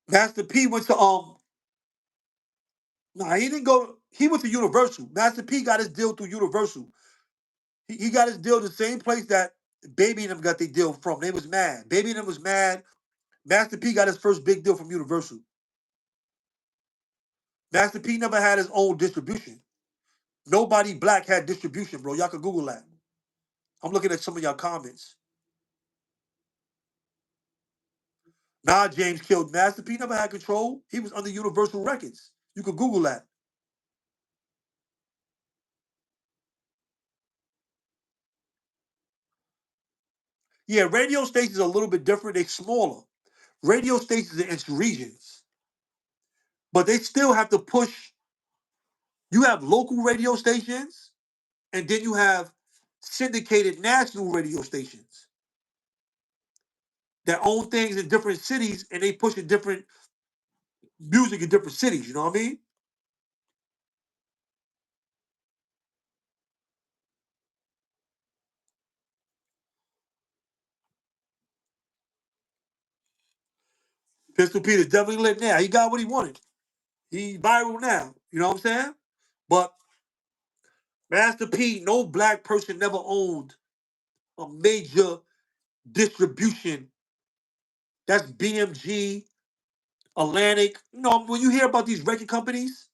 Master P went to nah, he didn't go. He went to Universal. Master P got his deal through Universal. He got his deal the same place that Baby and them got their deal from. They was mad. Baby and them was mad. Master P got his first big deal from Universal. Master P never had his own distribution. Nobody black had distribution, bro. Y'all can Google that. I'm looking at some of y'all comments. Nah, James killed Master P. Never had control. He was under Universal Records. You could Google that. Yeah, radio stations are a little bit different. They're smaller. Radio stations are in regions, but they still have to push. You have local radio stations, and then you have syndicated national radio stations that own things in different cities, and they push a different music in different cities. You know what I mean? Pistol Peter's definitely lit now. He got what he wanted. He viral now. You know what I'm saying? But Master P, no black person never owned a major distribution. That's BMG, Atlantic. You know, when you hear about these record companies,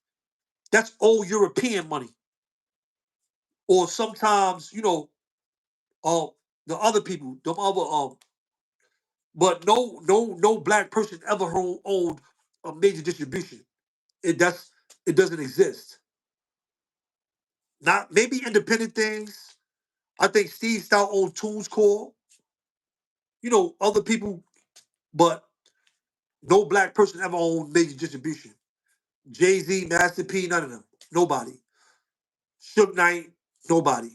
that's old European money. Or sometimes, you know, uh, the other people, the other but no black person ever owned a major distribution. It doesn't exist. Not maybe independent things. I think Steve Stout owned Tunes Core. You know, other people, but no black person ever owned major distribution. Jay-Z, Master P, none of them. Nobody. Suge Knight, nobody.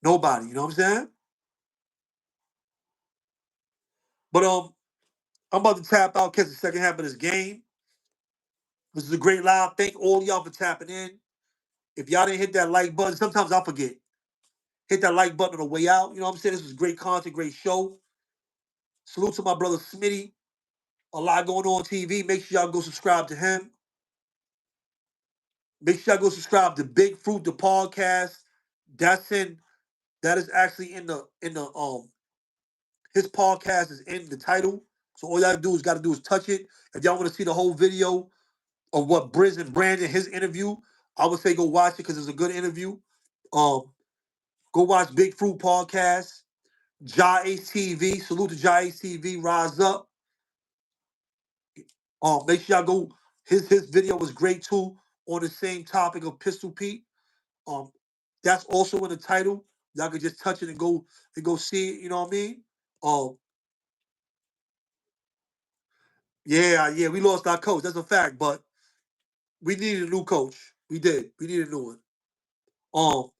Nobody. You know what I'm saying? But I'm about to tap out, catch the second half of this game. This is a great live. Thank all y'all for tapping in. If y'all didn't hit that like button, sometimes I forget. Hit that like button on the way out. You know what I'm saying? This was great content, great show. Salute to my brother Smitty. A lot going on TV. Make sure y'all go subscribe to him. Make sure y'all go subscribe to Big Fruit, the podcast. That's in. That is actually in the. His podcast is in the title. So all y'all got to do is touch it. If y'all want to see the whole video of what Brizz and Brandon, his interview, I would say go watch it because it's a good interview. Um, Go watch Big Fruit podcast. acetv. Salute to acetv. Rise up. Make sure y'all go. His video was great too on the same topic of Pistol Pete. Um, that's also in the title. Y'all can just touch it and go see it. You know what I mean? Um, yeah, we lost our coach. That's a fact, but we needed a new coach. We did. We needed a new one. Um,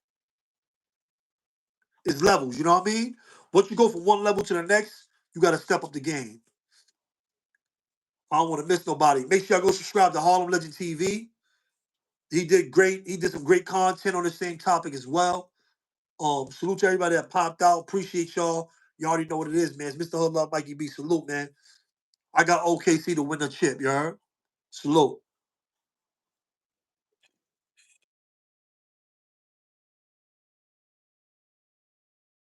it's levels. You know what I mean? Once you go from one level to the next, you got to step up the game. I don't want to miss nobody. Make sure y'all go subscribe to Harlem Legend TV. He did great. He did some great content on the same topic as well. Salute to everybody that popped out. Appreciate y'all. You already know what it is, man. It's Mr. Hood Love, Mikey B. Salute, man. I got OKC to win the chip, you heard? Salute.